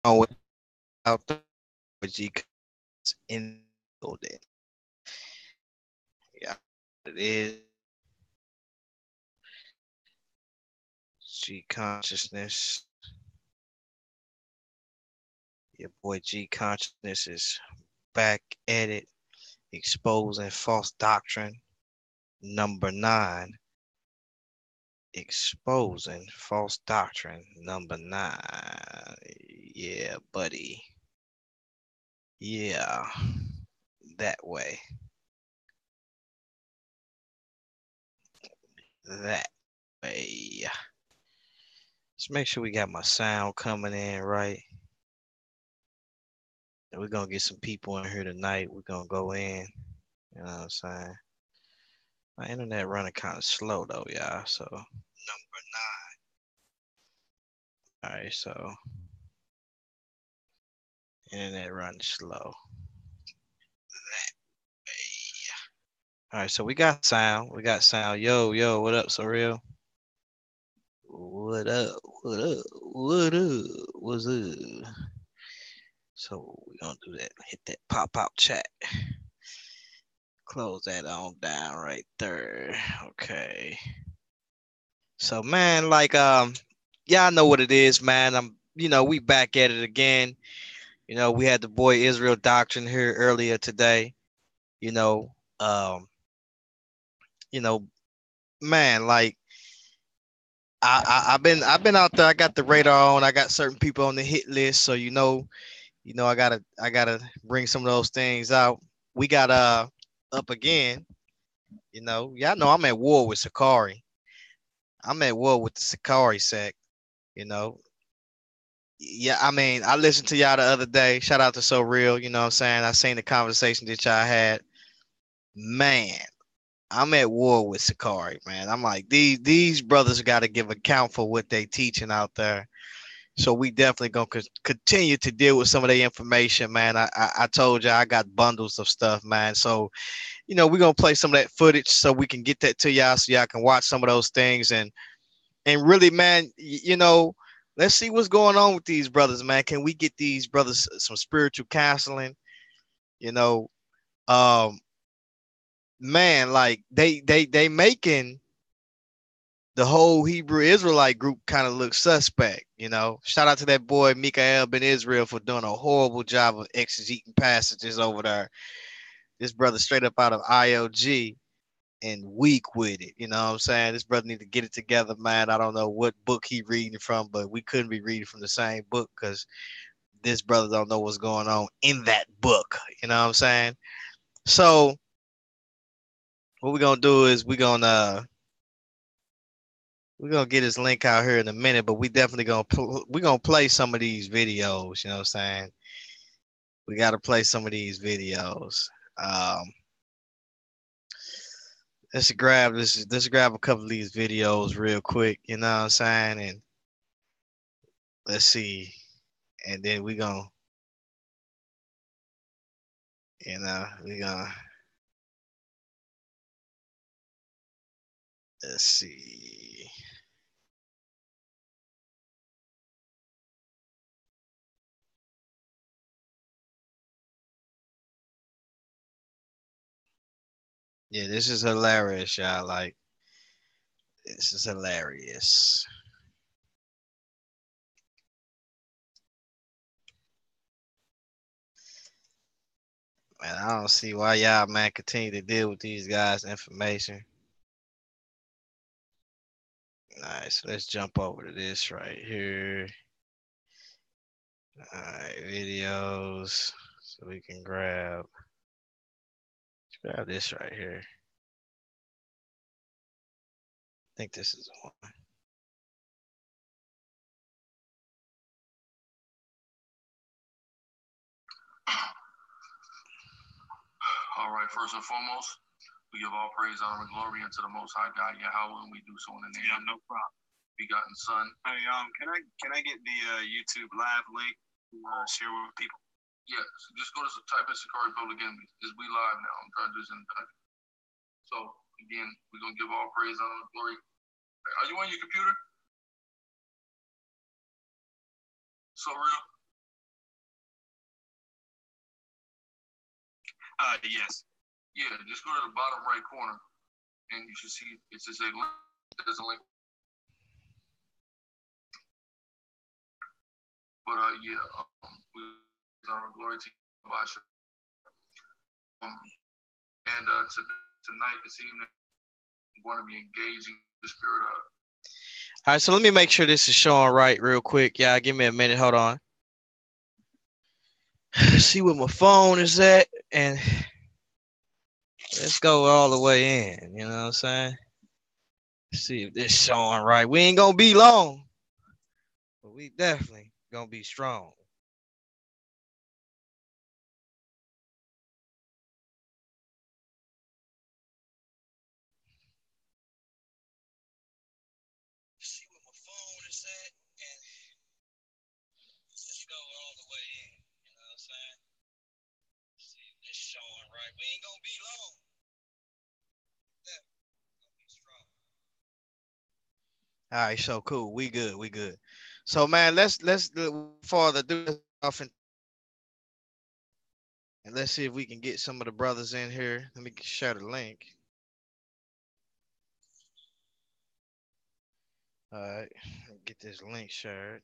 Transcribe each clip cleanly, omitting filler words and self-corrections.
on without the G in the building. Yeah, it is G consciousness. Your boy G consciousness is back at it, exposing false doctrine. Number 9, exposing false doctrine. Number 9. Yeah, buddy. Yeah, that way. That way. Let's make sure we got my sound coming in right. And we're gonna get some people in here tonight. We're gonna go in. You know what I'm saying? My internet running kind of slow though, y'all. So number 9. All right, so internet running slow. That way. All right, so we got sound. We got sound. Yo, yo, what up, Surreal? What up? What up? What up? What's up? So we're gonna do that. Hit that pop-out chat. Close that on down right there. Okay. So man, like y'all know what it is, man. We back at it again. We had the boy Israel Doctrine here earlier today. You know, um, you know, man, like I've been out there. I got the radar on. I got certain people on the hit list. So I gotta bring some of those things out. We got up again. Y'all know I'm at war with Sakari. I'm at war with the Sakari sect. You know, yeah, I mean, I listened to y'all the other day. Shout out to So Real. You know what I'm saying? I seen the conversation that y'all had. Man, I'm at war with Sakari, man. I'm like, these brothers got to give account for what they teaching out there. So we definitely gonna continue to deal with some of the information, man. I told you I got bundles of stuff, man. So we're gonna play some of that footage so we can get that to y'all so y'all can watch some of those things and really, man, let's see what's going on with these brothers, man. Can we get these brothers some spiritual counseling? You know, um, man, like they making the whole Hebrew Israelite group kind of look suspect. Shout out to that boy Mikael Ben Israel for doing a horrible job of exegeting passages over there. This brother straight up out of ILG and weak with it. You know what I'm saying? This brother need to get it together, man. I don't know what book he reading from, but we couldn't be reading from the same book because this brother don't know what's going on in that book. You know what I'm saying? So what we're gonna do is we're gonna get his link out here in a minute, but we definitely we're gonna play some of these videos. You know what I'm saying? We gotta play some of these videos. Um, let's grab a couple of these videos real quick. You know what I'm saying? And let's see. And then we gonna let's see. Yeah, this is hilarious, y'all. Like, this is hilarious. Man, I don't see why y'all, man, continue to deal with these guys' information. Nice. Let's jump over to this right here. All right, videos. So we can grab this right here. I think this is one. All right, first and foremost, we give all praise, honor, and glory unto the Most High God, Yahweh, and we do so in the name of no problem. Begotten Son. Hey, can I get the YouTube live link to share with people? Yeah, so just go to type in Sakari Public Enemies. Is we live now? I'm trying to do this in the back. So again, we're gonna give all praise, honor, and glory. Are you on your computer? So real. Yes. Yeah, just go to the bottom right corner, and you should see it says a link. There's a link. But yeah, we glory to Basha. And tonight, this evening, I'm going to be engaging the spirit of. All right, so let me make sure this is showing right real quick. Yeah, give me a minute. Hold on. Let's see where my phone is at, and let's go all the way in. You know what I'm saying? Let's see if this showing right. We ain't gonna be long, but we definitely gonna be strong. See where my phone is at, and let's go all the way in. You know what I'm saying? See if this showing right. We ain't gonna be long. Definitely gonna be strong. All right, so cool. We good. We good. So man, let's further do this off and let's see if we can get some of the brothers in here. Let me share the link. All right, get this link shared.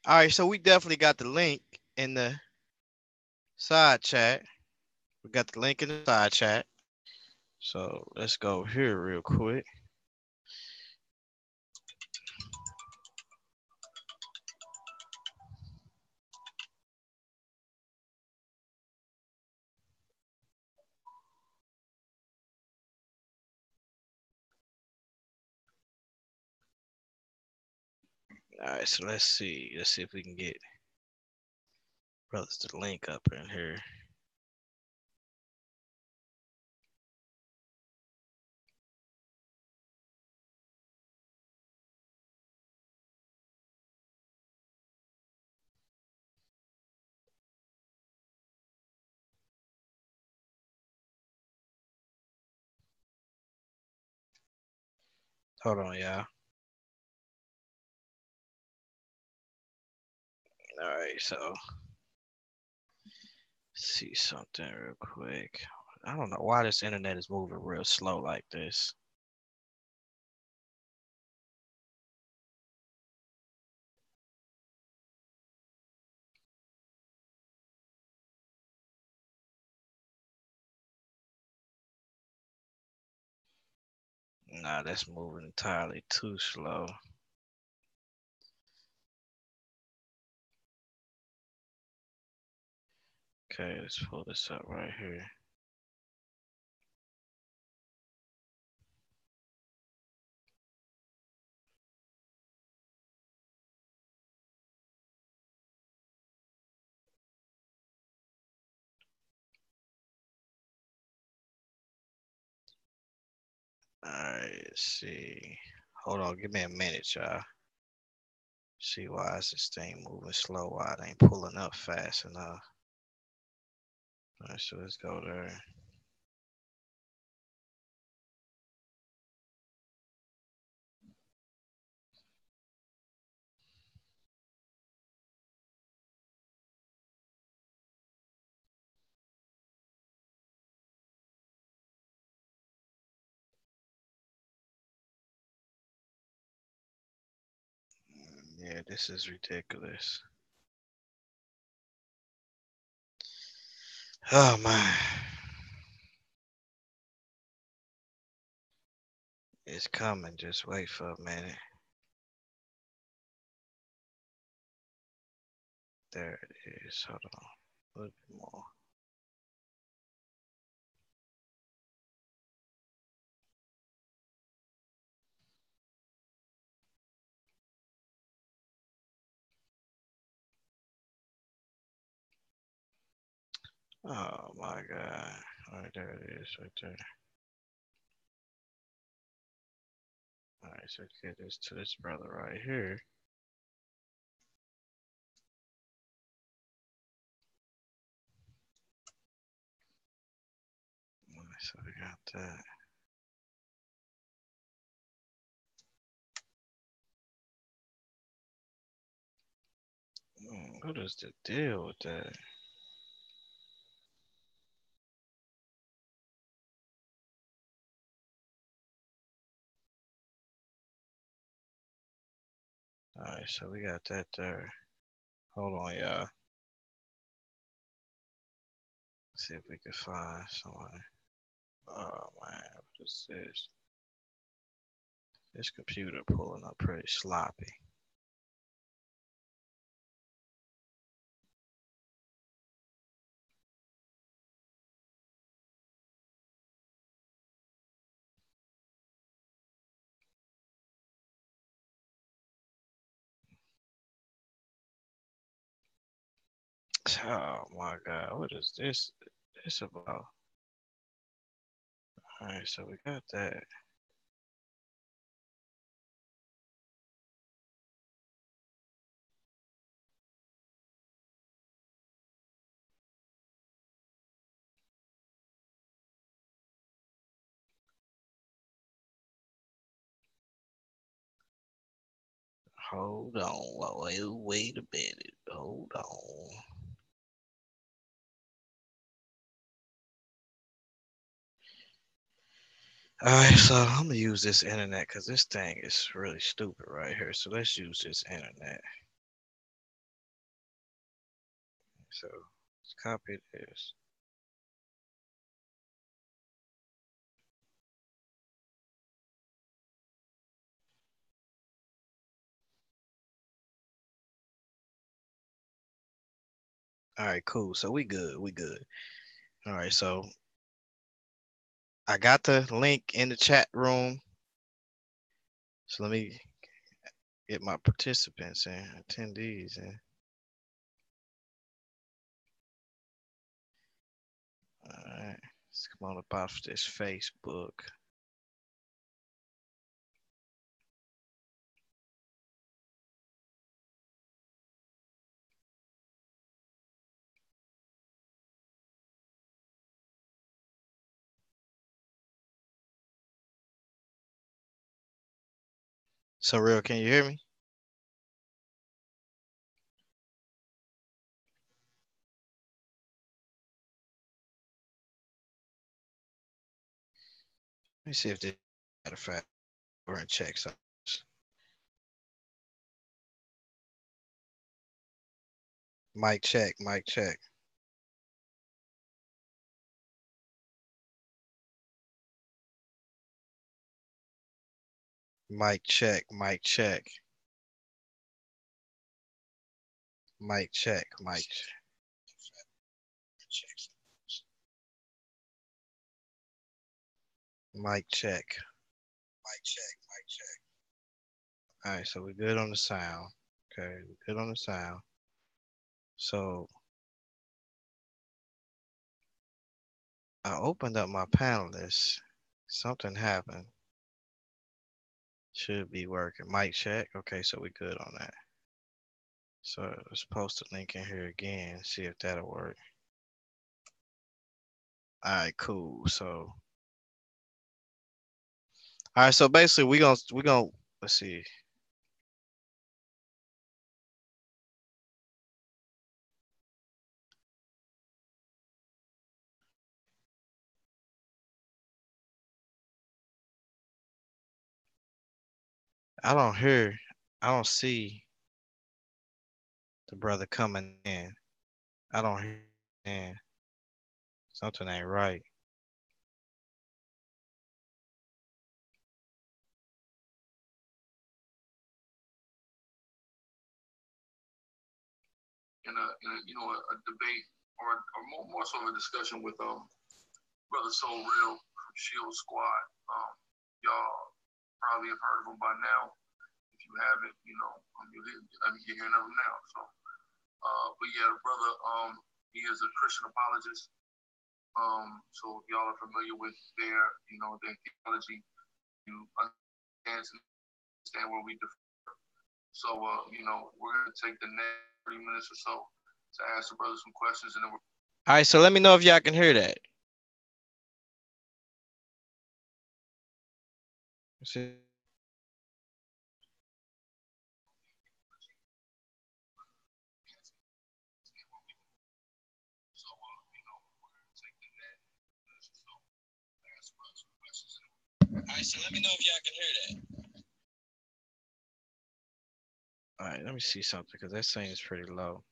All right, so we definitely got the link in the side chat. We got the link in the side chat. So let's go here real quick. All right, so let's see. Let's see if we can get brothers to link up in here. Hold on, y'all. All right, so see something real quick. I don't know why this internet is moving real slow like this. Nah, that's moving entirely too slow. Okay, let's pull this up right here. All right, let's see. Hold on, give me a minute, y'all. See why is this thing moving slow? Why it ain't pulling up fast enough? All right, so let's go there. Yeah, this is ridiculous. Oh man. It's coming. Just wait for a minute. There it is. Hold on. A little bit more. Oh my God. All right, there it is, right there. All right, so get this to this brother right here. All right, so we got that. What is the deal with that? All right, so we got that there. Hold on, y'all. See if we can find someone. Oh man, what is this? This computer pulling up pretty sloppy. Oh my God, what is this? This about? All right, so we got that. Hold on, wait a minute. Hold on. All right, so I'm gonna use this internet because this thing is really stupid right here. So let's use this internet. So let's copy this. All right, cool. So we good. We good. All right, so I got the link in the chat room. So let me get my participants in, attendees in. All right, let's come on up off this Facebook. So real, can you hear me? Let me see if this matter of fact we're gonna check something. Mic check, mic check. Mic check, mic check. Mic check, mic check. Mic check. Mic check, mic check. All right, so we're good on the sound. Okay, we're good on the sound. So I opened up my panelists. Something happened. Should be working. Mic check. Okay, so we're good on that. So let's post a link in here again, see if that'll work. All right, cool. So, all right, so basically we're gonna let's see. I don't hear, I don't see the brother coming in. I don't hear in. Something ain't right. In a you know a debate or more so a discussion with brother So Real from Shield Squad. Y'all probably have heard of him by now. If you haven't, you know, you're hearing of him now. So, but yeah, the brother, he is a Christian apologist. So if y'all are familiar with their theology, you understand where we differ. So, we're going to take the next 30 minutes or so to ask the brothers some questions, and then we're... All right, so let me know if y'all can hear that. See. All right, so let me know if y'all can hear that. All right, let me see something because that thing is pretty low.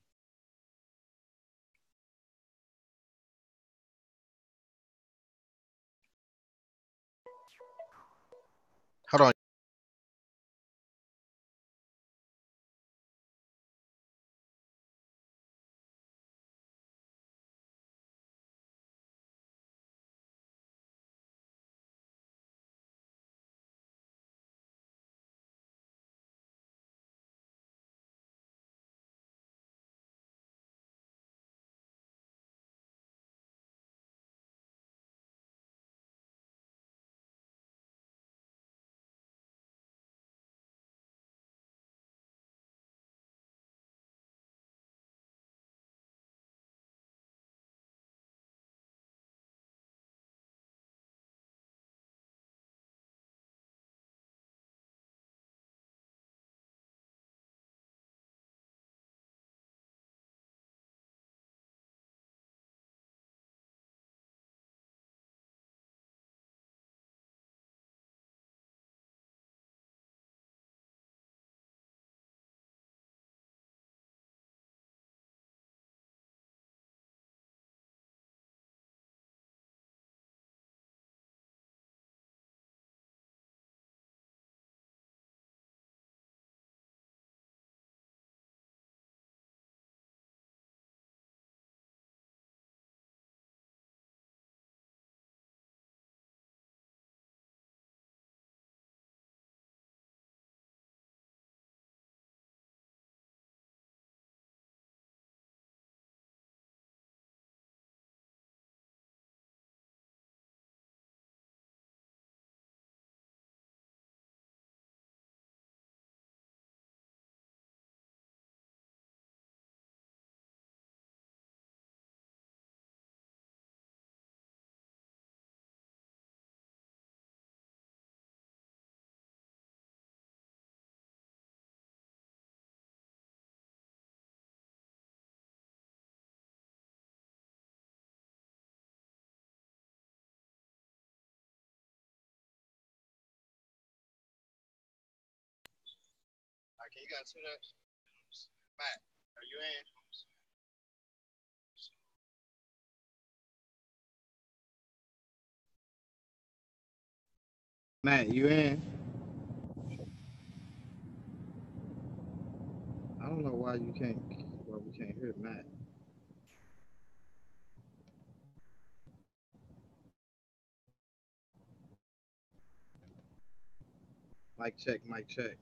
Hold on. Can you guys hear that? Matt, are you in? Matt, you in? I don't know why we can't hear Matt. Mic check, mic check.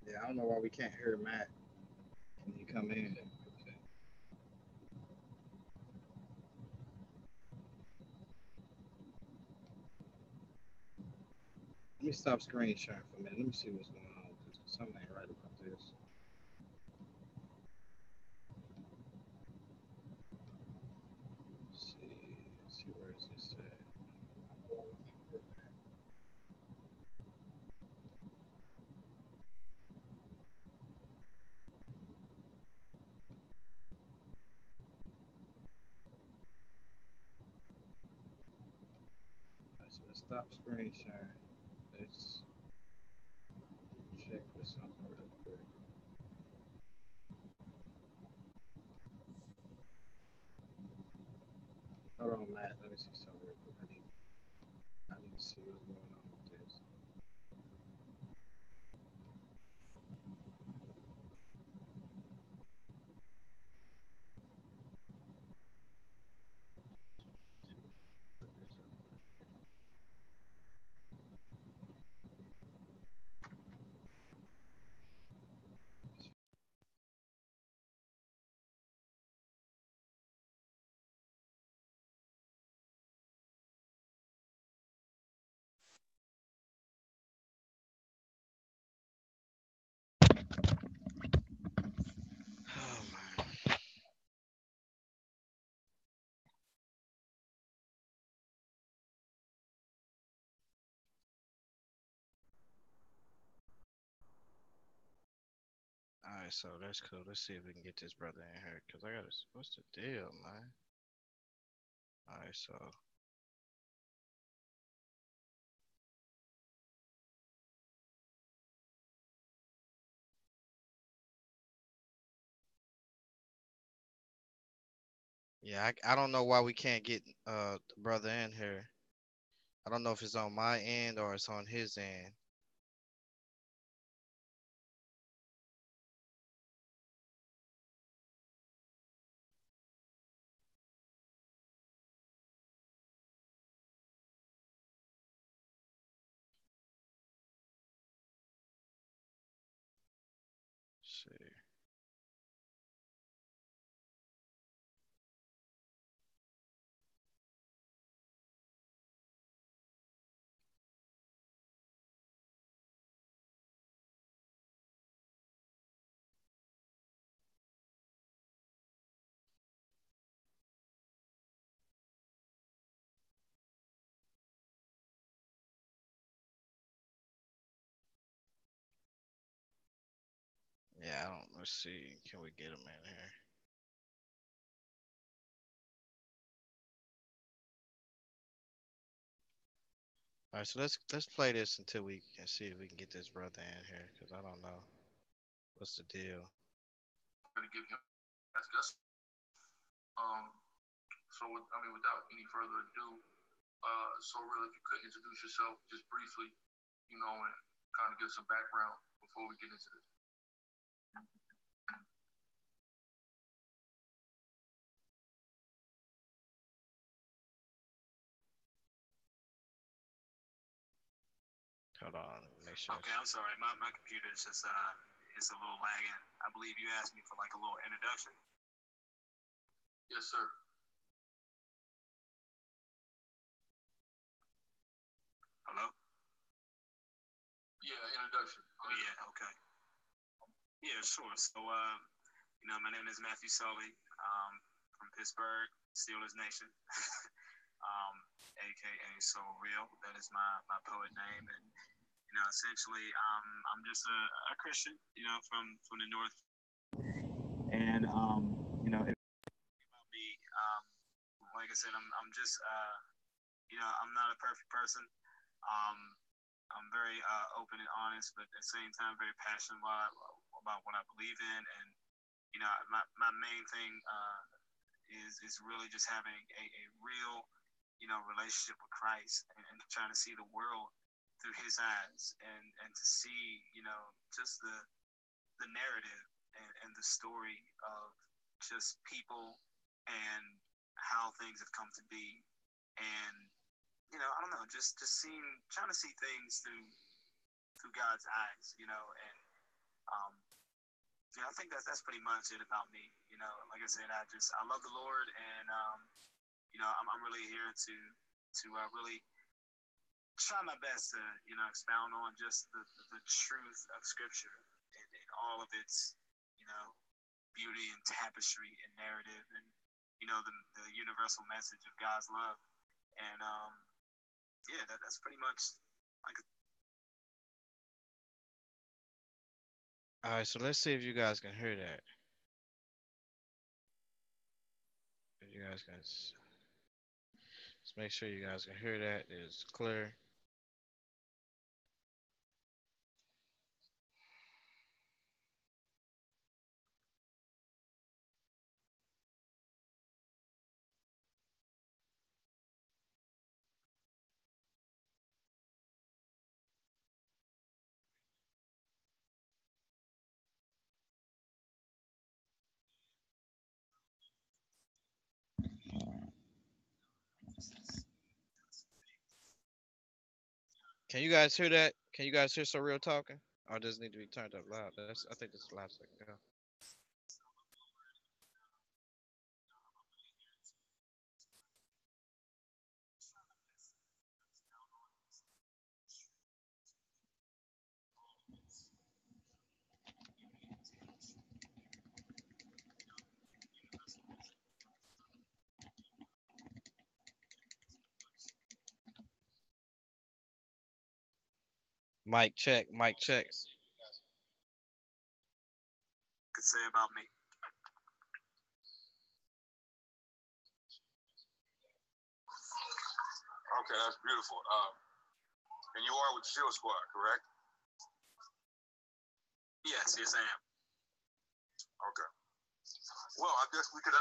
Yeah, I don't know why we can't hear Matt. Can you come in? Let me stop screen sharing for a minute. Let me see what's going on. Something ain't right about this. Let's see where is this at? So let's stop screen sharing. Let's check this out real quick. Hold on, Matt. Let me see something real quick. I need to see what's going on with this. right, so that's cool. Let's see if we can get this brother in here. Cause I gotta. What's the deal, man? All right, so yeah, I don't know why we can't get the brother in here. I don't know if it's on my end or it's on his end. Let's see. Yeah, I don't. Let's see. Can we get him in here? All right, so let's play this until we can see if we can get this brother in here, cause I don't know what's the deal. I'm going to give him ask us. Without any further ado, so really, if you could introduce yourself just briefly, and kind of give some background before we get into this. Hold on, make sure. Okay, I'm sorry. My computer is just it's a little lagging. I believe you asked me for like a little introduction. Yes, sir. Hello? Yeah, introduction. Oh yeah, okay. Yeah, sure. So my name is Matthew Sully, from Pittsburgh, Steelers Nation. AKA So Real. That is my poet name. And essentially I'm just a Christian, from the north. And about me, like I said, I'm just I'm not a perfect person. Um, I'm very open and honest, but at the same time, very passionate about what I believe in. And my main thing is really just having a real relationship with Christ, and trying to see the world through His eyes, and to see just the narrative, and the story of just people and how things have come to be. And I don't know, just trying to see things through God's eyes, and um, I think that's pretty much it about me. Like I said, I love the Lord, and I'm really here to really try my best to expound on just the truth of Scripture, and all of its beauty and tapestry and narrative, and the universal message of God's love. And yeah, that's pretty much like. All right, so let's see if you guys can hear that. If you guys can, let's make sure you guys can hear that. It's clear. Can you guys hear that? Can you guys hear So Real talking? Or does it need to be turned up loud? I think this is loud second go. Mic check, mic check. could say about me. Okay, that's beautiful. And you are with Shield Squad, correct? Yes, I am. Okay. Well, I guess we could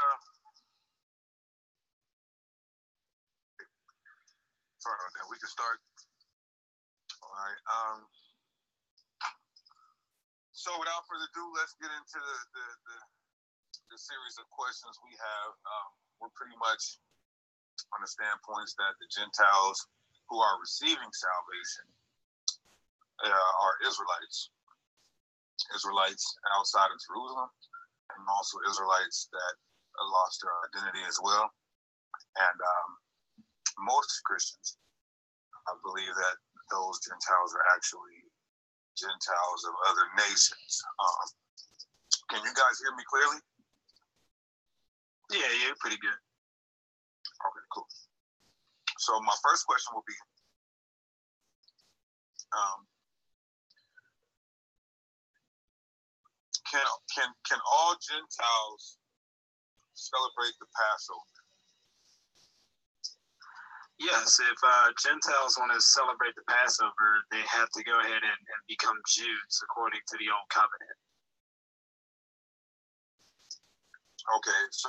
sorry about that. We could start. All right. So without further ado, let's get into the series of questions we have. We're pretty much on the standpoints that the Gentiles who are receiving salvation are Israelites outside of Jerusalem, and also Israelites that lost their identity as well. And most Christians, I believe that those Gentiles are actually Gentiles of other nations. Can you guys hear me clearly? Yeah, pretty good. Okay, cool. So my first question will be, can all Gentiles celebrate the Passover? Yes, if Gentiles want to celebrate the Passover, they have to go ahead and become Jews according to the Old Covenant. Okay, so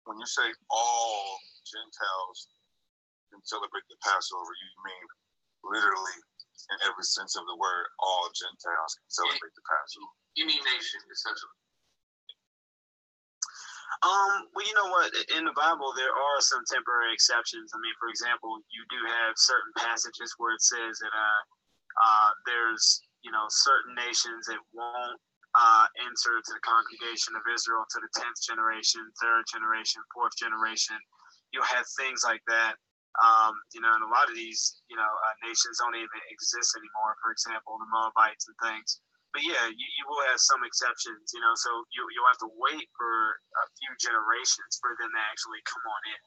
when you say all Gentiles can celebrate the Passover, you mean literally in every sense of the word, all Gentiles can celebrate the Passover? Any nation, essentially. Well, you know what? In the Bible, there are some temporary exceptions. I mean, for example, you do have certain passages where it says that there's, certain nations that won't enter to the congregation of Israel to the 10th generation, 3rd generation, 4th generation. You'll have things like that. And a lot of these, nations don't even exist anymore. For example, the Moabites and things. But yeah, you will have some exceptions, so you'll have to wait for a few generations for them to actually come on in.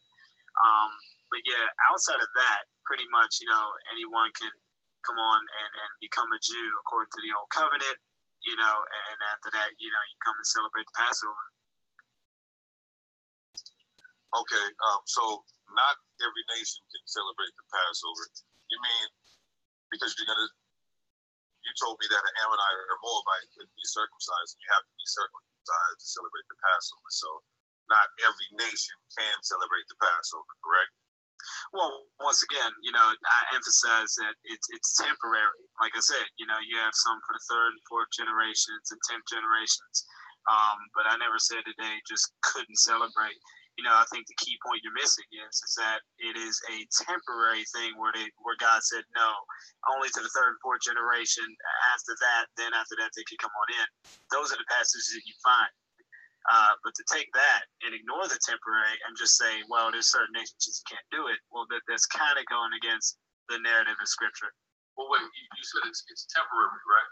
But yeah, outside of that, pretty much, anyone can come on and become a Jew according to the Old Covenant, and after that, you come and celebrate the Passover. Okay, so not every nation can celebrate the Passover. You mean because you told me that an Ammonite or a Moabite couldn't be circumcised, and you have to be circumcised to celebrate the Passover. So not every nation can celebrate the Passover, correct? Well, once again, I emphasize that it's temporary. Like I said, you have some for the 3rd and 4th generations and 10th generations. But I never said that they just couldn't celebrate. I think the key point you're missing is that it is a temporary thing where God said no, only to the 3rd and 4th generation. After that they can come on in. Those are the passages that you find. But to take that and ignore the temporary and just say, well, there's certain nations that can't do it, well, that's kind of going against the narrative of Scripture. Well, wait, you said it's temporary, right?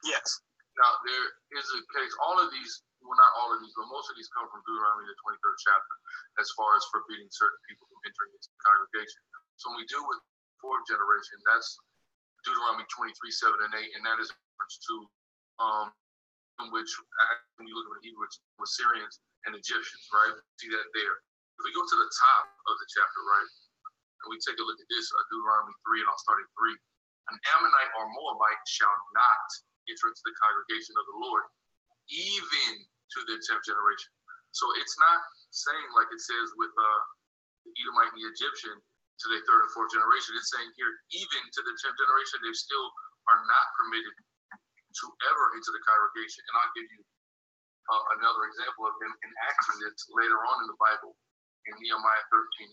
Yes. Now, there is a case, all of these, well, not all of these, but most of these come from Deuteronomy, the 23rd chapter, as far as forbidding certain people from entering into the congregation. So when we deal with 4th generation, that's Deuteronomy 23, 7 and 8, and that is reference to which, when you look at the Hebrew, was Syrians and Egyptians, right? See that there. If we go to the top of the chapter, right, and we take a look at this, Deuteronomy 3, and I'll start at 3. An Ammonite or Moabite shall not enter into the congregation of the Lord, even to the 10th generation. So it's not saying like it says with the Edomite and the Egyptian to their 3rd and 4th generation. It's saying here, even to the 10th generation, they still are not permitted to ever enter the congregation. And I'll give you another example of them enacting this later on in the Bible in Nehemiah 13.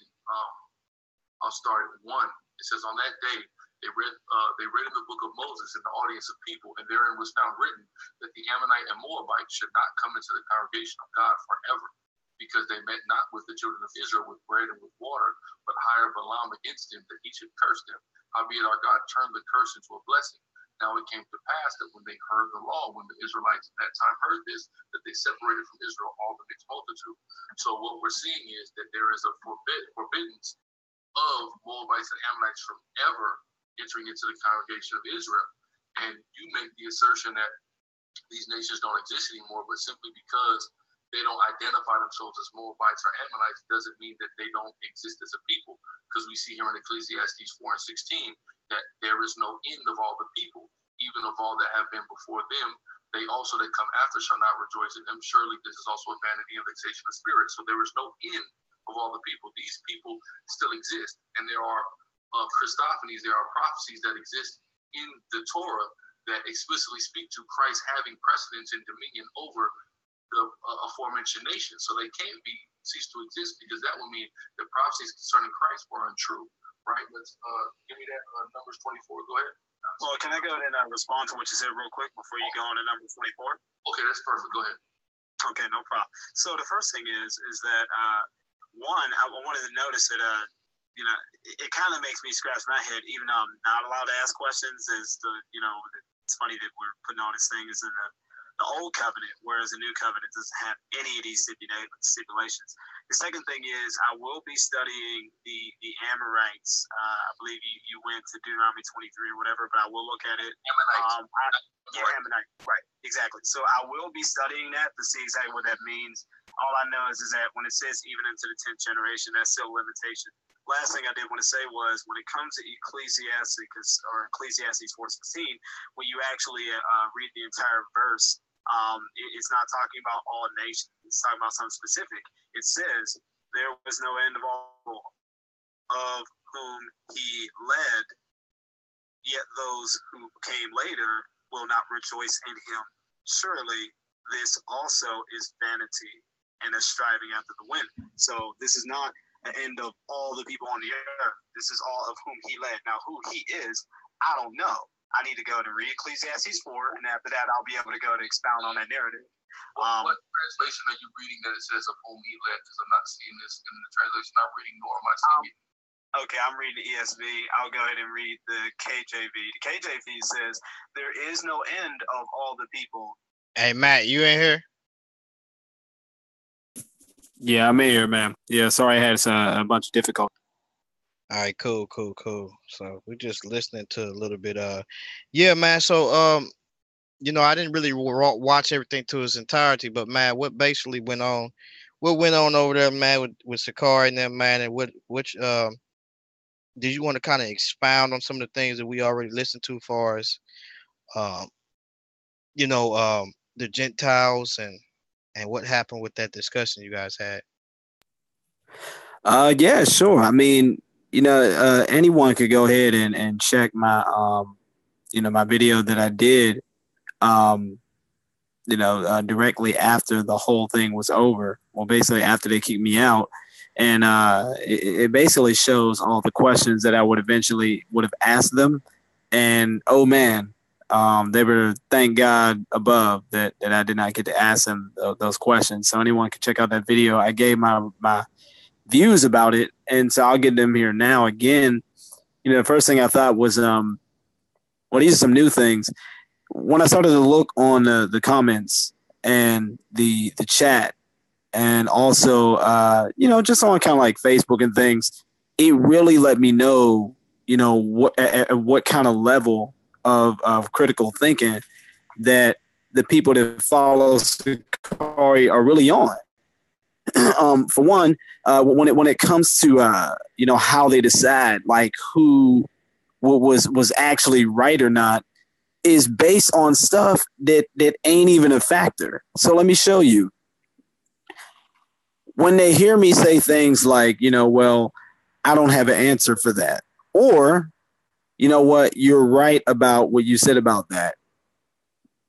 I'll start at 1. It says, on that day, they read in the book of Moses in the audience of people, and therein was found written that the Ammonite and Moabite should not come into the congregation of God forever, because they met not with the children of Israel with bread and with water, but hired Balaam against them, that he should curse them. Howbeit our God turned the curse into a blessing. Now it came to pass that when they heard the law, when the Israelites at that time heard this, that they separated from Israel all the mixed multitude. So what we're seeing is that there is a forbiddance of Moabites and Ammonites from ever entering into the congregation of Israel. And you make the assertion that these nations don't exist anymore, but simply because they don't identify themselves as Moabites or Ammonites doesn't mean that they don't exist as a people. Because we see here in Ecclesiastes 4 and 16 that there is no end of all the people, even of all that have been before them. They also that come after shall not rejoice in them. Surely this is also a vanity and vexation of spirit. So there is no end of all the people. These people still exist. And there are Christophanies, there are prophecies that exist in the Torah that explicitly speak to Christ having precedence and dominion over the aforementioned nations. So they can't cease to exist, because that would mean the prophecies concerning Christ were untrue. Right? Let's give me that Numbers 24. Go ahead. Well, can I go ahead and respond to what you said real quick before you go on to Numbers 24? Okay, that's perfect. Go ahead. Okay, no problem. So the first thing is that one, I wanted to notice that it kind of makes me scratch my head, even though I'm not allowed to ask questions. It's funny that we're putting all these things in the old covenant, whereas the new covenant doesn't have any of these stipulations. The second thing is I will be studying the Amorites. I believe you went to Deuteronomy 23 or whatever, but I will look at it. Ammonite. Right, exactly. So I will be studying that to see exactly what that means. All I know is that when it says even into the 10th generation, that's still a limitation. Last thing I did want to say was when it comes to Ecclesiastes 4:16, when you actually read the entire verse, it's not talking about all nations. It's talking about something specific. It says, there was no end of all of whom he led, yet those who came later will not rejoice in him. Surely this also is vanity and a striving after the wind. So this is not an end of all the people on the earth. This is all of whom he led. Now, who he is, I don't know. I need to go to read Ecclesiastes 4, and after that, I'll be able to go to expound on that narrative. What translation are you reading that it says of whom he led? Because I'm not seeing this in the translation I'm reading, nor am I seeing it. Okay, I'm reading the ESV. I'll go ahead and read the KJV. The KJV says, there is no end of all the people. Hey, Matt, you in here? Yeah, I'm in here, man. Yeah, sorry I had a bunch of difficulty. All right, cool. So we're just listening to a little bit. Yeah, man. So I didn't really watch everything to its entirety, but man, what basically went on? What went on over there, man, with Sakari and them, man, and which did you want to kind of expound on some of the things that we already listened to, as far as the Gentiles and what happened with that discussion you guys had? Yeah, sure. I mean, anyone could go ahead and check my my video that I did directly after the whole thing was over. Well, basically after they kicked me out. And it basically shows all the questions that I would have asked them. And, oh, man, they were, thank God above that I did not get to ask them those questions. So anyone can check out that video. I gave my views about it. And so I'll get them here now. Again, the first thing I thought was, these are some new things. When I started to look on the comments and the chat, and also, just on kind of like Facebook and things, it really let me know, what kind of level of critical thinking that the people that follow Sakari are really on. For one, when it comes to, how they decide, like who was actually right or not, is based on stuff that ain't even a factor. So let me show you. When they hear me say things like, well, I don't have an answer for that. Or, you know what, you're right about what you said about that.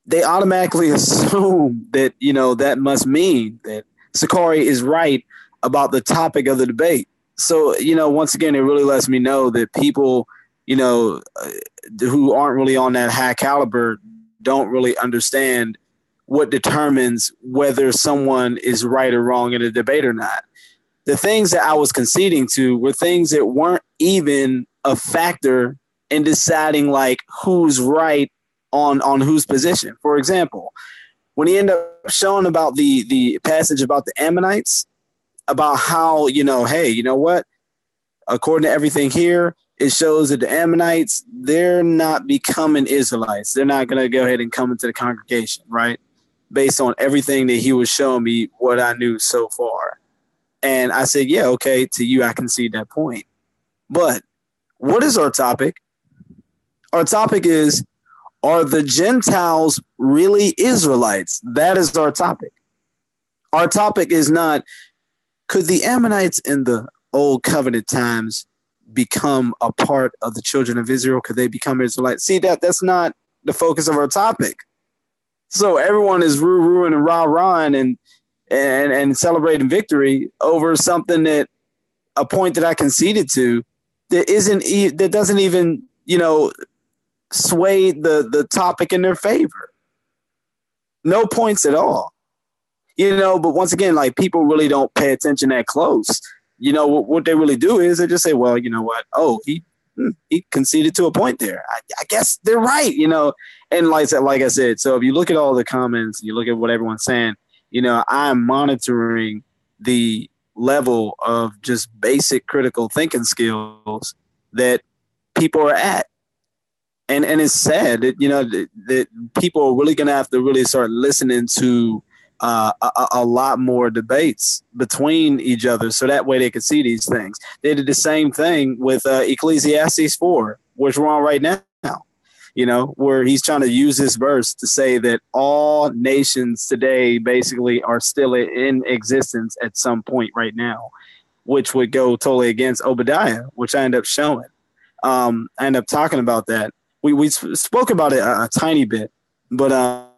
They automatically assume that, that must mean that Sakari is right about the topic of the debate. So, once again, it really lets me know that people, who aren't really on that high caliber don't really understand what determines whether someone is right or wrong in a debate or not. The things that I was conceding to were things that weren't even a factor in deciding like who's right on whose position. For example, when he ended up showing about the passage about the Ammonites, about how, hey, you know what? According to everything here, it shows that the Ammonites, they're not becoming Israelites. They're not going to go ahead and come into the congregation, right? Based on everything that he was showing me, what I knew so far. And I said, yeah, okay, to you, I can see that point. But what is our topic? Our topic is, are the Gentiles really Israelites? That is our topic. Our topic is not, could the Ammonites in the old covenant times become a part of the children of Israel? Could they become Israelites? See, that's not the focus of our topic. So everyone is roo-rooing and rah-rahing and celebrating victory over something that, a point that I conceded to, that doesn't even, sway the topic in their favor. No points at all. But once again, like, people really don't pay attention that close. What they really do is they just say, well, you know what? Oh, he conceded to a point there. I guess they're right, And like I said, so if you look at all the comments, you look at what everyone's saying, I'm monitoring the level of just basic critical thinking skills that people are at. And it's sad that, that people are really going to have to really start listening to a lot more debates between each other, so that way they could see these things. They did the same thing with Ecclesiastes 4, which we're on right now, where he's trying to use this verse to say that all nations today basically are still in existence at some point right now, which would go totally against Obadiah, which I end up showing. I end up talking about that. We spoke about it a tiny bit, but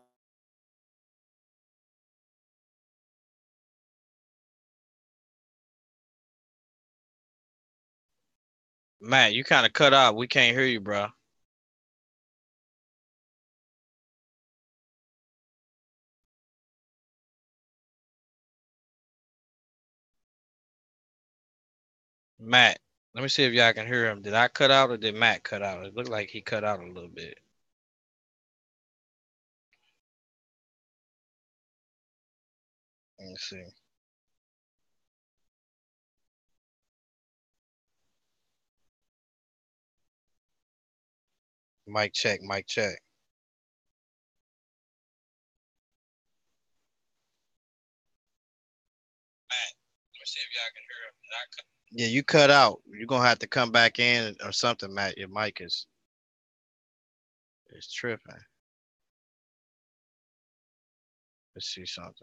Matt, you kind of cut out. We can't hear you, bro. Matt, let me see if y'all can hear him. Did I cut out or did Matt cut out? It looked like he cut out a little bit. Let me see. Mic check, mic check. Matt, let me see if y'all can hear him. Did I cut? Yeah, you cut out. You're gonna have to come back in or something, Matt. Your mic is tripping. Let's see something.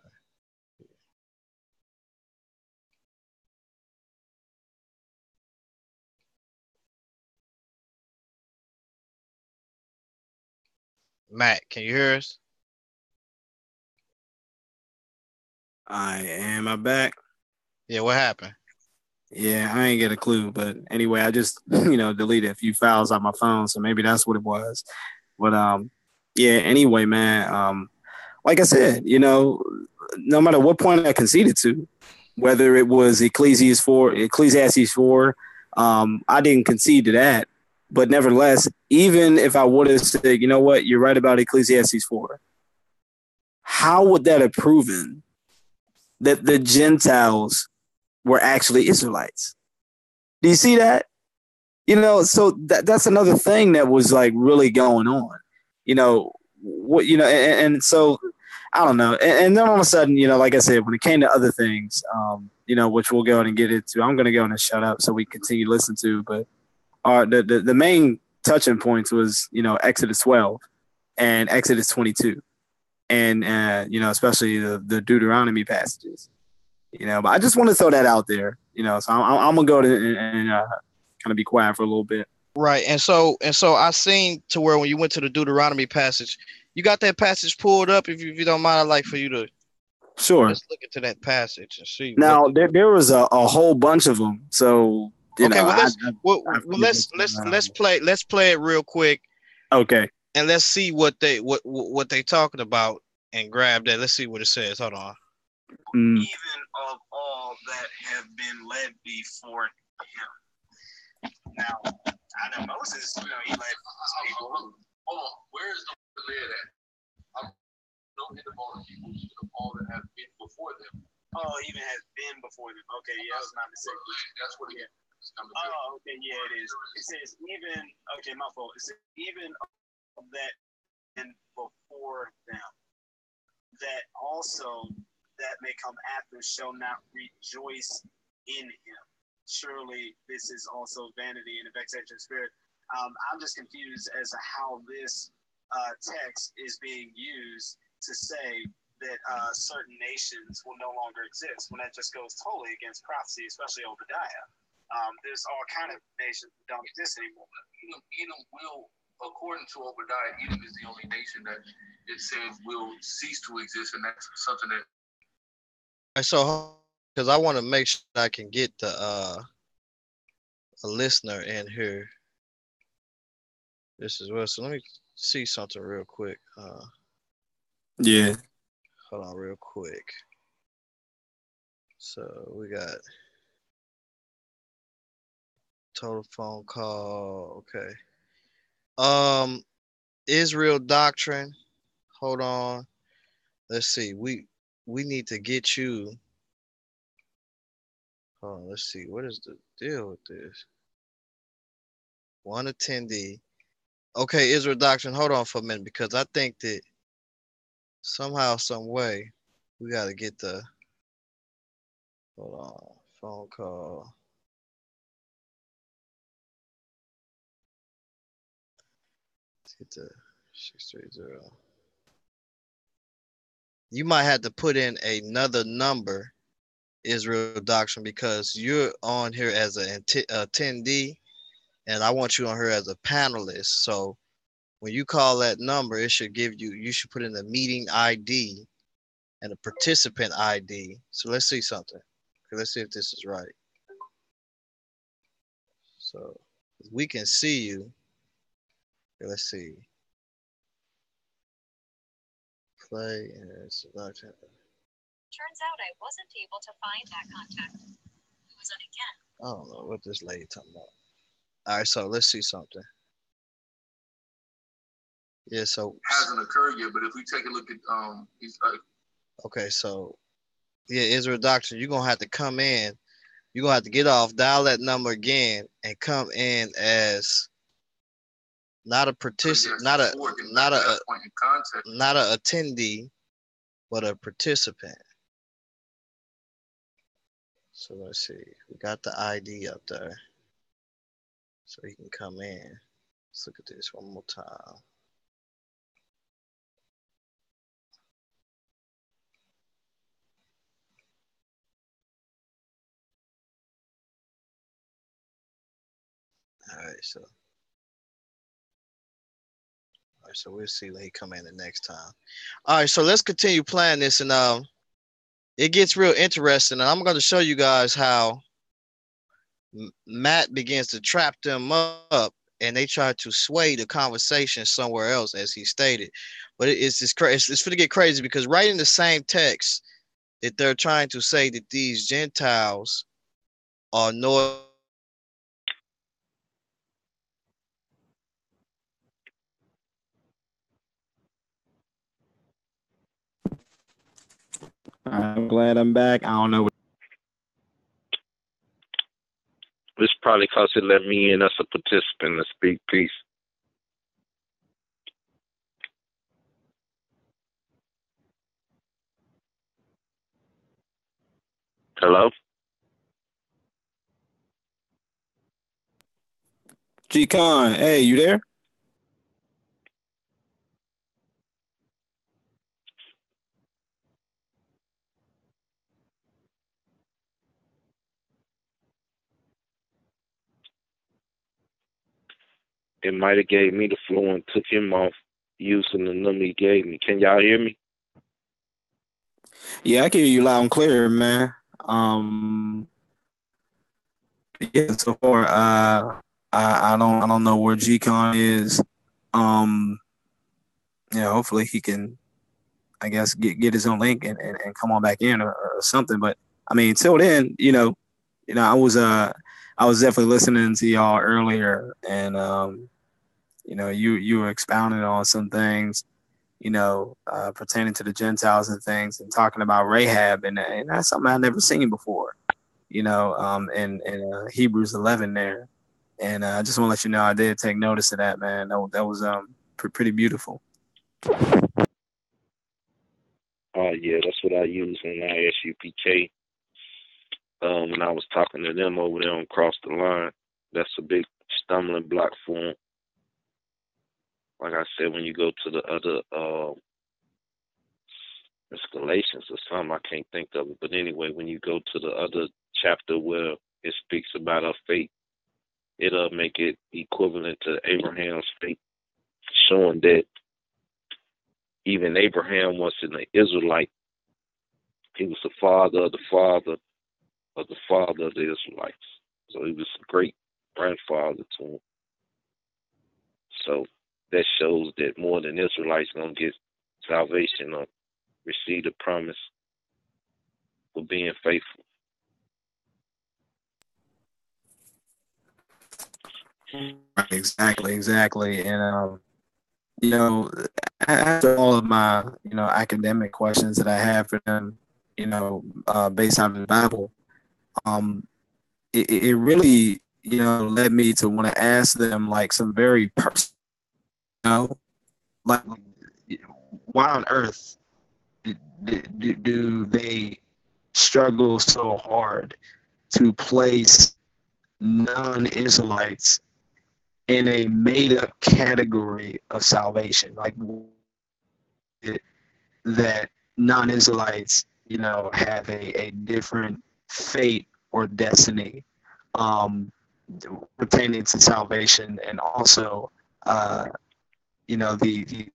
Matt, can you hear us? I am back. Yeah, what happened? Yeah, I ain't get a clue, but anyway, I just deleted a few files on my phone, so maybe that's what it was. But yeah. Anyway, man, like I said, no matter what point I conceded to, whether it was Ecclesiastes 4, I didn't concede to that. But nevertheless, even if I would have said, you know what, you're right about Ecclesiastes 4, how would that have proven that the Gentiles were actually Israelites? Do you see that? So that's another thing that was like really going on. And so I don't know. And then all of a sudden, like I said, when it came to other things, which we'll go ahead and get into, I'm going to go and shut up so we continue to listen to. But the main touching points was, Exodus 12 and Exodus 22, and especially the Deuteronomy passages. But I just want to throw that out there. So I'm gonna go to and kind of be quiet for a little bit. Right, and so I seen to where when you went to the Deuteronomy passage, you got that passage pulled up. If you don't mind, I'd like for you to let's look into that passage and see. Now there was a whole bunch of them. So let's play it real quick. Okay. And let's see what they talking about and grab that. Let's see what it says. Hold on. Even of all that have been led before him. Now, I know Moses, he led people. Hold on, where is the led at? Don't hit the ball of people, all that have been before them. Oh, even has been before them. Okay, yeah, that's not the same. That's what he had. Oh, okay, yeah, it is. It says even, okay, my fault. It says even that and before them, that also that may come after shall not rejoice in him. Surely this is also vanity and a vexation of spirit. I'm just confused as to how this text is being used to say that certain nations will no longer exist, when that just goes totally against prophecy, especially Obadiah. There's all kind of nations that don't exist anymore. Edom will, according to Obadiah, Edom is the only nation that it says will cease to exist, and that's something that. So, because I want to make sure I can get the a listener in here. This is well. So let me see something real quick. Yeah. Hold on, real quick. So we got total phone call. Okay. Israel Doctrine. Hold on. Let's see. We need to get you. Hold on. Let's see. What is the deal with this? One attendee. Okay, Israel Doctrine. Hold on for a minute, because I think that somehow, some way, we got to get the. Hold on. Phone call. Let's get the 630. You might have to put in another number, Israel Doctrine, because you're on here as an attendee, and I want you on here as a panelist. So when you call that number, it should give you, you should put in the meeting ID and a participant ID. So let's see something. Okay, let's see if this is right. So we can see you. Okay, let's see. Play and it's Doctrine. Turns out I wasn't able to find that contact. Who was it again? I don't know what this lady talking about. All right, so let's see something. Yeah, so hasn't occurred yet, but if we take a look at okay, so yeah, Israel Doctrine, you're gonna have to come in. You're gonna have to get off, dial that number again, and come in as not a participant, not a attendee, but a participant. So let's see. We got the ID up there, so you can come in. Let's look at this one more time. All right, so we'll see when he come in the next time. All right, so let's continue playing this, and it gets real interesting, and I'm going to show you guys how Matt begins to trap them up, and they try to sway the conversation somewhere else, as he stated. But it's just crazy. It's going to get crazy, because right in the same text that they're trying to say that these Gentiles are no. I'm glad I'm back. I don't know. It's probably because it let me in as a participant to speak. Peace. Hello? G-Con, hey, you there? It might have gave me the flu and took him off using the number he gave me. Can y'all hear me? Yeah, I can hear you loud and clear, man. Yeah, so far, I don't know where G-Con is. Yeah, hopefully he can, I guess, get his own link and come on back in or something. But I mean, till then, I was definitely listening to y'all earlier, and you were expounding on some things, pertaining to the Gentiles and things, and talking about Rahab, and that's something I've never seen before. in Hebrews 11 there. And I just want to let you know I did take notice of that, man. That was pretty beautiful. Yeah, that's what I use in ISUPK. When I was talking to them over there on Cross the Line, that's a big stumbling block for them. Like I said, when you go to the other it's Galatians or something, I can't think of it. But anyway, when you go to the other chapter where it speaks about our faith, it'll make it equivalent to Abraham's faith, showing that even Abraham wasn't an Israelite. He was the father of the father of the father of the Israelites. So he was a great grandfather to him. So that shows that more than Israelites going to get salvation or receive the promise for being faithful. Exactly. And, after all of my, academic questions that I have for them, based on the Bible, it really, led me to want to ask them like some very personal, like, why on earth do they struggle so hard to place non-Israelites in a made-up category of salvation, like that non-Israelites, have a different fate or destiny pertaining to salvation, and also, the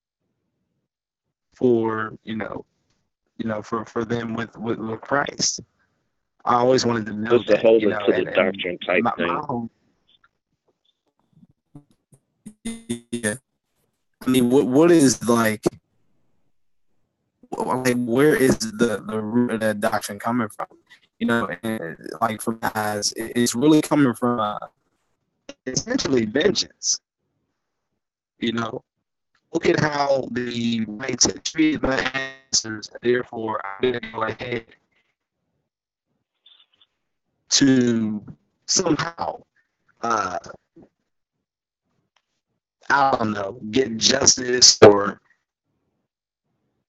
for for them with Christ. I always wanted to know It's a whole into the doctrine type thing. Yeah. I mean, what is like where is the root of that doctrine coming from? And like for guys, it's really coming from essentially vengeance. Look at how the whites had treated my ancestors. Therefore, I'm going to go ahead to somehow, I don't know, get justice or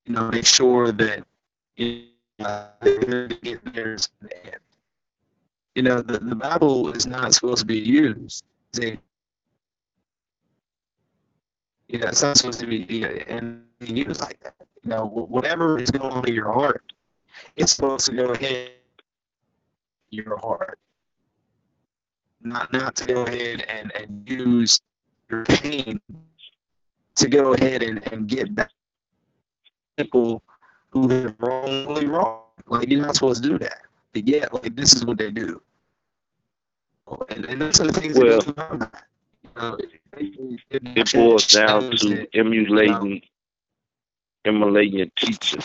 make sure that they're going to get theirs in the end. The Bible is not supposed to be used. It's not supposed to be and used like that. Whatever is going on in your heart, it's supposed to go ahead in your heart. Not to go ahead and use your pain to go ahead and get back people who have wrongly wrong. Like, you're not supposed to do that. But yet, like, this is what they do. And that's the things well, it boils down to emulating your teacher.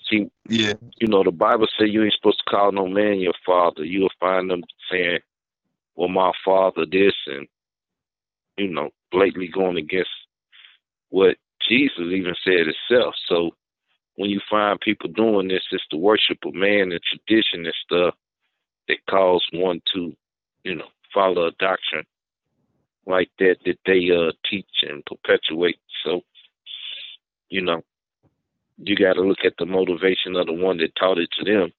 See, yeah. The Bible says you ain't supposed to call no man your father. You'll find them saying, well, my father this, and, blatantly going against what Jesus even said himself. So when you find people doing this, it's the worship of man and tradition and stuff that cause one to, follow a doctrine like that they teach and perpetuate. So, you got to look at the motivation of the one that taught it to them.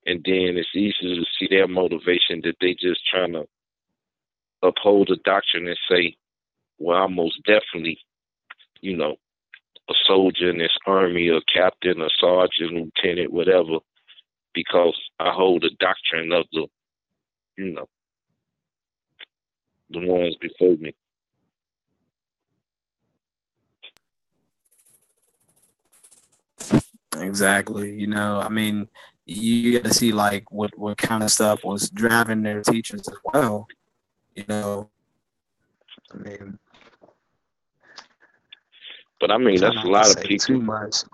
And then it's easy to see their motivation that they just trying to uphold the doctrine and say, well, I'm most definitely, a soldier in this army, a captain, a sergeant, lieutenant, whatever, because I hold the doctrine of the, the ones before me. Exactly. I mean, you got to see like what kind of stuff was driving their teachers as well. I mean, but I mean, that's a lot of people. Too much.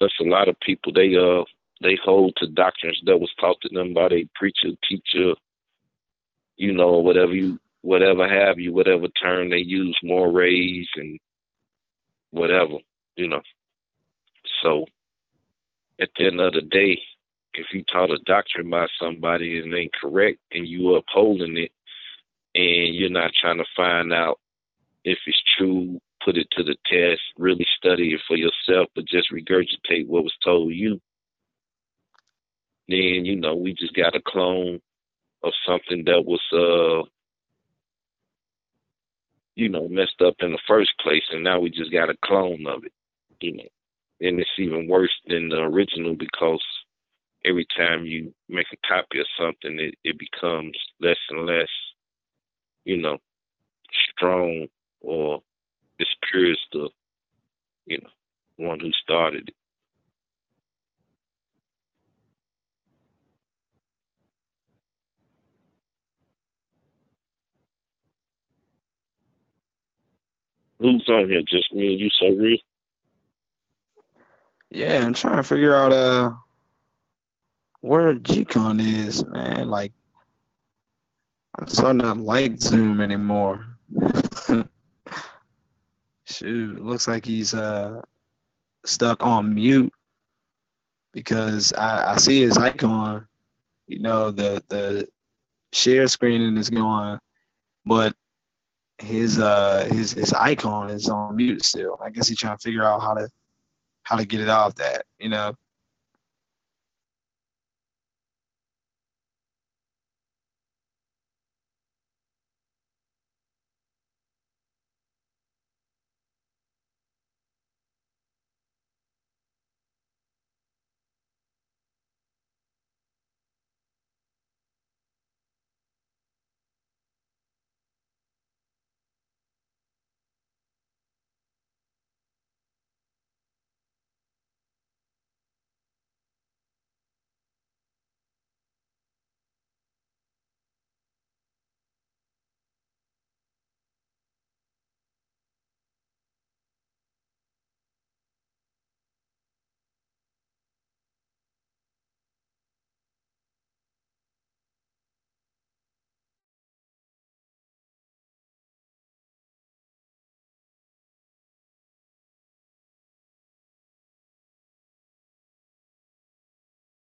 That's a lot of people. They hold to doctrines that was taught to them by their preacher, teacher, whatever term they use, mores and whatever, So at the end of the day, if you taught a doctrine by somebody and it ain't correct and you upholding it and you're not trying to find out if it's true, put it to the test, really study it for yourself, but just regurgitate what was told you, then, you know, we just got a clone of something that was, you know, messed up in the first place, and now we just got a clone of it, you know. And it's even worse than the original because every time you make a copy of something, it becomes less and less, you know, strong or as pure as the, you know, one who started it. Who's on here? Just me and you, so real? Yeah, I'm trying to figure out where G-Con is, man. Like, I'm starting to not like Zoom anymore. Shoot, looks like he's stuck on mute because I see his icon. You know, the share screening is going, but his icon is on mute still. I guess he's trying to figure out how to get it off that, you know.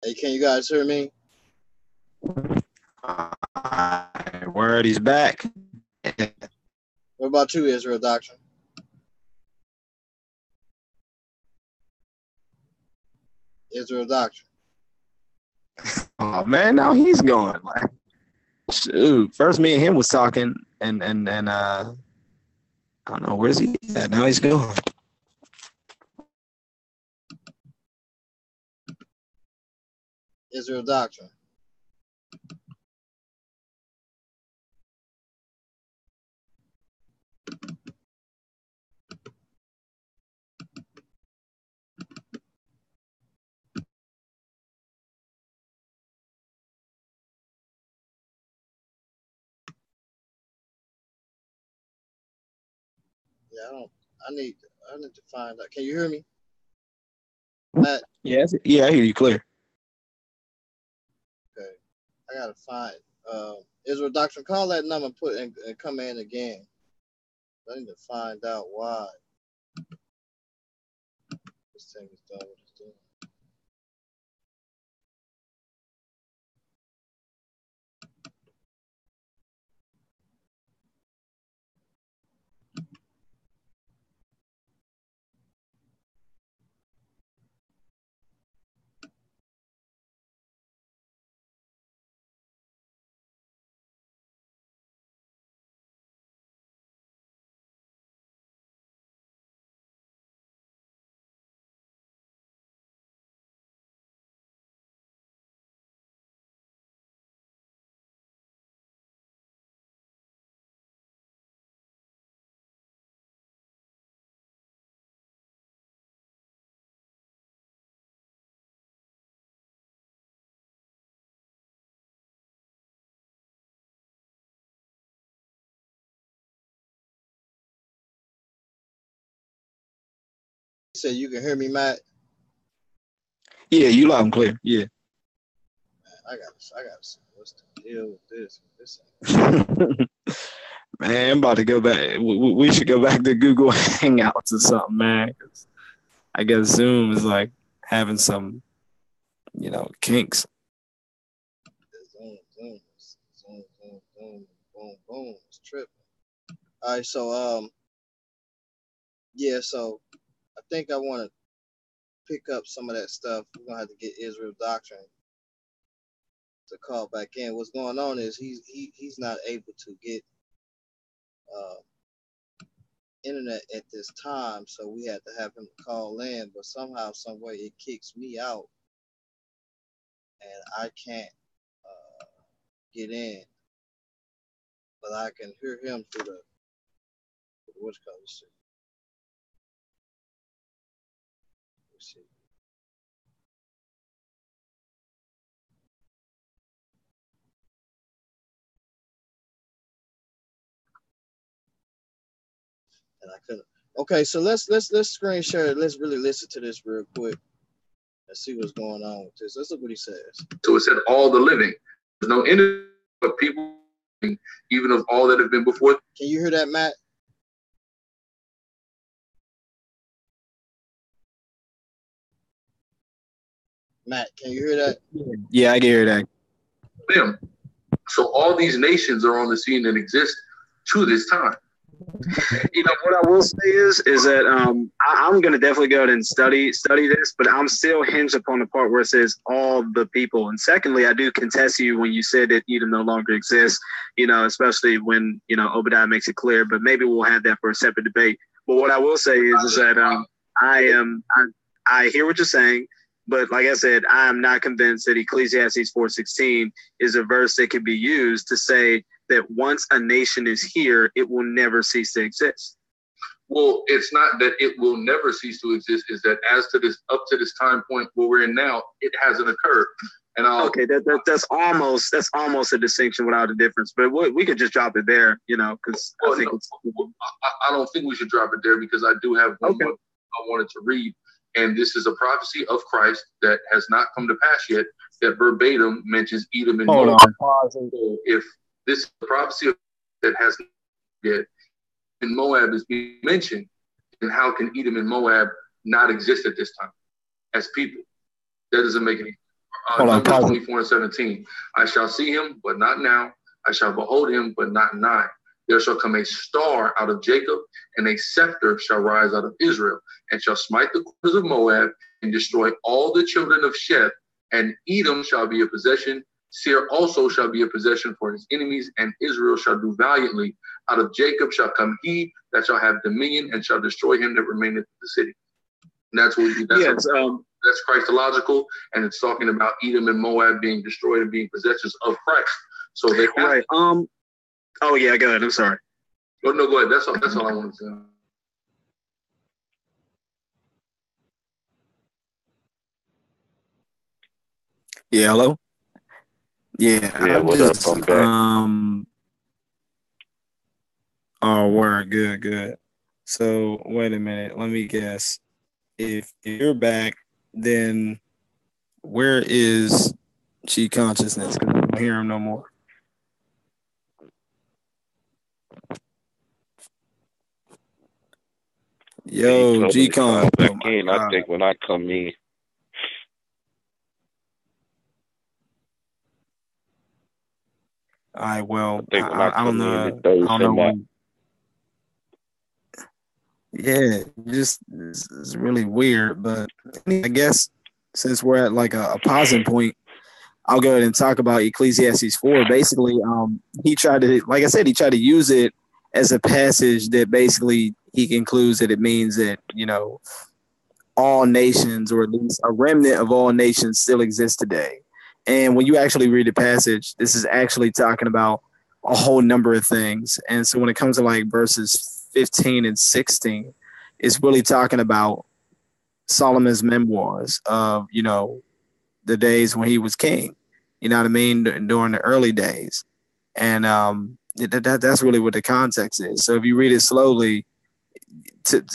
Hey, can you guys hear me? Word, he's back. What about you, Israel Doctrine? Israel Doctrine. Oh man, now he's gone. Like, shoot. First me and him was talking and I don't know, where's he at? Now he's gone. Israel Doctrine. Yeah, I need to find out. Can you hear me? Matt? Yes, yeah, I hear you clear. Okay. I gotta find Israel Doctrine. Call that number and come in again. I need to find out why this thing is doing what it's doing. You say you can hear me, Matt? Yeah, you loud and clear. Yeah. Man, I gotta see what's the deal with this. Man, I'm about to go back. We should go back to Google Hangouts or something, man. 'Cause I guess Zoom is like having some kinks. Zoom, zoom, zoom, zoom, boom, boom, boom. It's tripping. All right, so yeah, so I think I want to pick up some of that stuff. We're gonna have to get Israel Doctrine to call back in. What's going on is he's not able to get internet at this time, so we had to have him call in. But somehow, some way, it kicks me out, and I can't get in. But I can hear him through the what's called this shit. Let's see. And I couldn't. Okay, so let's screen share it. Let's really listen to this real quick and see what's going on with this. Let's look what he says. So it said all the living. There's no end but people, even of all that have been before. Can you hear that, Matt? Matt, can you hear that? Yeah, I can hear that. Them. So all these nations are on the scene that exist to this time. What I will say is that I'm going to definitely go ahead and study this, but I'm still hinged upon the part where it says all the people. And secondly, I do contest you when you said that Edom no longer exists, especially when, Obadiah makes it clear, but maybe we'll have that for a separate debate. But what I will say is that I hear what you're saying, but like I said, I am not convinced that Ecclesiastes 4:16 is a verse that can be used to say that once a nation is here, it will never cease to exist. Well, it's not that it will never cease to exist. Is that up to this time point where we're in now, it hasn't occurred. And that's almost a distinction without a difference. But we could just drop it there, because I don't think we should drop it there because I do have one more I wanted to read. And this is a prophecy of Christ that has not come to pass yet, that verbatim mentions Edom and Moab. So if this is a prophecy that has not yet, and Moab is being mentioned, then how can Edom and Moab not exist at this time as people? That doesn't make any sense. Numbers 24 and 17. I shall see him, but not now. I shall behold him, but not nigh. There shall come a star out of Jacob, and a scepter shall rise out of Israel, and shall smite the corners of Moab, and destroy all the children of Sheth, and Edom shall be a possession. Seir also shall be a possession for his enemies, and Israel shall do valiantly. Out of Jacob shall come he that shall have dominion, and shall destroy him that remaineth in the city. And that's Christological, and it's talking about Edom and Moab being destroyed and being possessions of Christ. So they right. Oh yeah, go ahead. I'm sorry. Oh, no, go ahead. That's all I wanted to say. Yeah, hello? Yeah, what up? I'm back. Oh, word. Good. So, wait a minute. Let me guess. If you're back, then where is G Consciousness? Because I don't hear him no more. Yo, G Con. Back in. I think when I come in. All right, well, I think when I don't come know. in, I don't know. Yeah, it's really weird. But I guess since we're at like a pausing point, I'll go ahead and talk about Ecclesiastes 4. Basically, he tried to use it as a passage that basically he concludes that it means that, all nations, or at least a remnant of all nations, still exist today. And when you actually read the passage, this is actually talking about a whole number of things. And so when it comes to like verses 15 and 16, it's really talking about Solomon's memoirs of, the days when he was king, you know what I mean, during the early days. And that's really what the context is. So if you read it slowly,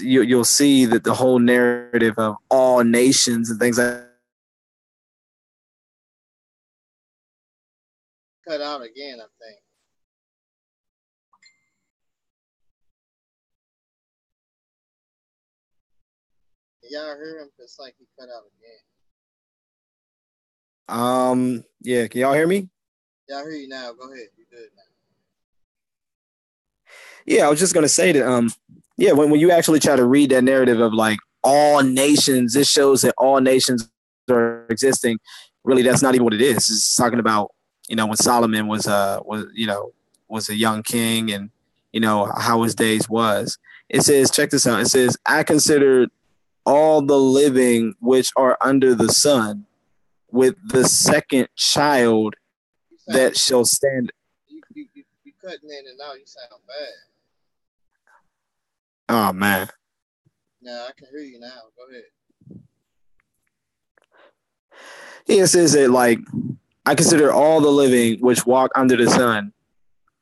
you'll see that the whole narrative of all nations and things like that. Cut out again, I think. Y'all hear him? It's like he cut out again. Yeah, can y'all hear me? Yeah, I hear you now. Go ahead. You good now. Yeah, I was just gonna say that yeah, when you actually try to read that narrative of like all nations, this shows that all nations are existing. Really, that's not even what it is. It's talking about, when Solomon was a young king, and how his days was. It says, check this out. It says, I considered all the living which are under the sun, with the second child that shall stand. You cutting in and out. You sound bad. Oh man. Yeah, I can hear you now. Go ahead. It says that, like, I consider all the living which walk under the sun,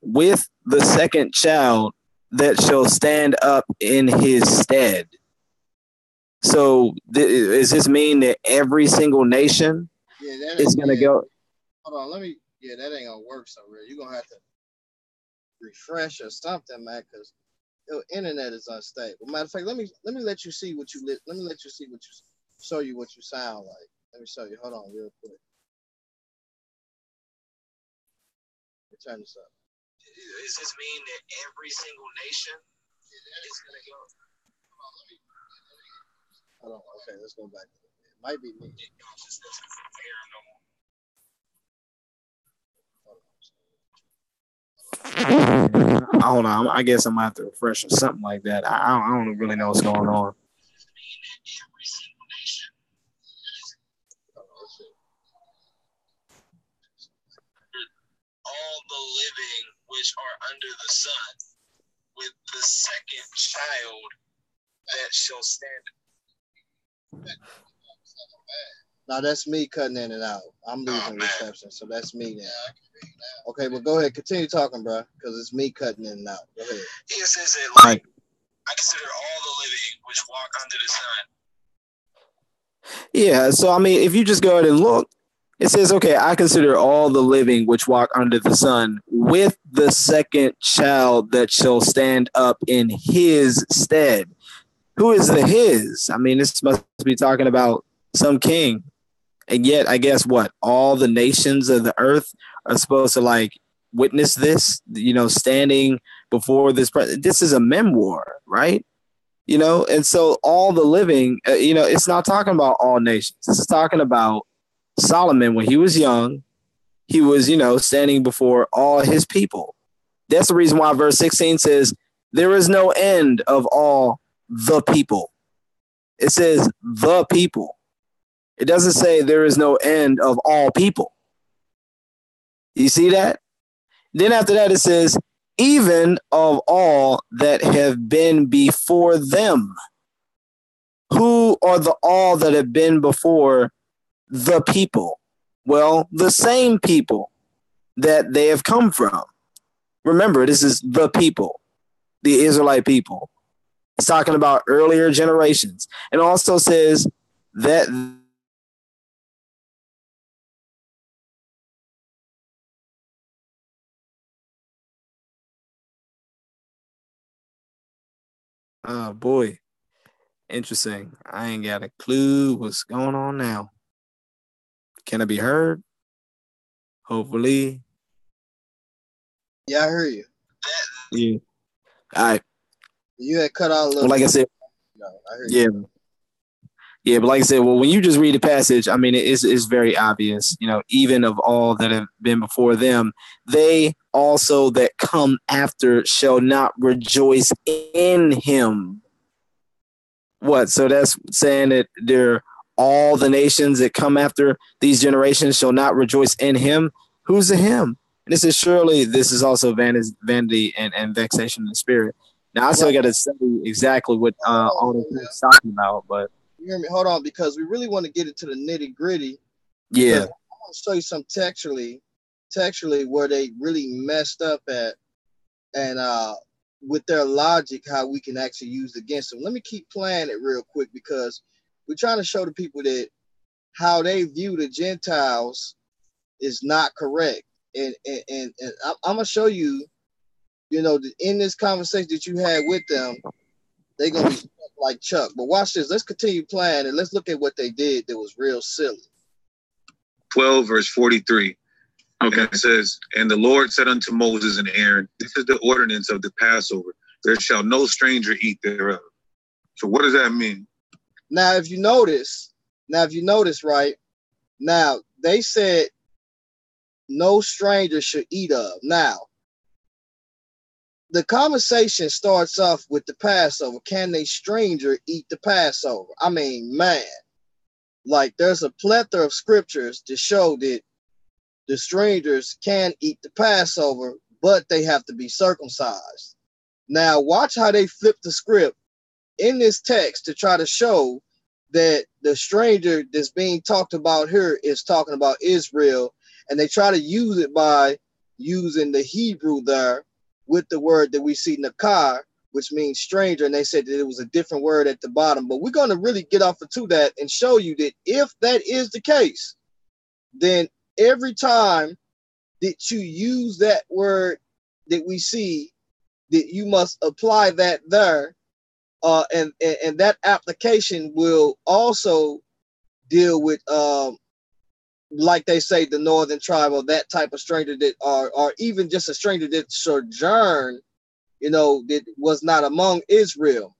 with the second child that shall stand up in his stead. So does this mean that every single nation is going to go? Hold on, that ain't gonna work so real. You're gonna have to refresh or something, man, because your internet is unstable. Matter of fact, let me let you see what you let me let you see what you show you what you sound like. Let me show you. Hold on, real quick. Let me turn this up. Does this mean that every single nation is going to go? Hold on. Okay, let's go back. It might be me. Hold on. I guess I'm going to have to refresh or something like that. I don't really know what's going on. All the living which are under the sun, with the second child that shall stand. Now that's me cutting in and out. I'm losing reception, so that's me now. Okay, well go ahead, continue talking, bro, because it's me cutting in and out. Go ahead. It says that, like, I consider all the living which walk under the sun. Yeah, so I mean, if you just go ahead and look, it says, okay, I consider all the living which walk under the sun, with the second child that shall stand up in his stead. Who is the his? I mean, this must be talking about some king. And yet, I guess what? All the nations of the earth are supposed to, like, witness this, standing before this. This is a memoir, right? And so all the living, it's not talking about all nations. This is talking about Solomon when he was young. He was, standing before all his people. That's the reason why verse 16 says, there is no end of all the people. It says the people. It doesn't say there is no end of all people. You see that? Then after that, it says, even of all that have been before them. Who are the all that have been before the people? Well, the same people that they have come from. Remember, this is the people, the Israelite people. It's talking about earlier generations. And also says that oh boy. Interesting. I ain't got a clue what's going on now. Can I be heard? Hopefully. Yeah, I hear you. Yeah. All right. You had cut out a little. Well, like I said, I hear yeah. you. Yeah, but like I said, well, when you just read the passage, I mean, it's very obvious, even of all that have been before them, they also that come after shall not rejoice in him. What? So that's saying that they're all the nations that come after these generations shall not rejoice in him. Who's the him? And this is surely, this is also vanity and vexation in the spirit. Now, I still got to study exactly what all this is talking about, but. You hear me? Hold on, because we really want to get into the nitty gritty. Yeah. I want to show you some textually where they really messed up at, and with their logic, how we can actually use it against them. Let me keep playing it real quick, because we're trying to show the people that how they view the Gentiles is not correct. And I'm gonna show you, in this conversation that you had with them, they're gonna be like Chuck. But watch this. Let's continue playing and let's look at what they did that was real silly. 12, verse 43. Okay. And it says, and the Lord said unto Moses and Aaron, this is the ordinance of the Passover. There shall no stranger eat thereof. So what does that mean? Now, if you notice, right, now they said no stranger should eat of. Now, the conversation starts off with the Passover. Can a stranger eat the Passover? I mean, man, like there's a plethora of scriptures to show that the strangers can eat the Passover, but they have to be circumcised. Now, watch how they flip the script in this text to try to show that the stranger that's being talked about here is talking about Israel, and they try to use it by using the Hebrew there with the word that we see nakar, which means stranger, and they said that it was a different word at the bottom. But we're going to really get off into that and show you that if that is the case, then every time that you use that word that we see, that you must apply that there, and that application will also deal with, like they say, the northern tribe, or that type of stranger that or even just a stranger that sojourned, that was not among Israel.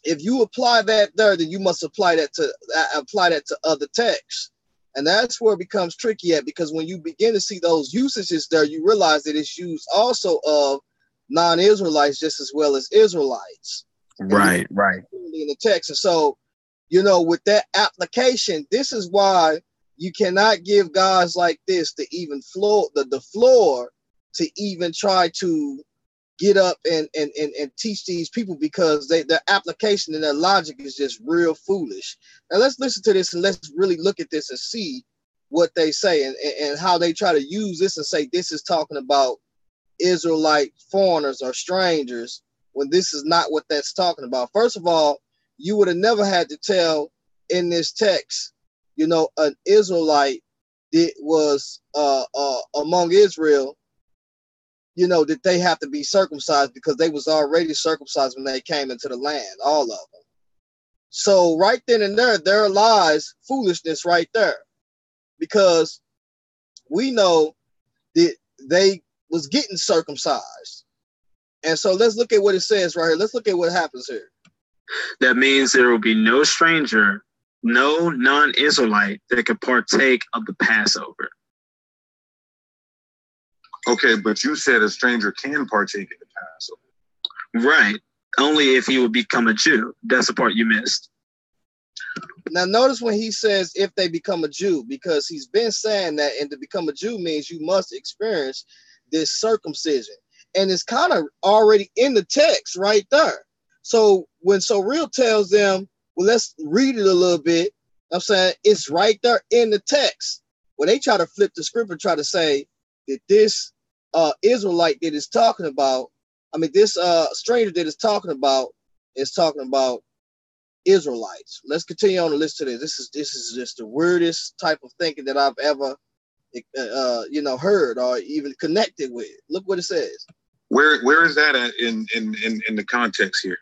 If you apply that there, then you must apply that to other texts. And that's where it becomes tricky at, because when you begin to see those usages there, you realize that it's used also of non-Israelites just as well as Israelites. Right. In the text. And so, with that application, this is why you cannot give guys like this the floor to even try to get up and teach these people, because their application and their logic is just real foolish. Now let's listen to this and let's really look at this and see what they say and how they try to use this and say this is talking about Israelite foreigners or strangers, when this is not what that's talking about. First of all, you would have never had to tell in this text, an Israelite that was among Israel, that they have to be circumcised, because they was already circumcised when they came into the land, all of them. So right then and there lies foolishness right there, because we know that they was getting circumcised. And so let's look at what it says right here. Let's look at what happens here. That means there will be no stranger, no non-Israelite that could partake of the Passover. Okay, but you said a stranger can partake in the Passover. Right. Only if he would become a Jew. That's the part you missed. Now notice when he says if they become a Jew, because he's been saying that, and to become a Jew means you must experience this circumcision. And it's kind of already in the text right there. So when So Real tells them, well, let's read it a little bit, I'm saying it's right there in the text. When they try to flip the script and try to say that this Israelite that is talking about, this stranger that is talking about Israelites. Let's continue on to listen to this. This is just the weirdest type of thinking that I've ever heard or even connected with. Look what it says. Where is that at in the context here?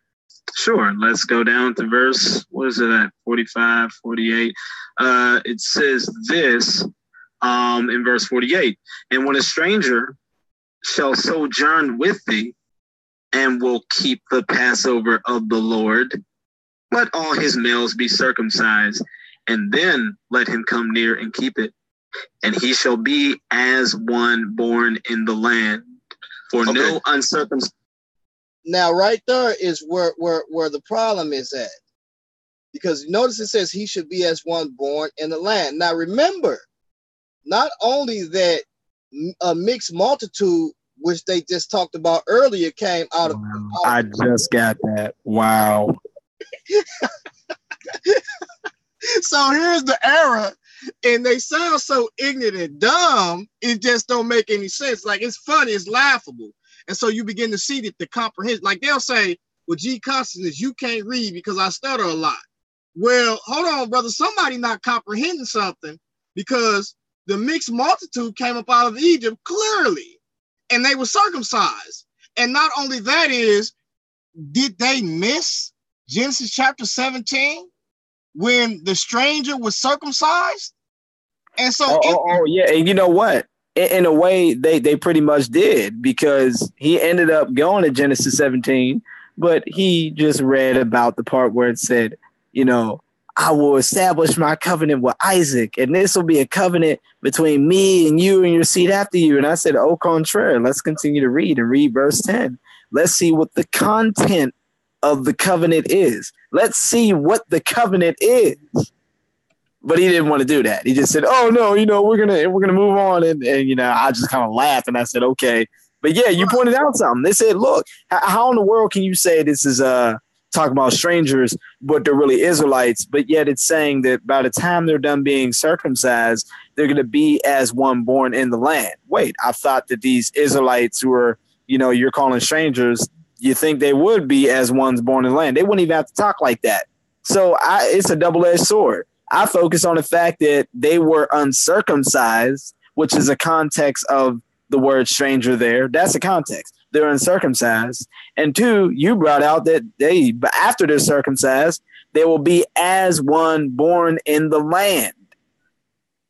Sure. Let's go down to verse, what is it at? 45, 48. It says this in verse 48. And when a stranger shall sojourn with thee and will keep the Passover of the Lord, let all his males be circumcised, and then let him come near and keep it. And he shall be as one born in the land. For no uncircumcised. Now, right there is where the problem is at. Because notice it says he should be as one born in the land. Now, remember, not only that a mixed multitude, which they just talked about earlier, came out of. I just got that. Wow. So here's the error. And they sound so ignorant and dumb, it just don't make any sense. Like, it's funny, it's laughable. And so you begin to see that the comprehension, like they'll say, well, G. Constance, you can't read because I stutter a lot. Well, hold on, brother. Somebody not comprehending something, because the mixed multitude came up out of Egypt clearly, and they were circumcised. And not only that is, did they miss Genesis chapter 17? When the stranger was circumcised? And so, yeah, and you know what? In a way, they pretty much did, because he ended up going to Genesis 17, but he just read about the part where it said, you know, I will establish my covenant with Isaac, and this will be a covenant between me and you and your seed after you. And I said, au contraire, let's continue to read and read verse 10. Let's see what the content of the covenant is. Let's see what the covenant is. But he didn't want to do that. He just said, "Oh no, you know, we're gonna move on." And you know, I just kind of laughed and I said, "Okay." But yeah, you pointed out something. They said, "Look, how in the world can you say this is talking about strangers, but they're really Israelites? But yet it's saying that by the time they're done being circumcised, they're going to be as one born in the land." Wait, I thought that these Israelites who are, you know, you're calling strangers, you think they would be as ones born in the land? They wouldn't even have to talk like that. So it's a double-edged sword. I focus on the fact that they were uncircumcised, which is a context of the word stranger there. That's the context. They're uncircumcised. And two, you brought out that after they're circumcised, they will be as one born in the land.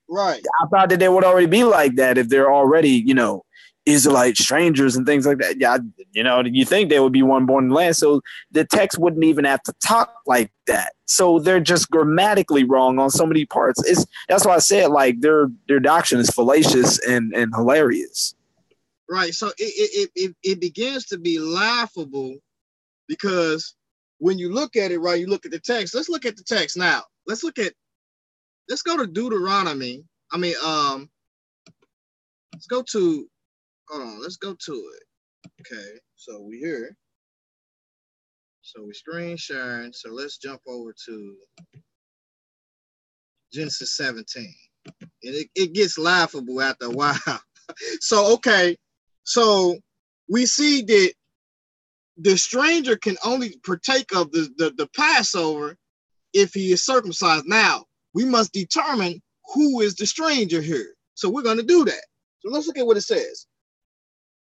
Right. I thought that they would already be like that if they're already, you know, Israelite strangers and things like that. Yeah, you know, you think they would be one born in the land, so the text wouldn't even have to talk like that. So they're just grammatically wrong on so many parts. That's why I said, like, their doctrine is fallacious and hilarious. Right. So it begins to be laughable, because when you look at it, right, you look at the text. Let's look at the text now. Let's go to Deuteronomy. Let's go to it. Okay, so we here. So we screen sharing. So let's jump over to Genesis 17. And it gets laughable after a while. So, okay. So we see that the stranger can only partake of the Passover if he is circumcised. Now, we must determine who is the stranger here. So we're going to do that. So let's look at what it says.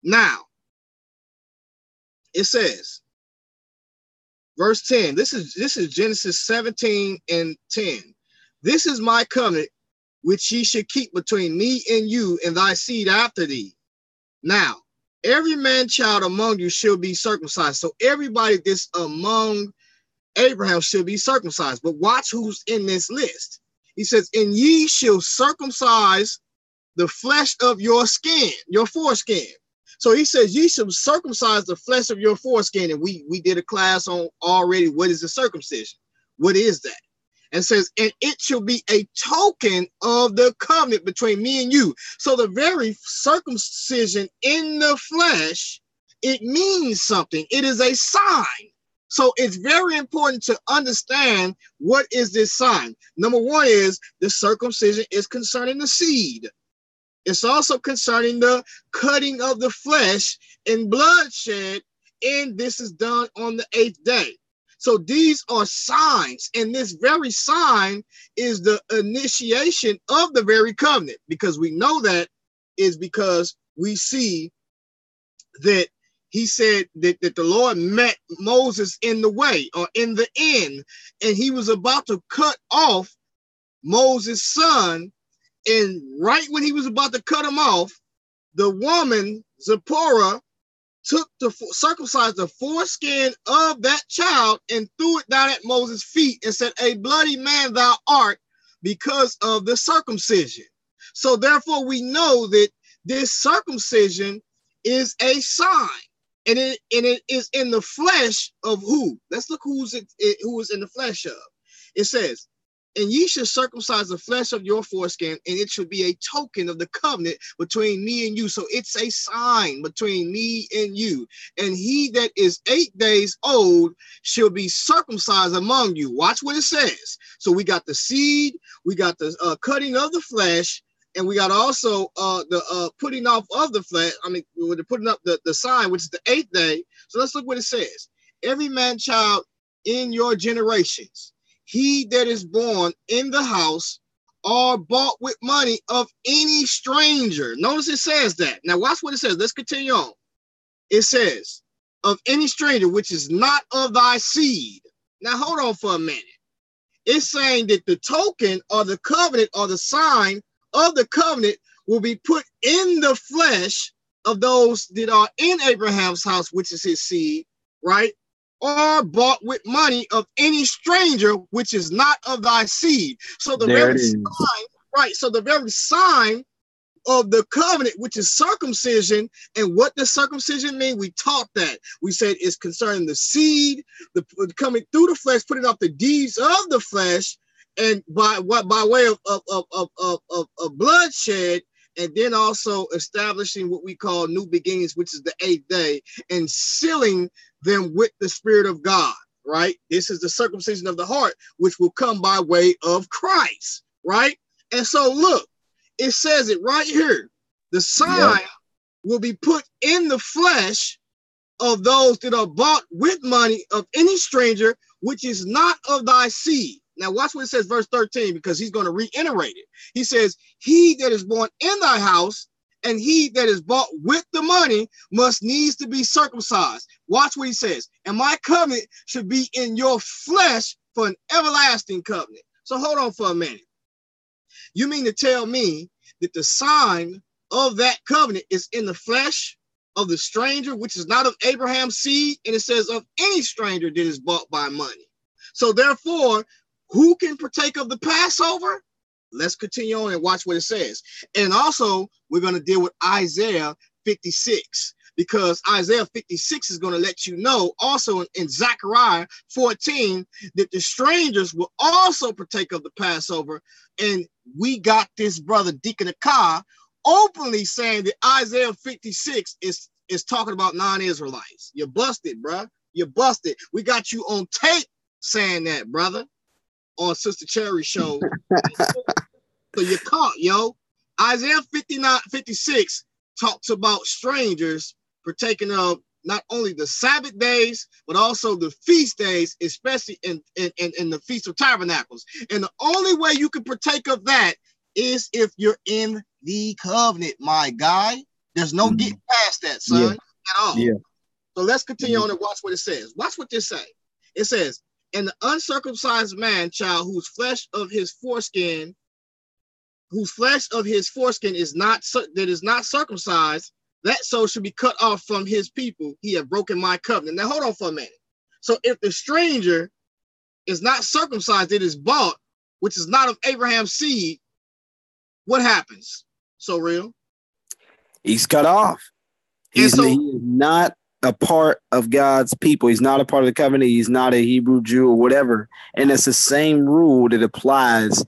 Now, it says, verse 10, this is Genesis 17 and 10. This is my covenant, which ye should keep between me and you and thy seed after thee. Now, every man child among you shall be circumcised. So everybody that's among Abraham shall be circumcised. But watch who's in this list. He says, and ye shall circumcise the flesh of your skin, your foreskin. So he says, ye shall circumcise the flesh of your foreskin. And we did a class on already, what is the circumcision? What is that? And says, and it shall be a token of the covenant between me and you. So the very circumcision in the flesh, it means something. It is a sign. So it's very important to understand what is this sign. Number one is the circumcision is concerning the seed. It's also concerning the cutting of the flesh and bloodshed, and this is done on the 8th day. So these are signs, and this very sign is the initiation of the very covenant, because we know that is because we see that he said that the Lord met Moses in the way, or in the end, and he was about to cut off Moses' son. And right when he was about to cut him off, the woman, Zipporah, circumcised the foreskin of that child and threw it down at Moses' feet and said, a bloody man thou art, because of the circumcision. So therefore we know that this circumcision is a sign, and it is in the flesh of who? Let's look who is in the flesh of. It says, and ye shall circumcise the flesh of your foreskin, and it shall be a token of the covenant between me and you. So it's a sign between me and you. And he that is 8 days old shall be circumcised among you. Watch what it says. So we got the seed, we got the cutting of the flesh, and we got also the putting off of the flesh. I mean, we're putting up the sign, which is the 8th day. So let's look what it says. Every man child in your generations, he that is born in the house are bought with money of any stranger. Notice it says that. Now watch what it says. Let's continue on. It says, of any stranger which is not of thy seed. Now hold on for a minute. It's saying that the token or the covenant or the sign of the covenant will be put in the flesh of those that are in Abraham's house, which is his seed, right? Or bought with money of any stranger, which is not of thy seed. So the There very it is. sign, right? So the very sign of the covenant, which is circumcision. And what does circumcision mean? We taught that. We said it's concerning the seed, the coming through the flesh, putting off the deeds of the flesh, and by way of bloodshed, and then also establishing what we call new beginnings, which is the 8th day, and sealing them with the Spirit of God, right? This is the circumcision of the heart, which will come by way of Christ, right? And so look, it says it right here. The sign will be put in the flesh of those that are bought with money of any stranger, which is not of thy seed. Now watch what it says, verse 13, because he's going to reiterate it. He says, he that is born in thy house and he that is bought with the money must needs to be circumcised. Watch what he says. And my covenant should be in your flesh for an everlasting covenant. So hold on for a minute. You mean to tell me that the sign of that covenant is in the flesh of the stranger, which is not of Abraham's seed, and it says of any stranger that is bought by money. So therefore, who can partake of the Passover? Let's continue on and watch what it says. And also, we're going to deal with Isaiah 56, because Isaiah 56 is going to let you know also in Zechariah 14 that the strangers will also partake of the Passover. And we got this brother Deacon Akar openly saying that Isaiah 56 is talking about non-Israelites. You're busted, bro. You're busted. We got you on tape saying that, brother, on Sister Cherry show. So you're caught, yo. Isaiah 56 talks about strangers partaking of not only the Sabbath days, but also the feast days, especially in the Feast of Tabernacles. And the only way you can partake of that is if you're in the covenant, my guy. There's no getting past that, son, at all. Yeah. So let's continue on and watch what it says. Watch what this say. It says, and the uncircumcised man child whose flesh of his foreskin is not circumcised, that soul should be cut off from his people. He had broken my covenant. Now hold on for a minute. So if the stranger is not circumcised, it is bought, which is not of Abraham's seed, what happens? So real? He's cut off. He is not a part of God's people. He's not a part of the covenant. He's not a Hebrew Jew or whatever. And it's the same rule that applies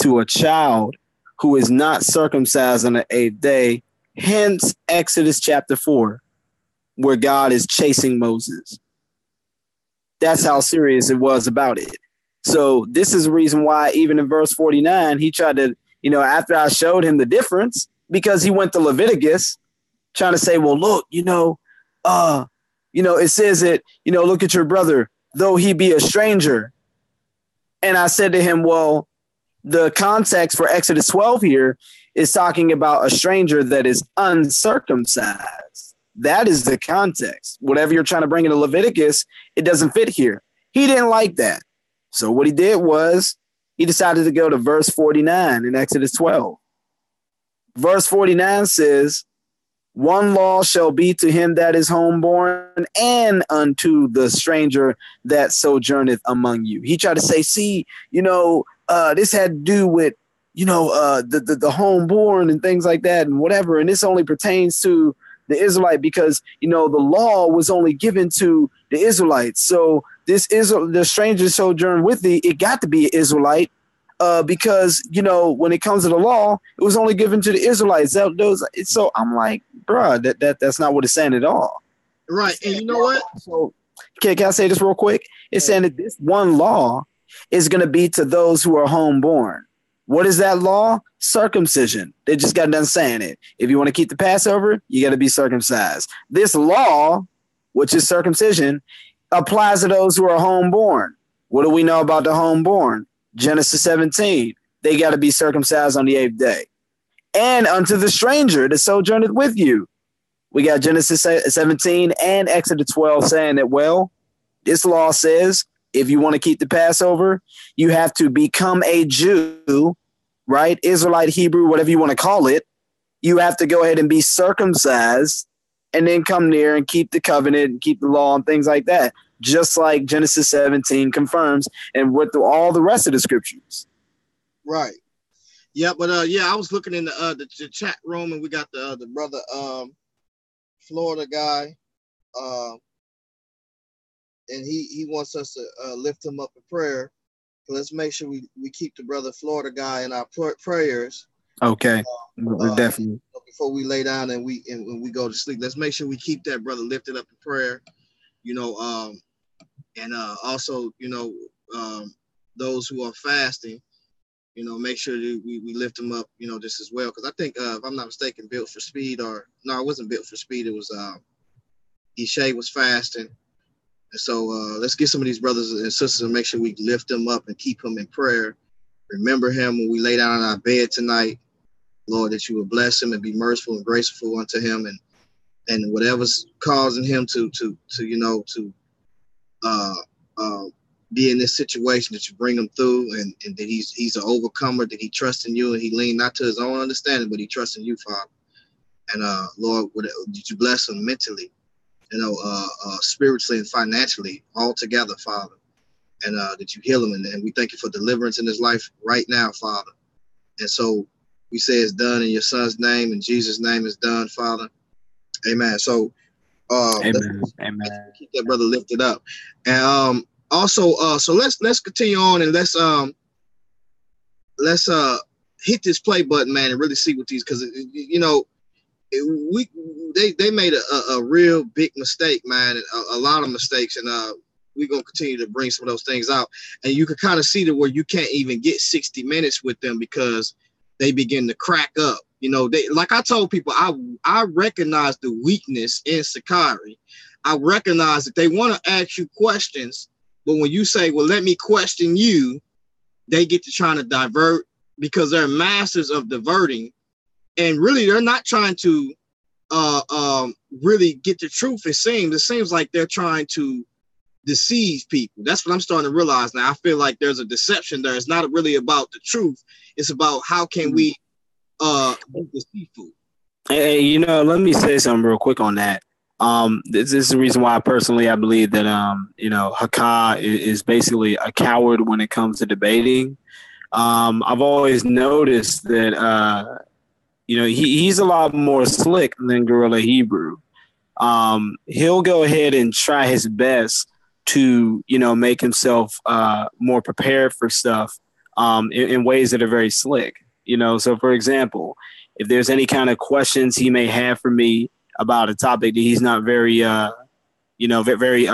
to a child who is not circumcised on the 8th day. Hence Exodus chapter 4, where God is chasing Moses. That's how serious it was about it. So this is the reason why even in verse 49, he tried to, after I showed him the difference, because he went to Leviticus trying to say, well, look, it says that, look at your brother, though he be a stranger. And I said to him, well, the context for Exodus 12 here is talking about a stranger that is uncircumcised. That is the context. Whatever you're trying to bring into Leviticus, it doesn't fit here. He didn't like that. So what he did was he decided to go to verse 49 in Exodus 12. Verse 49 says, one law shall be to him that is homeborn and unto the stranger that sojourneth among you. He tried to say, see, this had to do with, the homeborn and things like that and whatever. And this only pertains to the Israelite because, the law was only given to the Israelites. So the stranger sojourn with thee, it got to be an Israelite. Because, when it comes to the law, it was only given to the Israelites. So I'm like, bro, that's not what it's saying at all. Right. And you know what? So can I say this real quick? It's saying that this one law is going to be to those who are homeborn. What is that law? Circumcision. They just got done saying it. If you want to keep the Passover, you got to be circumcised. This law, which is circumcision, applies to those who are homeborn. What do we know about the homeborn? Genesis 17, they got to be circumcised on the 8th day. And unto the stranger that sojourneth with you. We got Genesis 17 and Exodus 12 saying that, well, this law says if you want to keep the Passover, you have to become a Jew right? Israelite, Hebrew, whatever you want to call it. You have to go ahead and be circumcised and then come near and keep the covenant and keep the law and things like that. Just like Genesis 17 confirms and with all the rest of the scriptures. Right. Yeah, but yeah, I was looking in the chat room and we got the brother Florida guy, and he wants us to lift him up in prayer. So let's make sure we keep the brother Florida guy in our prayers. Okay, definitely. Before we lay down and when we go to sleep, let's make sure we keep that brother lifted up in prayer. You know, and also, you know, those who are fasting, you know, make sure that we lift them up, you know, just as well. Because I think, if I'm not mistaken, Built for Speed, or no, it wasn't Built for Speed. It was Ishay was fasting. And so let's get some of these brothers and sisters and make sure we lift them up and keep them in prayer. Remember him when we lay down in our bed tonight, Lord, that you will bless him and be merciful and graceful unto him, and whatever's causing him to you know, to be in this situation, that you bring him through, and that he's an overcomer, that he trusts in you and he lean not to his own understanding, but he trusts in you, Father. And Lord, did you bless him mentally, you know, spiritually and financially, all together, Father, and that you heal him, and we thank you for deliverance in his life right now, Father. And so we say it's done in your son's name, in Jesus' name is done, Father. Amen. So Amen. let's keep that brother lifted up. And also so let's continue on, and let's hit this play button, man, and really see what these, because you know, they made a real big mistake, man, a lot of mistakes, and we're gonna continue to bring some of those things out, and you can kind of see that where you can't even get 60 minutes with them because they begin to crack up. You know, they, like I told people, I recognize the weakness in Sakari. I recognize that they want to ask you questions, but when you say, well, let me question you, they get to trying to divert, because they're masters of diverting. And really, they're not trying to really get the truth. It seems like they're trying to deceive people. That's what I'm starting to realize now. I feel like there's a deception there. It's not really about the truth. It's about how can we deceive people. Hey, you know, let me say something real quick on that. This is the reason why I believe that you know, Haka is basically a coward when it comes to debating. I've always noticed that you know, he's a lot more slick than Gorilla Hebrew. He'll go ahead and try his best to, you know, make himself more prepared for stuff in ways that are very slick. You know, so for example, if there's any kind of questions he may have for me about a topic that he's not very, you know, very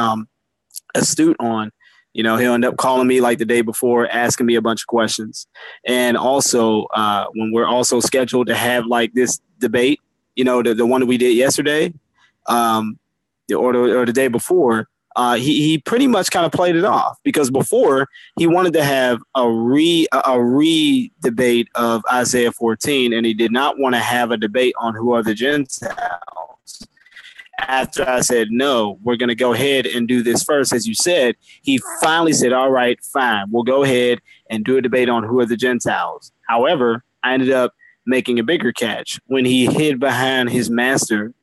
astute on, you know, he'll end up calling me like the day before, asking me a bunch of questions. And also, when we're also scheduled to have like this debate, you know, the one that we did yesterday, or the day before, he pretty much kind of played it off, because before he wanted to have a re-debate of Isaiah 14, and he did not want to have a debate on who are the Gentiles. After I said, no, we're going to go ahead and do this first, as you said, he finally said, all right, fine, we'll go ahead and do a debate on who are the Gentiles. However, I ended up making a bigger catch when he hid behind his master,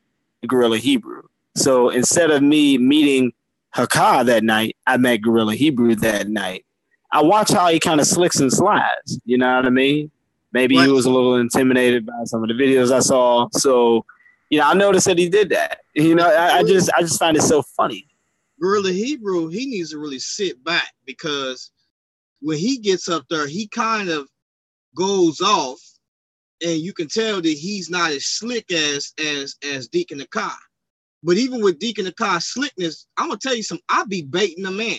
Gorilla Hebrew. So instead of me meeting Haka that night, I met Gorilla Hebrew that night. I watch how he kind of slicks and slides. You know what I mean? Maybe he was a little intimidated by some of the videos I saw. So, you know, I noticed that he did that. You know, I just find it so funny. Gorilla Hebrew, he needs to really sit back, because when he gets up there, he kind of goes off, and you can tell that he's not as slick as Deacon Akai. But even with Deacon Akai's slickness, I'm gonna tell you something. I be baiting him in.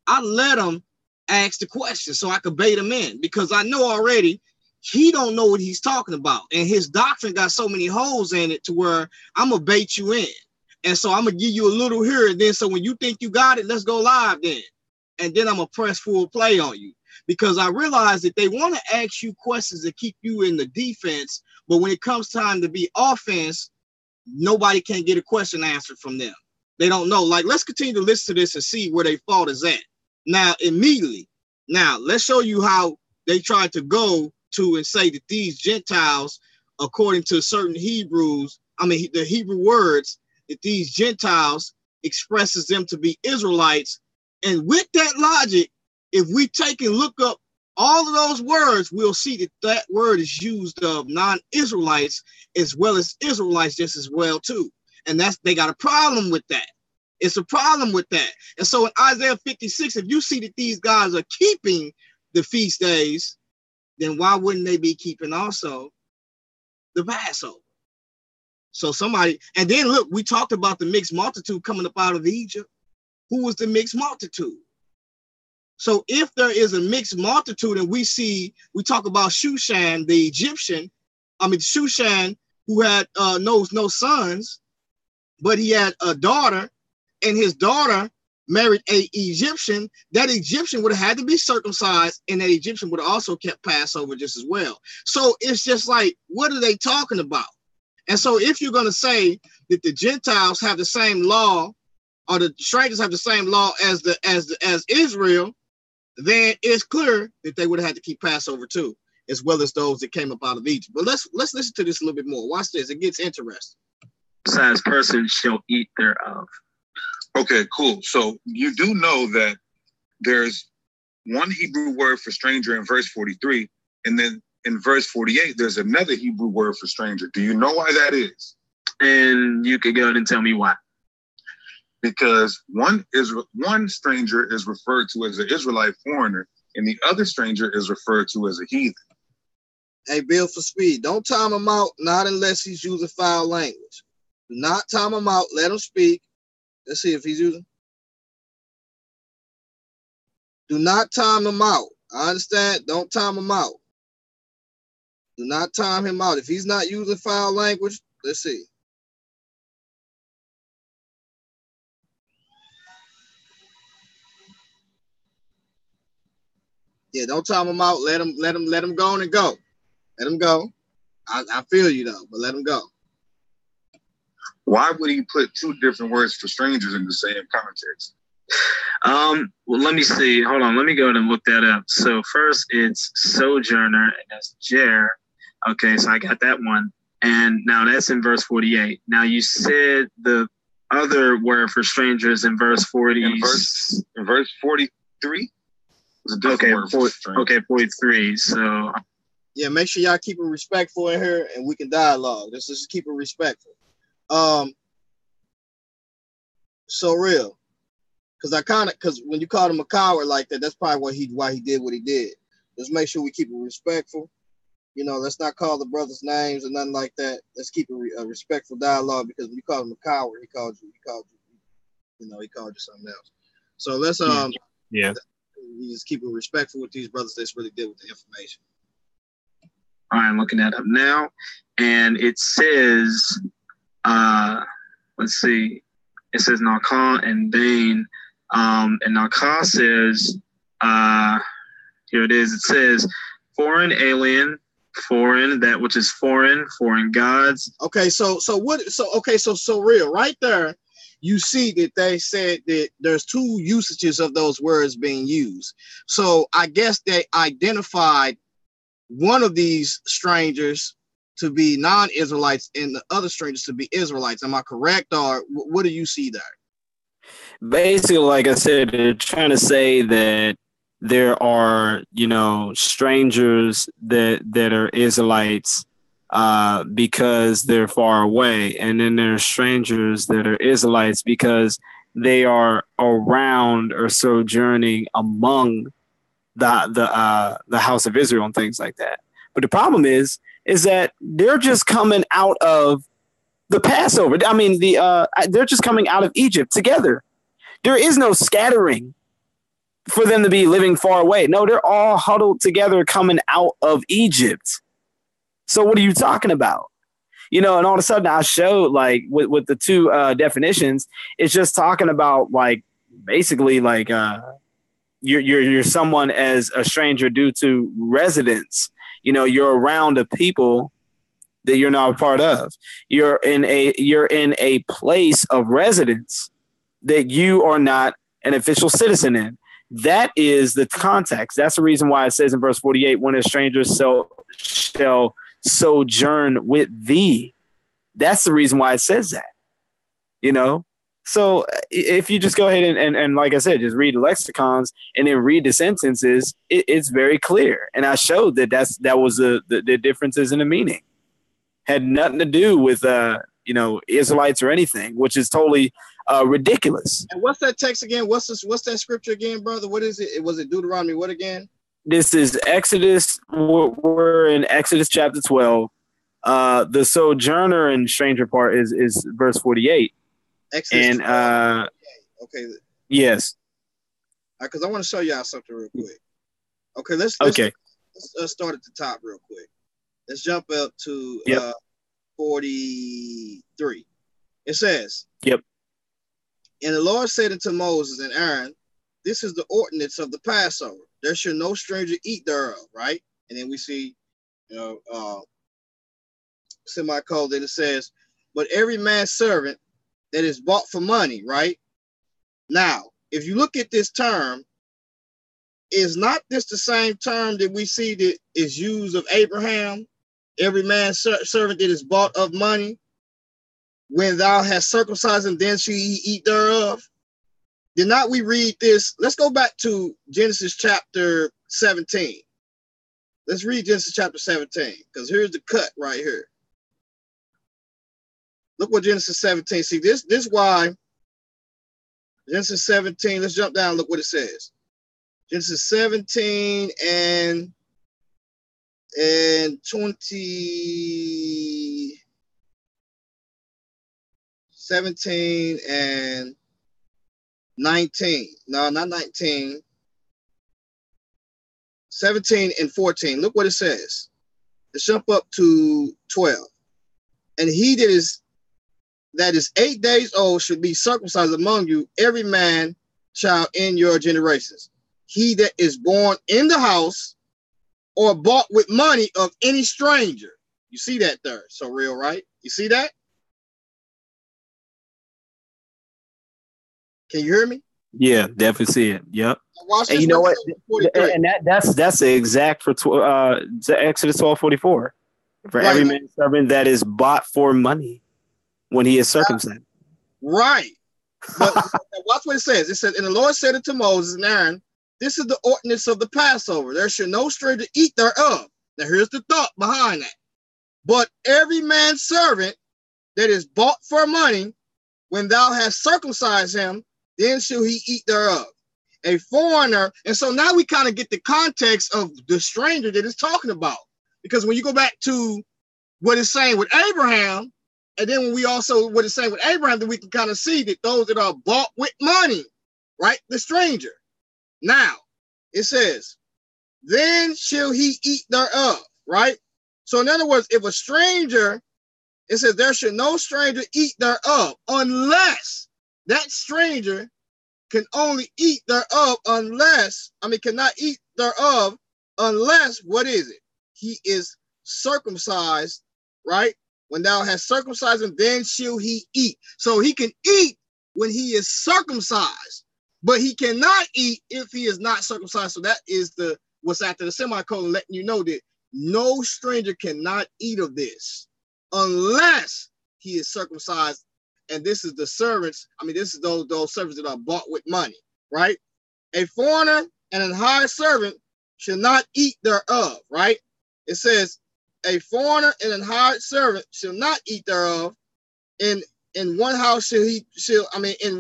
I let him ask the question so I could bait him in, because I know already he don't know what he's talking about, and his doctrine got so many holes in it to where I'm gonna bait you in. And so I'm gonna give you a little here, and then so when you think you got it, let's go live then. And then I'm gonna press full play on you, because I realize that they want to ask you questions to keep you in the defense, but when it comes time to be offense, nobody can get a question answered from them. They don't know. Like, let's continue to listen to this and see where their fault is at. Now, immediately, now let's show you how they tried to go multitude and say that these Gentiles, according to certain Hebrews, the Hebrew words, that these Gentiles expresses them to be Israelites. And with that logic, if we take and look up all of those words, we'll see that that word is used of non-Israelites as well as Israelites just as well too. And they got a problem with that. It's a problem with that. And so in Isaiah 56, if you see that these guys are keeping the feast days, then why wouldn't they be keeping also the Passover? So somebody, and then look, we talked about the mixed multitude coming up out of Egypt. Who was the mixed multitude? So if there is a mixed multitude and we talk about Shushan, the Egyptian, Shushan, who had no sons, but he had a daughter, and his daughter married an Egyptian. That Egyptian would have had to be circumcised, and that Egyptian would have also kept Passover just as well. So it's just like, what are they talking about? And so if you're going to say that the Gentiles have the same law, or the strangers have the same law as Israel, then it's clear that they would have had to keep Passover too, as well as those that came up out of Egypt. But let's listen to this a little bit more. Watch this. It gets interesting. Besides person shall eat thereof. Okay, cool. So you do know that there's one Hebrew word for stranger in verse 43, and then in verse 48, there's another Hebrew word for stranger. Do you know why that is? And you could go ahead and tell me why. Because one stranger is referred to as an Israelite foreigner, and the other stranger is referred to as a heathen. Hey, Bill, for speed, don't time him out, not unless he's using foul language. Do not time him out. Let him speak. Let's see if he's using. Do not time him out. I understand. Don't time him out. Do not time him out. If he's not using foul language, let's see. Yeah, don't time him out. Let him go on and go. Let him go. I feel you though, but let him go. Why would he put two different words for strangers in the same context? Well, let me see. Hold on. Let me go ahead and look that up. So first it's sojourner, and that's Jer. Okay, so I got that one. And now that's in verse 48. Now you said the other word for strangers in verse 40. In verse 43? Okay, 43. So yeah, make sure y'all keep it respectful in here, and we can dialogue. Let's just keep it respectful. So real, because when you called him a coward like that, that's probably why he did what he did. Just make sure we keep it respectful. Let's not call the brothers names or nothing like that. Let's keep a respectful dialogue, because when you call him a coward, he called you something else. So let's you just keep it respectful with these brothers that's really good with the information. All right, I'm looking that up now. And it says, let's see. It says Nakah and Dane. And Nakah says, here it is. It says, foreign, alien, foreign, that which is foreign gods. Okay, so real right there. You see that they said that there's two usages of those words being used. So I guess they identified one of these strangers to be non-Israelites and the other strangers to be Israelites. Am I correct, or what do you see there? Basically, like I said, they're trying to say that there are, strangers that are Israelites because they're far away, and then there are strangers that are Israelites because they are around or sojourning among the house of Israel and things like that. But the problem is that they're just coming out of the Passover. I mean, they're just coming out of Egypt together. There is no scattering for them to be living far away. No, they're all huddled together coming out of Egypt. So what are you talking about? And all of a sudden I showed, like, with the two definitions, it's just talking about, like, basically, like, you're someone as a stranger due to residence. You're around a people that you're not a part of. You're in a place of residence that you are not an official citizen in. That is the context. That's the reason why it says in verse 48, when a stranger shall sojourn with thee. That's the reason why it says that, you know? So if you just go ahead and like I said, just read the lexicons and then read the sentences, it's very clear. And I showed that that was the differences in the meaning. Had nothing to do with, Israelites or anything, which is totally ridiculous. And what's that text again? What's that scripture again, brother? What is it? Was it Deuteronomy? What again? This is Exodus. We're in Exodus chapter 12. The sojourner and stranger part is verse 48. Exodus and 12, okay. Yes. Because I want to show y'all something real quick. Okay, let's start at the top real quick. Let's jump up to 43. It says, "Yep. And the Lord said unto Moses and Aaron, this is the ordinance of the Passover. There shall no stranger eat thereof," right? And then we see, semicolon, then it says, "But every man's servant that is bought for money," right? Now, if you look at this term, is not this the same term that we see that is used of Abraham? Every man's servant that is bought of money, when thou hast circumcised him, then shall he eat thereof. Did not we read this? Let's go back to Genesis chapter 17. Let's read Genesis chapter 17, because here's the cut right here. Look what Genesis 17. See, this why Genesis 17. Let's jump down. Look what it says. Genesis 17 and 20. 17 and 19. No, not 19. 17 and 14. Look what it says. Let's jump up to 12. And he that is 8 days old should be circumcised among you, every man child in your generations. He that is born in the house or bought with money of any stranger. You see that there? So real, right? You see that? Can you hear me? Yeah, definitely see it. Yep. And you know what? And that's the exact for Exodus 12:44. For right. Every man servant that is bought for money when he is circumcised. Right. But watch what it says. It says, and the Lord said unto Moses and Aaron, this is the ordinance of the Passover. There shall no stranger eat thereof. Now here's the thought behind that. But every man's servant that is bought for money, when thou hast circumcised him, then shall he eat thereof. A foreigner. And so now we kind of get the context of the stranger that it's talking about. Because when you go back to what it's saying with Abraham, and then when we also what it's saying with Abraham, then we can kind of see that those that are bought with money, right? The stranger. Now, it says, then shall he eat thereof, right? So in other words, if a stranger, it says there should no stranger eat thereof, unless that stranger can only eat thereof cannot eat thereof unless, what is it? He is circumcised, right? When thou hast circumcised him, then shall he eat. So he can eat when he is circumcised, but he cannot eat if he is not circumcised. So that is what's after the semicolon, letting you know that no stranger cannot eat of this unless he is circumcised. And this is the servants. This is those servants that are bought with money, right? A foreigner and an hired servant shall not eat thereof, right? It says, a foreigner and an hired servant shall not eat thereof. In one house in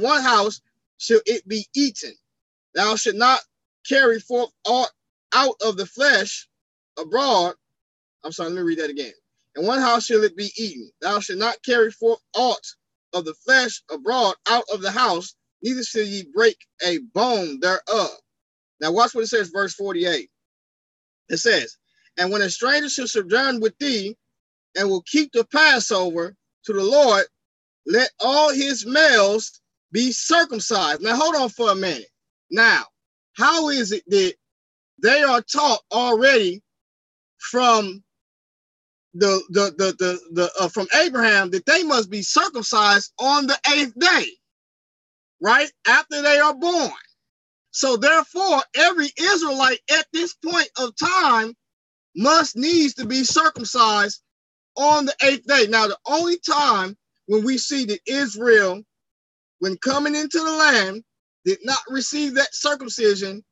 one house shall it be eaten. Thou shalt not carry forth aught out of the flesh abroad. Let me read that again. In one house shall it be eaten. Thou shalt not carry forth aught of the flesh abroad out of the house, neither shall ye break a bone thereof. Now watch what it says, verse 48. It says, and when a stranger shall sojourn with thee and will keep the Passover to the Lord, let all his males be circumcised. Now hold on for a minute. Now, how is it that they are taught already from from Abraham that they must be circumcised on the 8th day, right? After they are born. So therefore, every Israelite at this point of time needs to be circumcised on the 8th day. Now, the only time when we see that Israel, when coming into the land, did not receive that circumcision,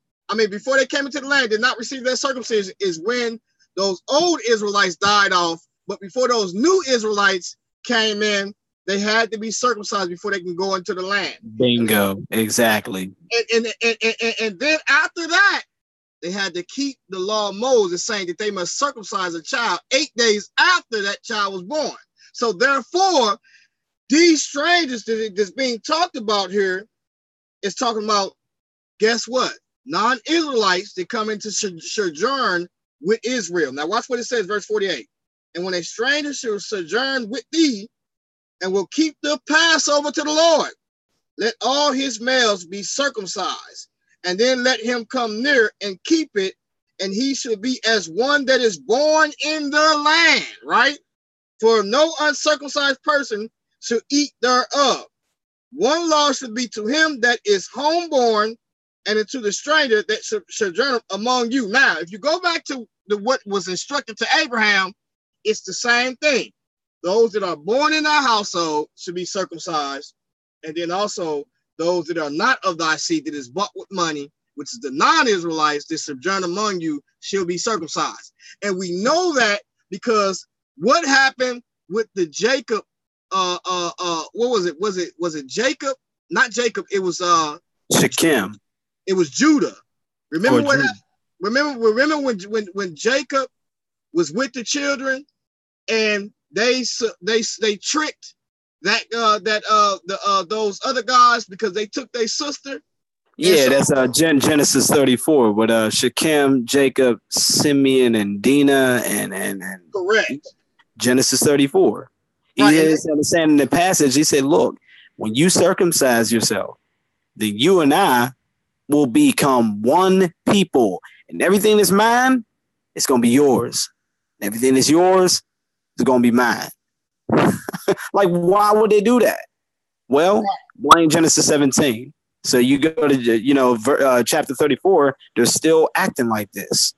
before they came into the land, did not receive that circumcision, is when those old Israelites died off. But before those new Israelites came in, they had to be circumcised before they can go into the land. Bingo, exactly. And then after that, they had to keep the law of Moses saying that they must circumcise a child 8 days after that child was born. So therefore, these strangers that's being talked about here is talking about, guess what? Non-Israelites that come into sojourn with Israel. Now watch what it says, verse 48. And when a stranger shall sojourn with thee, and will keep the Passover to the Lord, let all his males be circumcised, and then let him come near and keep it, and he shall be as one that is born in the land, right? For no uncircumcised person shall eat thereof. One law should be to him that is homeborn, and unto the stranger that sojourn among you. Now, if you go back to what was instructed to Abraham, it's the same thing. Those that are born in thy household should be circumcised. And then also those that are not of thy seed, that is bought with money, which is the non-Israelites that sojourn among you, shall be circumcised. And we know that because what happened with the Jacob, what was it? Was it Jacob? Not Jacob, it was Shechem. It was Judah. Remember what happened? Remember when Jacob was with the children and they tricked those other guys because they took their sister. Yeah, that's Genesis 34 with Shechem, Jacob, Simeon, and Dinah, and correct. Genesis 34. Right, He is understanding the passage. He said, "Look, when you circumcise yourself, then you and I will become one people, and everything that's mine, it's gonna be yours. Everything that's yours is gonna be mine." Like, why would they do that? Well, blame Genesis 17. So you go to chapter 34, they're still acting like this.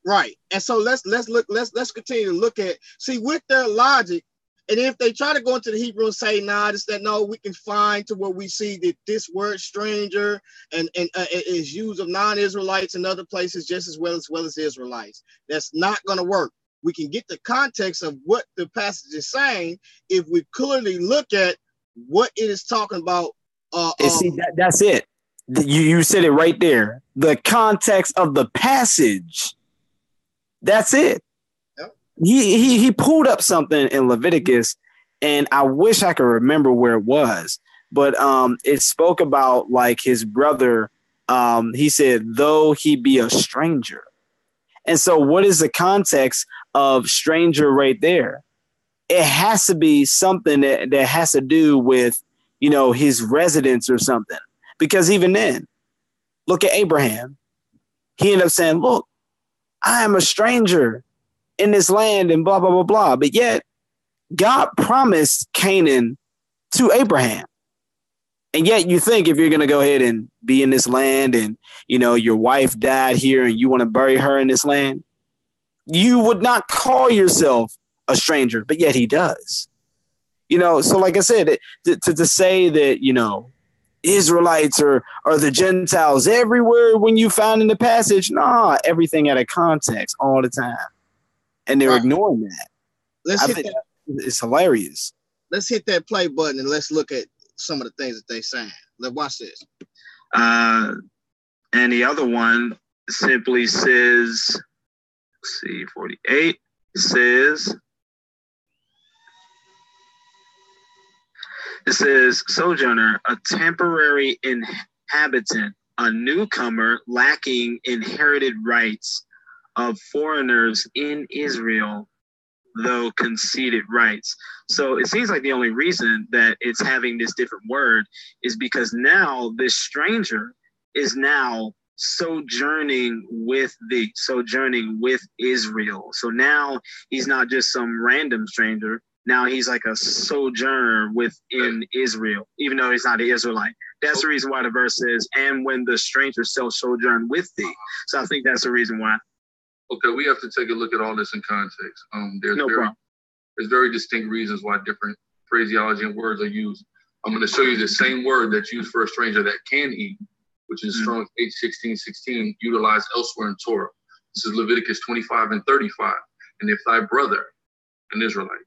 Right. And so let's continue to look at, see, with their logic, and if they try to go into the Hebrew and say, no, we can find to where we see that this word stranger and is used of non-Israelites in other places just as well as Israelites. That's not going to work. We can get the context of what the passage is saying if we clearly look at what it is talking about. See, that's it. You said it right there. The context of the passage. That's it. Yep. He pulled up something in Leviticus, and I wish I could remember where it was, but it spoke about like his brother. He said, though he be a stranger. And so what is the context of stranger right there? It has to be something that has to do with, his residence or something. Because even then, look at Abraham. He ended up saying, look, I am a stranger in this land and blah, blah, blah, blah. But yet God promised Canaan to Abraham. And yet you think if you're going to go ahead and be in this land and, your wife died here and you want to bury her in this land, you would not call yourself a stranger, but yet he does. So like I said, to say that, Israelites are the Gentiles everywhere when you find in the passage, everything out of context all the time. And they're ignoring that. It's hilarious. Let's hit that play button and let's look at some of the things that they're saying. Let's watch this. And the other one simply says, 48, it says, sojourner, a temporary inhabitant, a newcomer lacking inherited rights, of foreigners in Israel, though conceded rights. So it seems like the only reason that it's having this different word is because now this stranger is now sojourning with Israel. So now he's not just some random stranger. Now he's like a sojourner within Israel, even though he's not an Israelite. That's the reason why the verse says, and when the stranger shall sojourn with thee. So I think that's the reason why. Okay, we have to take a look at all this in context. There's very distinct reasons why different phraseology and words are used. I'm going to show you the same word that's used for a stranger that can eat, which is Strong's H1616, utilized elsewhere in Torah. This is Leviticus 25 and 35. And if thy brother, an Israelite,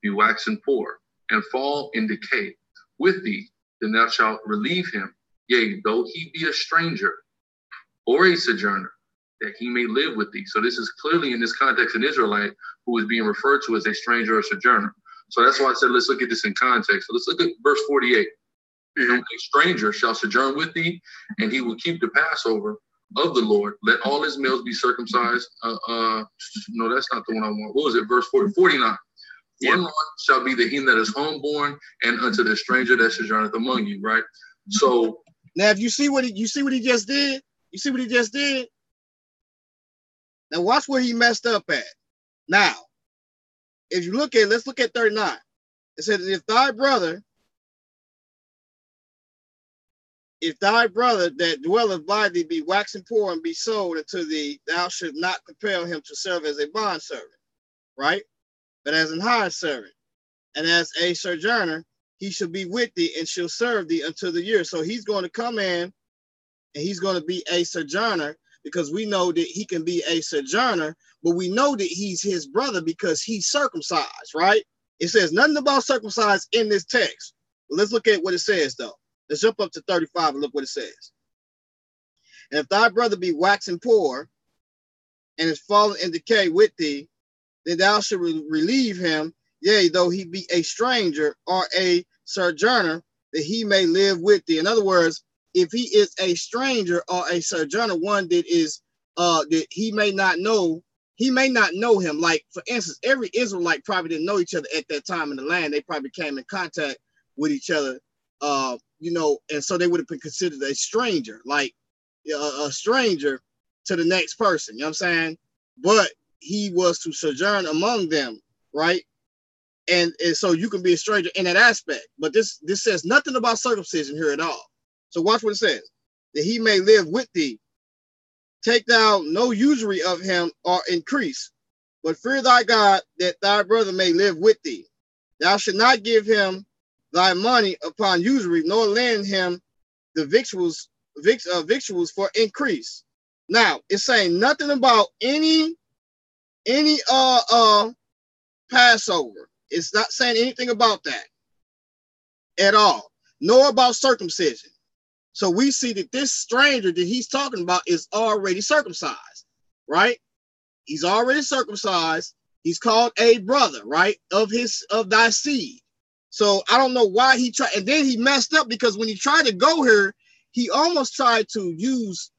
be waxen poor and fall in decay with thee, then thou shalt relieve him, yea, though he be a stranger or a sojourner, that he may live with thee. So this is clearly in this context an Israelite who is being referred to as a stranger or sojourner. So that's why I said, let's look at this in context. So let's look at verse 48. A stranger shall sojourn with thee, and he will keep the Passover of the Lord. Let all his males be circumcised. No, that's not the one I want. What was it? Verse 49. One Lord shall be the he that is homeborn, and unto the stranger that sojourneth among you. Right. So now, if you see what he just did, you see what he just did. Now watch where he messed up at. Now, if you look at, let's look at 39. It says, if thy brother that dwelleth by thee be waxen poor and be sold unto thee, thou should not compel him to serve as a bondservant, right? But as an hired servant. And as a sojourner, he shall be with thee and shall serve thee until the year. So he's going to come in and he's going to be a sojourner, because we know that he can be a sojourner, but we know that he's his brother because he's circumcised, right? It says nothing about circumcised in this text. But let's look at what it says, though. Let's jump up to 35 and look what it says. And if thy brother be waxen poor and is fallen in decay with thee, then thou shalt relieve him, yea, though he be a stranger or a sojourner, that he may live with thee. In other words, if he is a stranger or a sojourner, one that is that he may not know him. Like, for instance, every Israelite probably didn't know each other at that time in the land. They probably came in contact with each other, and so they would have been considered a stranger, like a stranger to the next person. You know what I'm saying? But he was to sojourn among them, right? And so you can be a stranger in that aspect. But this says nothing about circumcision here at all. So watch what it says. That he may live with thee. Take thou no usury of him or increase, but fear thy God, that thy brother may live with thee. Thou shalt not give him thy money upon usury, nor lend him the victuals for increase. Now, it's saying nothing about any Passover. It's not saying anything about that at all, nor about circumcision. So we see that this stranger that he's talking about is already circumcised, right? He's already circumcised. He's called a brother, right? Of thy seed. So I don't know why he tried, and then he messed up, because when he tried to go here, he almost tried to use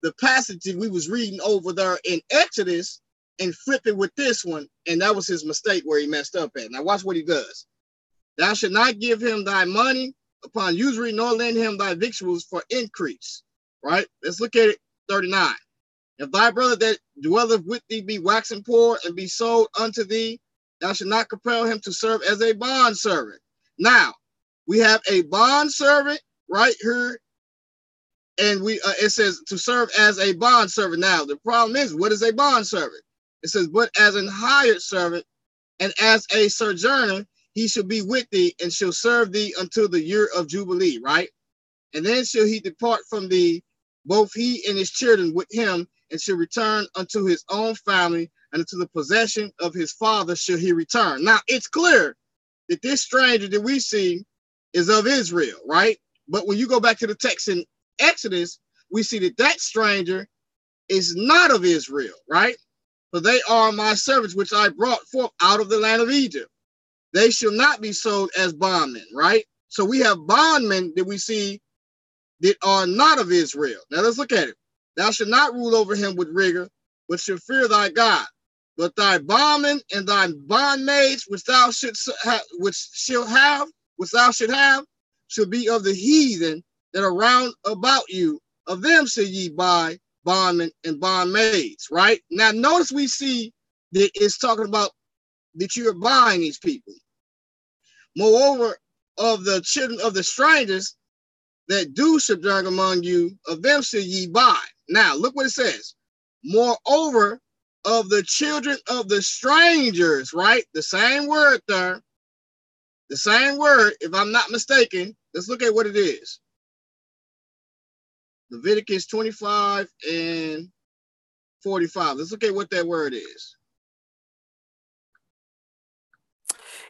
the passage that we was reading over there in Exodus and flip it with this one, and that was his mistake where he messed up at. Now watch what he does. Thou shalt not give him thy money upon usury, nor lend him thy victuals for increase. Right? Let's look at it. 39. If thy brother that dwelleth with thee be waxen poor and be sold unto thee, thou shalt not compel him to serve as a bondservant. Now, we have a bondservant right here, and it says to serve as a bondservant. Now, the problem is, what is a bondservant? It says, but as an hired servant and as a sojourner, he shall be with thee and shall serve thee until the year of Jubilee, right? And then shall he depart from thee, both he and his children with him, and shall return unto his own family, and unto the possession of his father shall he return. Now, it's clear that this stranger that we see is of Israel, right? But when you go back to the text in Exodus, we see that that stranger is not of Israel, right? For they are my servants, which I brought forth out of the land of Egypt. They shall not be sold as bondmen, right? So we have bondmen that we see that are not of Israel. Now let's look at it. Thou shalt not rule over him with rigor, but shall fear thy God. But thy bondmen and thy bondmaids, which thou should have, shall be of the heathen that are round about you. Of them shall ye buy bondmen and bondmaids, right? Now notice we see that it's talking about that you're buying these people. Moreover, of the children of the strangers, that do sojourn among you, of them shall ye buy. Now, look what it says. Moreover, of the children of the strangers, right? The same word there. The same word, if I'm not mistaken. Let's look at what it is. Leviticus 25 and 45. Let's look at what that word is.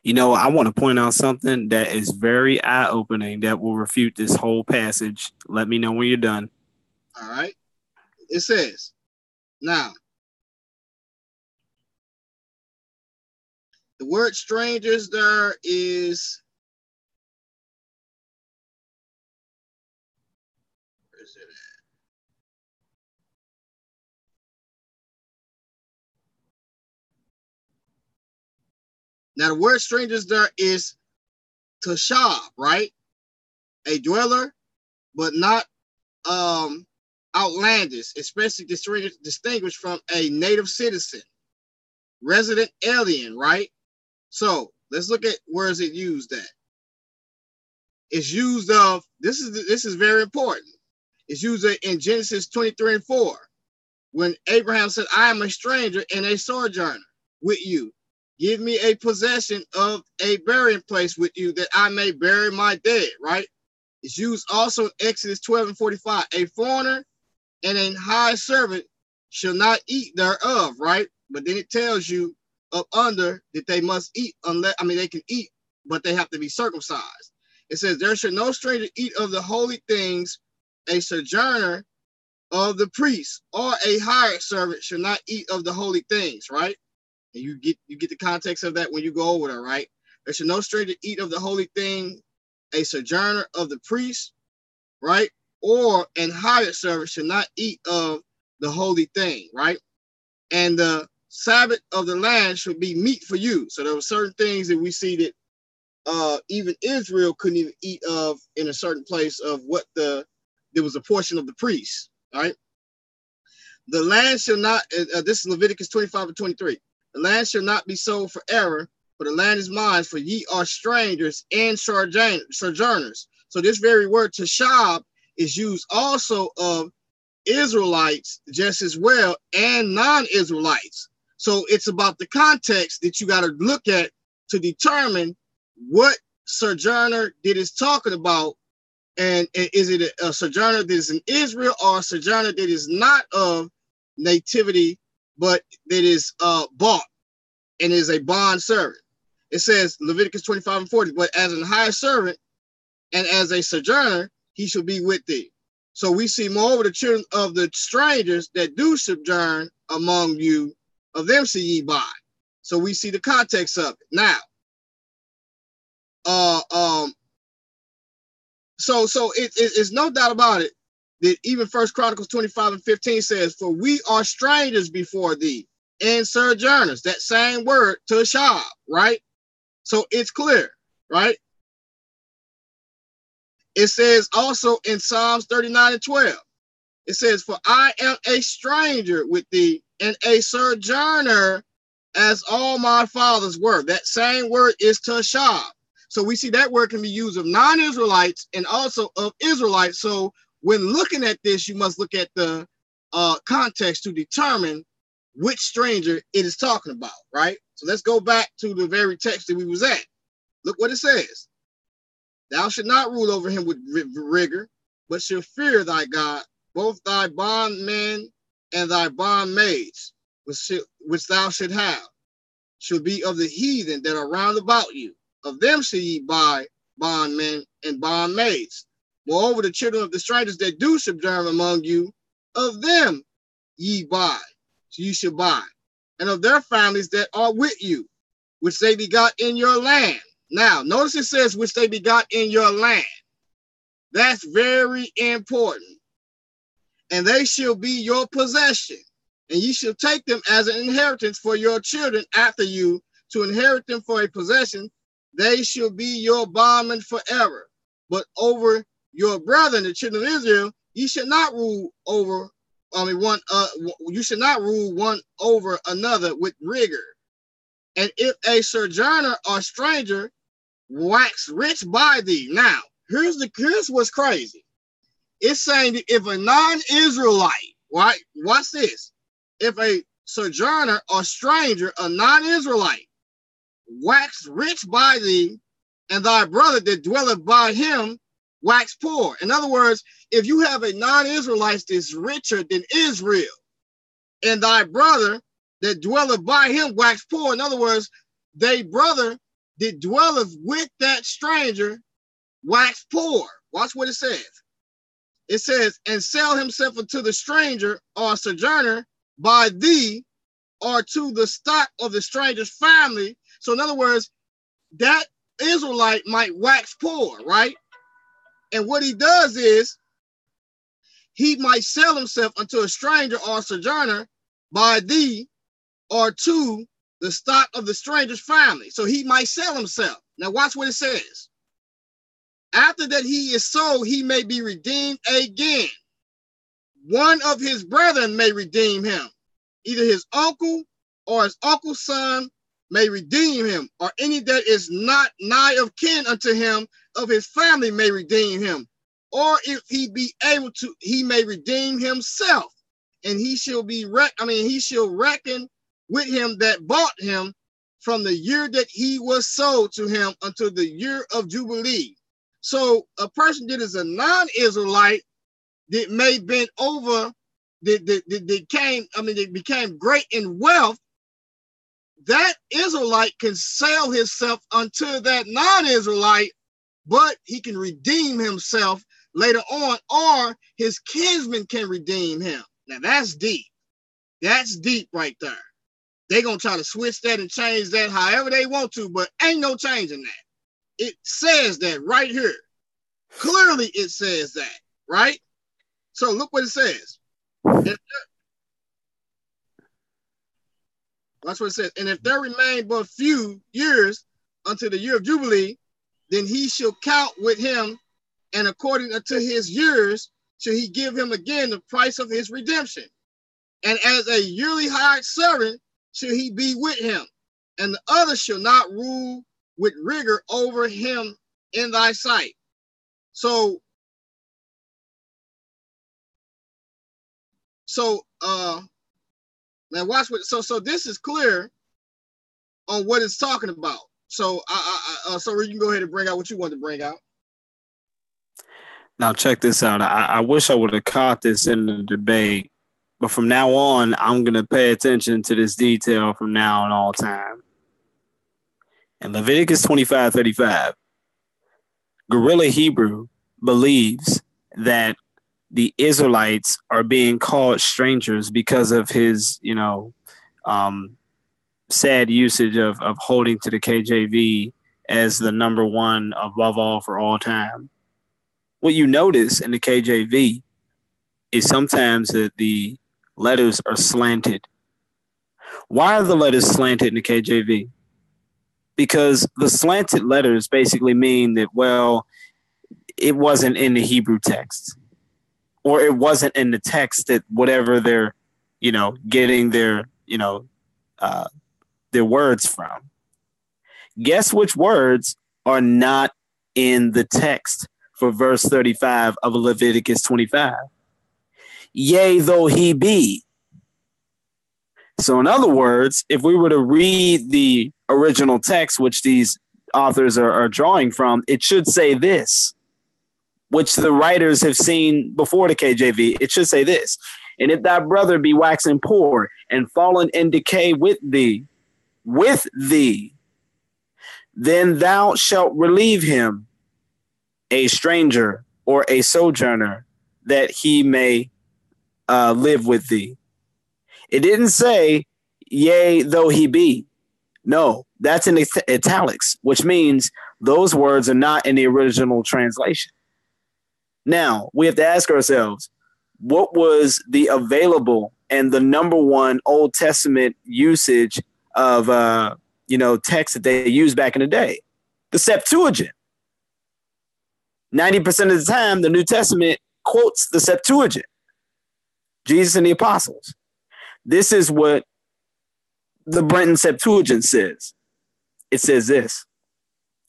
You know, I want to point out something that is very eye-opening that will refute this whole passage. Let me know when you're done. All right. It says, now, the word strangers there is, where is it at? Now, the word strangers there is tashab, right? A dweller, but not outlandish, especially distinguished from a native citizen, resident alien, right? So let's look at where is it used at. It's used of, this is very important. It's used in Genesis 23 and 4, when Abraham said, I am a stranger and a sojourner with you. Give me a possession of a burying place with you that I may bury my dead, right? It's used also in Exodus 12 and 45. A foreigner and a high servant shall not eat thereof, right? But then it tells you up under that they must eat, unless, they can eat, but they have to be circumcised. It says, there shall no stranger eat of the holy things, a sojourner of the priest or a hired servant shall not eat of the holy things, right? And you get the context of that when you go over there, right? There shall no stranger eat of the holy thing, a sojourner of the priest, right? Or an hired servant shall not eat of the holy thing, right? And the Sabbath of the land should be meat for you. So there were certain things that we see that even Israel couldn't even eat of in a certain place of what there was a portion of the priest, right? The land shall not, this is Leviticus 25 and 23. The land shall not be sold for error, for the land is mine, for ye are strangers and sojourners. So this very word tashab is used also of Israelites just as well and non-Israelites. So it's about the context that you got to look at to determine what sojourner that is talking about. And is it a sojourner that is in Israel or a sojourner that is not of nativity, but that is bought and is a bond servant? It says Leviticus 25 and 40, but as an high servant and as a sojourner, he shall be with thee. So we see moreover the children of the strangers that do sojourn among you, of them shall ye buy. So we see the context of it. Now, so it's no doubt about it that even 1 Chronicles 25 and 15 says, for we are strangers before thee and sojourners. That same word, tashab, right? So it's clear, right? It says also in Psalms 39 and 12, it says, for I am a stranger with thee and a sojourner as all my fathers were. That same word is tashab. So we see that word can be used of non-Israelites and also of Israelites. So when looking at this, you must look at the context to determine which stranger it is talking about, right? So let's go back to the very text that we was at. Look what it says. Thou shalt not rule over him with rigor, but shall fear thy God, both thy bondmen and thy bondmaids, which thou should have, shall be of the heathen that are round about you. Of them shall ye buy bondmen and bondmaids. Moreover, the children of the strangers that do sojourn among you, of them ye buy, so ye shall buy, and of their families that are with you, which they begot in your land. Now, notice it says, which they begot in your land. That's very important. And they shall be your possession, and ye shall take them as an inheritance for your children after you, to inherit them for a possession. They shall be your bondmen forever. But over your brethren, the children of Israel, ye shall not rule over, you should not rule one over another with rigor. And if a sojourner or stranger wax rich by thee. Now, here's what's crazy. It's saying that if a non-Israelite, right? Watch this. If a sojourner or stranger, a non-Israelite, wax rich by thee, and thy brother that dwelleth by him wax poor. In other words, if you have a non-Israelite that's richer than Israel, and thy brother that dwelleth by him wax poor. In other words, they brother that dwelleth with that stranger wax poor. Watch what it says. It says, and sell himself unto the stranger or sojourner by thee, or to the stock of the stranger's family. So in other words, that Israelite might wax poor, right? And what he does is he might sell himself unto a stranger or sojourner by thee, or to the stock of the stranger's family. So he might sell himself. Now watch what it says. After that he is sold, he may be redeemed again. One of his brethren may redeem him. Either his uncle or his uncle's son may redeem him, or any that is not nigh of kin unto him of his family may redeem him. Or if he be able to, he may redeem himself, and he shall be he shall reckon with him that bought him from the year that he was sold to him until the year of Jubilee. So a person that is a non-Israelite that may been over, that became great in wealth, that Israelite can sell himself unto that non-Israelite, but he can redeem himself later on, or his kinsman can redeem him. Now that's deep. That's deep right there. They're going to try to switch that and change that however they want to, but ain't no changing that. It says that right here. Clearly it says that, right? So look what it says. That's what it says. And if there remain but few years unto the year of Jubilee, then he shall count with him, and according unto his years shall he give him again the price of his redemption. And as a yearly hired servant shall he be with him, and the other shall not rule with rigor over him in thy sight. So now watch what. So this is clear on what it's talking about. So so you can go ahead and bring out what you want to bring out. Now check this out. I wish I would have caught this in the debate, but from now on, I'm gonna pay attention to this detail from now on all time. In Leviticus 25:35, Guerrilla Hebrew believes that the Israelites are being called strangers because of his, sad usage of holding to the KJV as the number one above all for all time. What you notice in the KJV is sometimes that the letters are slanted. Why are the letters slanted in the KJV? Because the slanted letters basically mean that, well, it wasn't in the Hebrew text, or it wasn't in the text that whatever they're, getting their words from. Guess which words are not in the text for verse 35 of Leviticus 25? Yea, though he be. So in other words, if we were to read the original text, which these authors are drawing from, it should say this, which the writers have seen before the KJV. It should say this: and if thy brother be waxing poor and fallen in decay with thee, then thou shalt relieve him, a stranger or a sojourner, that he may live with thee. It didn't say, yea, though he be. No, that's in italics, which means those words are not in the original translation. Now, we have to ask ourselves, what was the available and the number one Old Testament usage of, text that they used back in the day? The Septuagint. 90% of the time, the New Testament quotes the Septuagint, Jesus and the apostles. This is what the Brenton Septuagint says. It says this: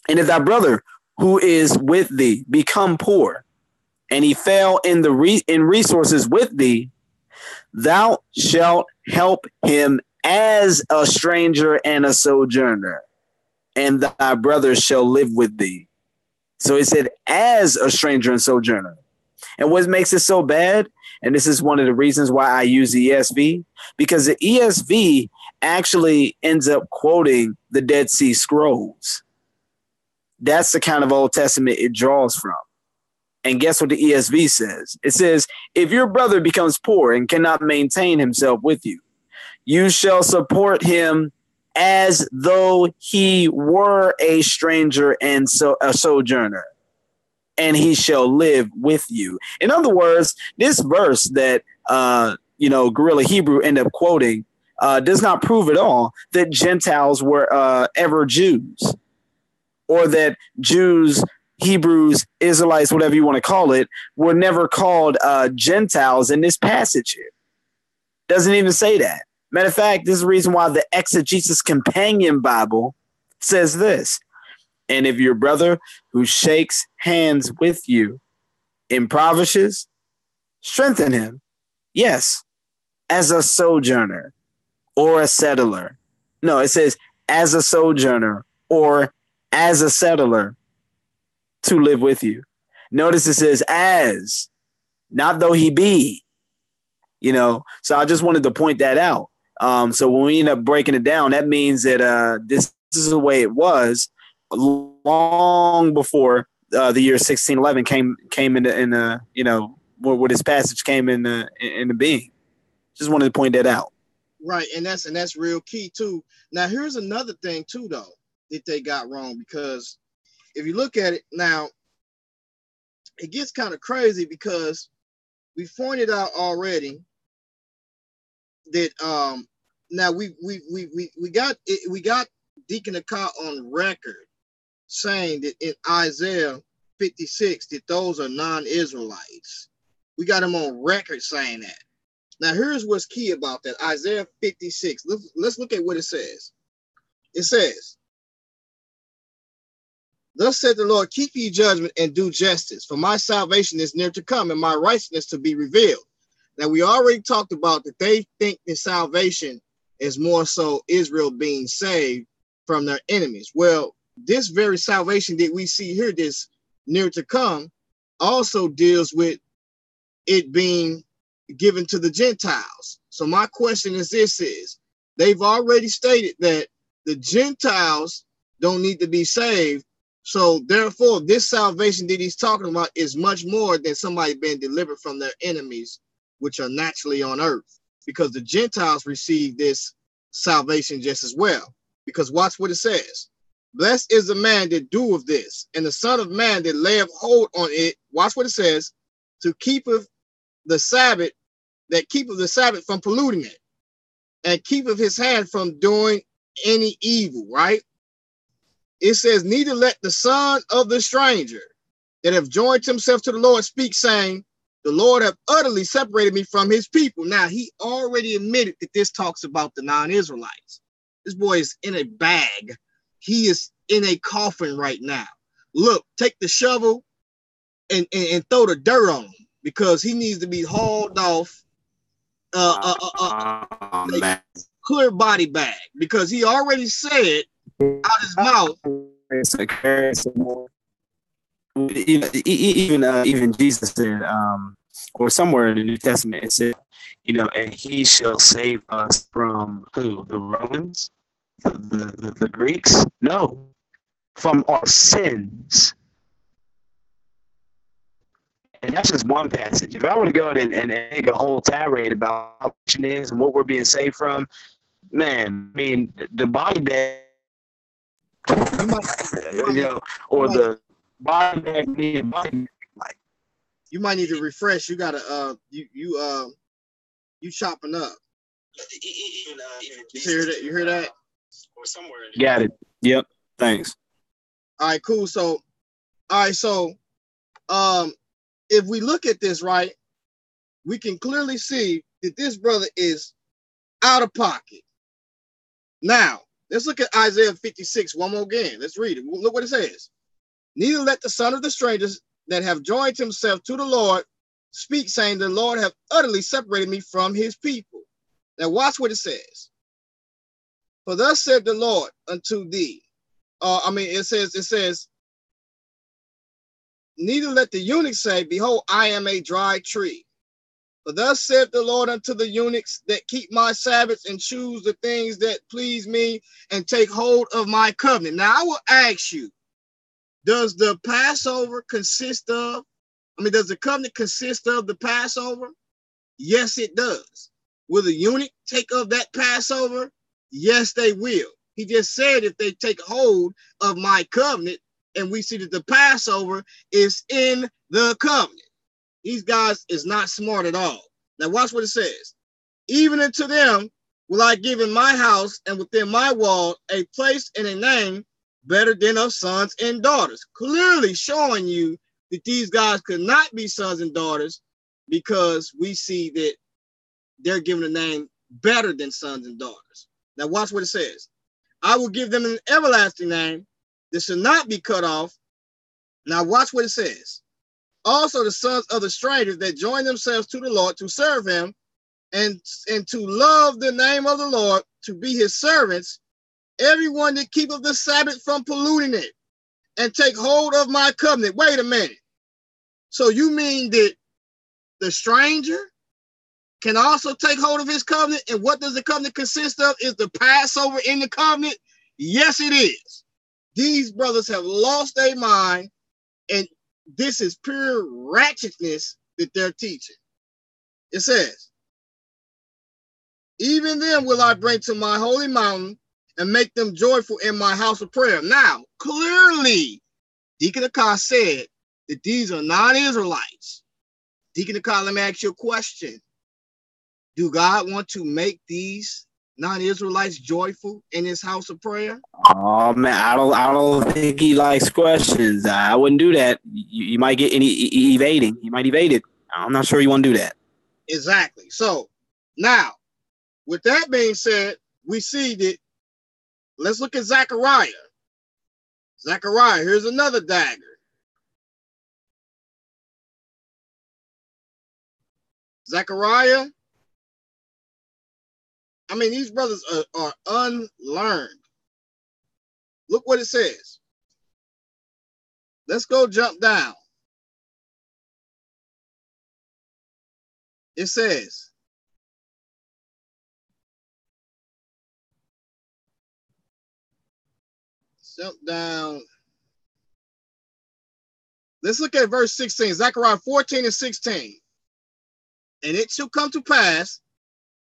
and if thy brother who is with thee become poor, and he fell in in resources with thee, thou shalt help him as a stranger and a sojourner, and thy brothers shall live with thee. So he said, as a stranger and sojourner. And what makes it so bad, and this is one of the reasons why I use the ESV, because the ESV actually ends up quoting the Dead Sea Scrolls. That's the kind of Old Testament it draws from. And guess what the ESV says? It says, if your brother becomes poor and cannot maintain himself with you, you shall support him as though he were a stranger and a sojourner, and he shall live with you. In other words, this verse that Guerrilla Hebrew end up quoting does not prove at all that Gentiles were ever Jews, or that Jews, Hebrews, Israelites, whatever you want to call it, were never called Gentiles in this passage here. Doesn't even say that. Matter of fact, this is the reason why the Exegesis Companion Bible says this. And if your brother who shakes hands with you impoverishes, strengthen him. Yes, as a sojourner or a settler. No, it says as a sojourner or as a settler to live with you. Notice it says as, not though he be. So I just wanted to point that out. So when we end up breaking it down, that means that this is the way it was long before the year 1611 came into where this passage came into being. Just wanted to point that out. Right, and that's real key too. Now here's another thing too, though, that they got wrong, because if you look at it now, it gets kind of crazy, because we pointed out already that now we got Deacon Akah on record saying that in Isaiah 56 that those are non-Israelites. We got him on record saying that. Now here's what's key about that. Isaiah 56. Let's look at what it says. It says, thus said the Lord, keep ye judgment and do justice, for my salvation is near to come and my righteousness to be revealed. Now, we already talked about that they think that salvation is more so Israel being saved from their enemies. Well, this very salvation that we see here, this near to come, also deals with it being given to the Gentiles. So my question is this: they've already stated that the Gentiles don't need to be saved. So therefore, this salvation that he's talking about is much more than somebody being delivered from their enemies, which are naturally on earth, because the Gentiles receive this salvation just as well. Because watch what it says. Blessed is the man that doeth this, and the Son of Man that layeth hold on it. Watch what it says. To keepeth the Sabbath, that keepeth the Sabbath from polluting it, and keepeth his hand from doing any evil, right? It says, neither let the son of the stranger that have joined himself to the Lord speak, saying, the Lord have utterly separated me from his people. Now, he already admitted that this talks about the non-Israelites. This boy is in a bag. He is in a coffin right now. Look, take the shovel and throw the dirt on him, because he needs to be hauled off clear body bag, because he already said out his mouth. Even Jesus said, or somewhere in the New Testament, it said, and he shall save us from who? The Romans? The Greeks? No, from our sins. And that's just one passage. If I were to go and make a whole tirade about how it is and what we're being saved from, man, I mean, the body bag, or the body bag, like, you might need to refresh. You gotta you chopping up. You hear that? You hear that? Or somewhere. Got it. Yep. Thanks. All right, cool. So, if we look at this, right, we can clearly see that this brother is out of pocket. Now, let's look at Isaiah 56 one more again. Let's read it. Look what it says. Neither let the son of the strangers that have joined himself to the Lord speak, saying, the Lord have utterly separated me from his people. Now watch what it says. For thus said the Lord unto thee. It says, neither let the eunuch say, behold, I am a dry tree. For thus said the Lord unto the eunuchs that keep my Sabbaths and choose the things that please me and take hold of my covenant. Now I will ask you, does the Passover consist of, does the covenant consist of the Passover? Yes, it does. Will the eunuch take of that Passover? Yes, they will. He just said if they take hold of my covenant, and we see that the Passover is in the covenant. These guys is not smart at all. Now watch what it says. Even unto them will I give in my house and within my wall a place and a name better than of sons and daughters. Clearly showing you that these guys could not be sons and daughters, because we see that they're given a name better than sons and daughters. Now watch what it says. I will give them an everlasting name that shall not be cut off. Now watch what it says. Also the sons of the strangers that join themselves to the Lord to serve him and to love the name of the Lord, to be his servants, everyone that keepeth the Sabbath from polluting it and take hold of my covenant. Wait a minute. So you mean that the stranger can also take hold of his covenant? And what does the covenant consist of? Is the Passover in the covenant? Yes, it is. These brothers have lost their mind, and this is pure ratchetness that they're teaching. It says, even then will I bring to my holy mountain and make them joyful in my house of prayer. Now, clearly, Deacon Akar said that these are non-Israelites. Deacon Akar, let me ask you a question. Do God want to make these non-Israelites joyful in his house of prayer? Oh man, I don't think he likes questions. I wouldn't do that. You might get any evading. You might evade it. I'm not sure you want to do that. Exactly. So now, with that being said, we see that. Let's look at Zechariah. Zechariah, here's another dagger. Zechariah. These brothers are unlearned. Look what it says. Let's go jump down. It says, jump down. Let's look at verse 16, Zechariah 14 and 16. And it shall come to pass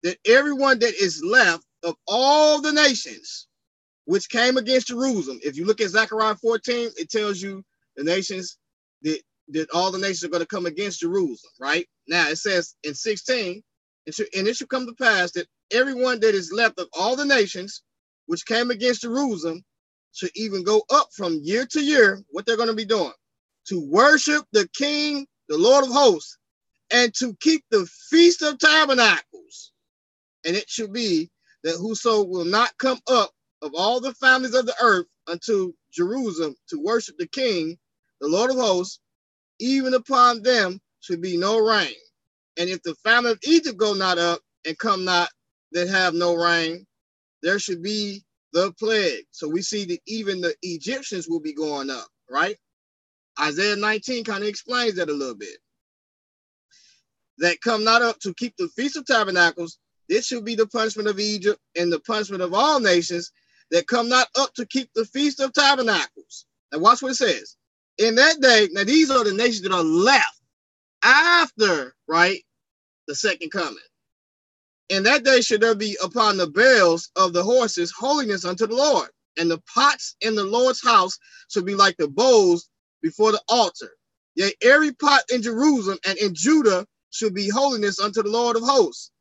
that everyone that is left of all the nations which came against Jerusalem. If you look at Zechariah 14, it tells you the nations that all the nations are going to come against Jerusalem, right? Now it says in 16, and it shall come to pass that everyone that is left of all the nations which came against Jerusalem should even go up from year to year. What they're going to be doing? To worship the King, the Lord of hosts, and to keep the Feast of Tabernacles. And it shall be that whoso will not come up of all the families of the earth unto Jerusalem to worship the King, the Lord of hosts, even upon them should be no rain. And if the family of Egypt go not up and come not that have no rain, there should be the plague. So we see that even the Egyptians will be going up, right? Isaiah 19 kind of explains that a little bit. That come not up to keep the Feast of Tabernacles, this should be the punishment of Egypt and the punishment of all nations that come not up to keep the Feast of Tabernacles. Now watch what it says. In that day, now these are the nations that are left after, right, the second coming. In that day should there be upon the bells of the horses holiness unto the Lord, and the pots in the Lord's house should be like the bowls before the altar. Yea, every pot in Jerusalem and in Judah should be holiness unto the Lord of hosts.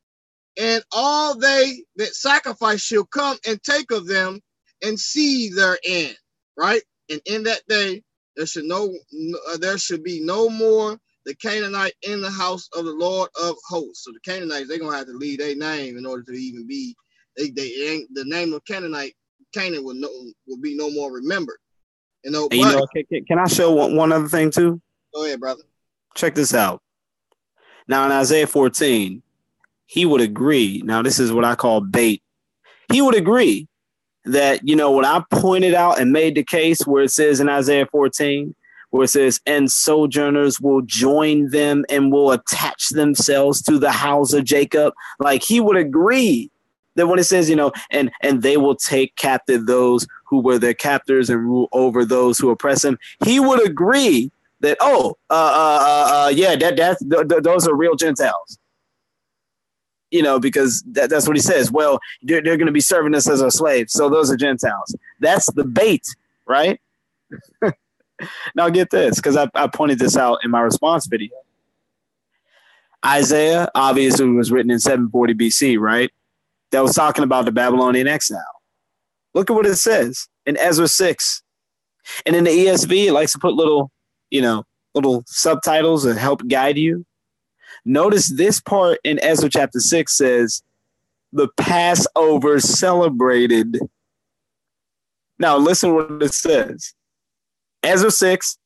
And all they that sacrifice shall come and take of them and see therein, right? And in that day there should be no more the Canaanite in the house of the Lord of hosts. So the Canaanites, they're gonna have to leave their name in order to even be. The name of Canaan will be no more remembered. Can I show one other thing too? Go ahead, brother. Check this out. Now in Isaiah 14, he would agree. Now this is what I call bait. He would agree that, when I pointed out and made the case where it says in Isaiah 14, where it says, and sojourners will join them and will attach themselves to the house of Jacob. Like, he would agree that when it says, and they will take captive those who were their captors and rule over those who oppress them. He would agree that, those are real Gentiles. Because that's what he says. Well, they're going to be serving us as our slaves. So those are Gentiles. That's the bait, right? Now get this, because I pointed this out in my response video. Isaiah obviously was written in 740 BC, right? That was talking about the Babylonian exile. Look at what it says in Ezra 6. And in the ESV, it likes to put little subtitles that help guide you. Notice this part in Ezra chapter 6 says, the Passover celebrated. Now listen to what it says. Ezra 6,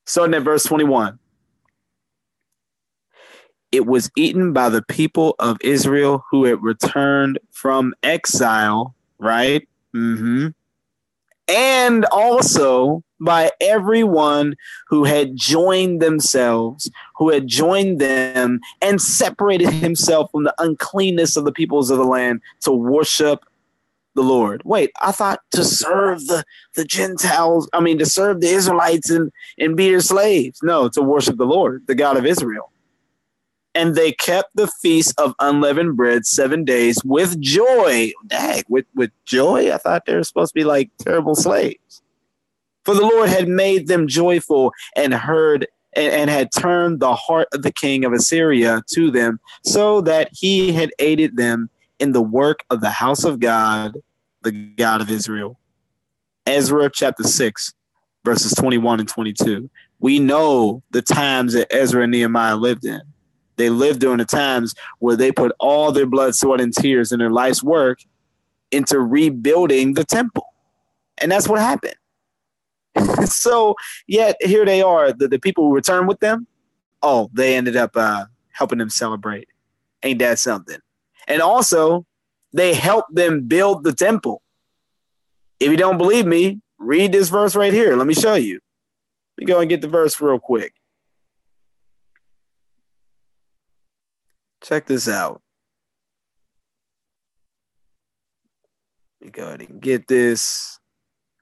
starting at verse 21. It was eaten by the people of Israel who had returned from exile, right? Mm-hmm. And also by everyone who had joined themselves, who had joined them and separated himself from the uncleanness of the peoples of the land to worship the Lord. Wait, I thought to serve the Gentiles, to serve the Israelites and be their slaves. No, to worship the Lord, the God of Israel. And they kept the feast of unleavened bread 7 days with joy. Dang, with joy? I thought they were supposed to be like terrible slaves. For the Lord had made them joyful and had turned the heart of the king of Assyria to them, so that he had aided them in the work of the house of God, the God of Israel. Ezra chapter 6, verses 21 and 22. We know the times that Ezra and Nehemiah lived in. They lived during the times where they put all their blood, sweat, and tears and their life's work into rebuilding the temple. And that's what happened. So, yet here they are, the people who returned with them. Oh, they ended up helping them celebrate. Ain't that something? And also, they helped them build the temple. If you don't believe me, read this verse right here. Let me show you. Let me go and get the verse real quick. Check this out. Let me go ahead and get this.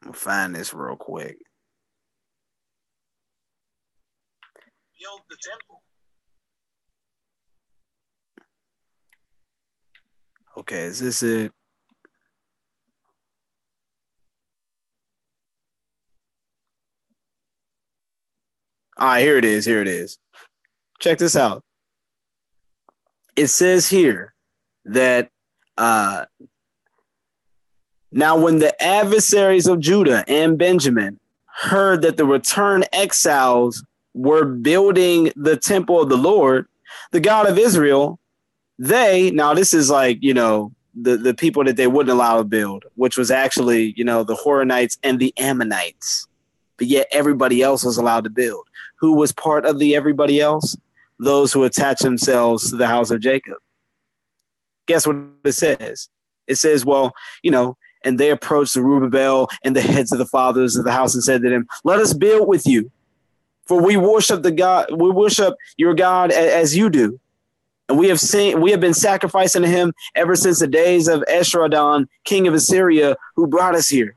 I'm going to find this real quick. Build the temple. Okay, is this it? All right, here it is. Here it is. Check this out. It says here that now when the adversaries of Judah and Benjamin heard that the returned exiles were building the temple of the Lord, the God of Israel, now this is like, the people that they wouldn't allow to build, which was actually, the Horonites and the Ammonites. But yet everybody else was allowed to build. Who was part of the everybody else? Those who attach themselves to the house of Jacob. Guess what it says? It says, and they approached Zerubbabel and the heads of the fathers of the house and said to them, let us build with you, for we worship your God as you do. And we have been sacrificing to him ever since the days of Esarhaddon, king of Assyria, who brought us here.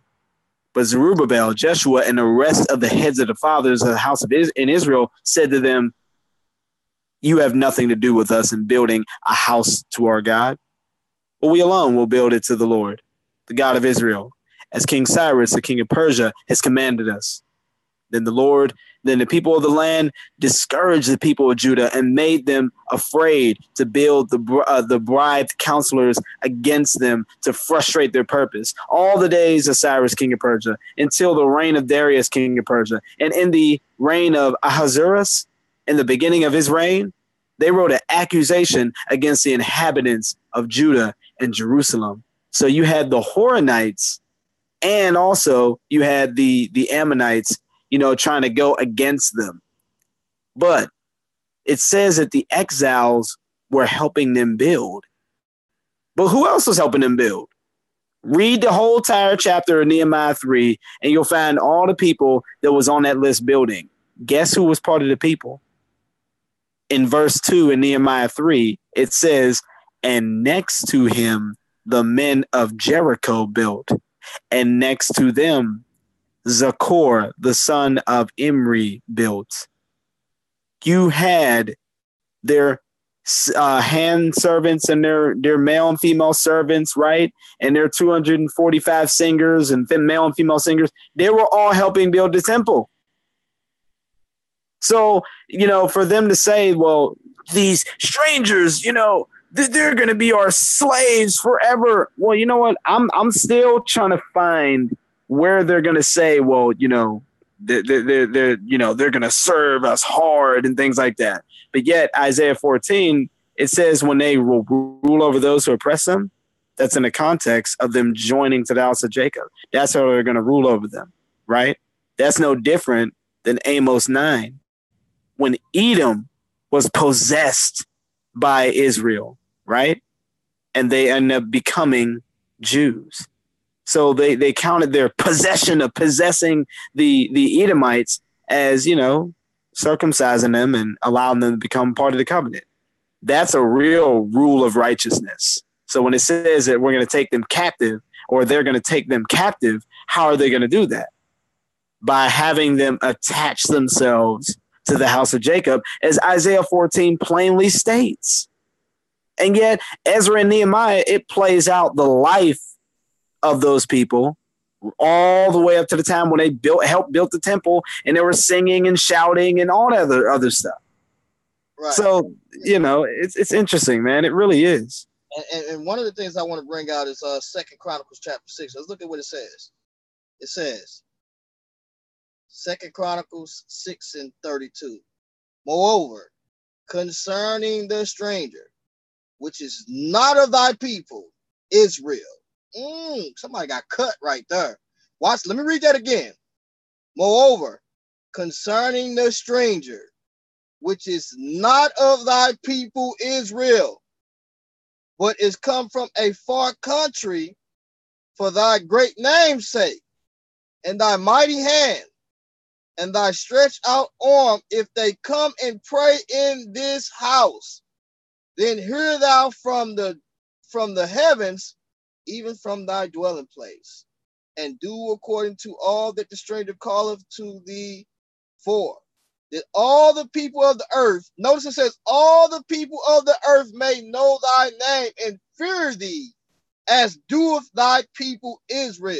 But Zerubbabel, Jeshua, and the rest of the heads of the fathers of the house of Israel said to them, you have nothing to do with us in building a house to our God. But we alone will build it to the Lord, the God of Israel, as King Cyrus, the king of Persia, has commanded us. Then the people of the land discouraged the people of Judah and made them afraid to build the bribed counselors against them to frustrate their purpose. All the days of Cyrus, king of Persia, until the reign of Darius, king of Persia, and in the reign of Ahasuerus, in the beginning of his reign, they wrote an accusation against the inhabitants of Judah and Jerusalem. So you had the Horonites, and also you had the Ammonites, trying to go against them. But it says that the exiles were helping them build. But who else was helping them build? Read the whole entire chapter of Nehemiah 3, and you'll find all the people that was on that list building. Guess who was part of the people? In verse 2 in Nehemiah 3, it says, and next to him, the men of Jericho built, and next to them, Zachor, the son of Imri, built. You had their hand servants and their male and female servants, right? And their 245 singers and male and female singers, they were all helping build the temple. So, for them to say, well, these strangers, they're going to be our slaves forever. Well, you know what? I'm still trying to find where they're going to say, well, they're going to serve us hard and things like that. But yet Isaiah 14, it says when they will rule over those who oppress them, that's in the context of them joining to the house of Jacob. That's how they're going to rule over them, right? That's no different than Amos 9, when Edom was possessed by Israel, right? And they end up becoming Jews. So they counted their possession of possessing the Edomites as, circumcising them and allowing them to become part of the covenant. That's a real rule of righteousness. So when it says that we're going to take them captive, or they're going to take them captive, how are they going to do that? By having them attach themselves to the house of Jacob, as Isaiah 14 plainly states. And yet, Ezra and Nehemiah, it plays out the life of those people all the way up to the time when they helped build the temple, and they were singing and shouting and all that other stuff. Right. So, it's interesting, man. It really is. And one of the things I want to bring out is 2 Chronicles chapter 6. Let's look at what it says. It says, 2 Chronicles 6:32. Moreover, concerning the stranger, which is not of thy people, Israel. Somebody got cut right there. Watch, let me read that again. Moreover, concerning the stranger, which is not of thy people Israel, but is come from a far country for thy great name's sake, and thy mighty hand, and thy stretched out arm, if they come and pray in this house, then hear thou from the heavens, even from thy dwelling place, and do according to all that the stranger calleth to thee for, that all the people of the earth, notice it says, all the people of the earth may know thy name and fear thee, as doeth thy people Israel,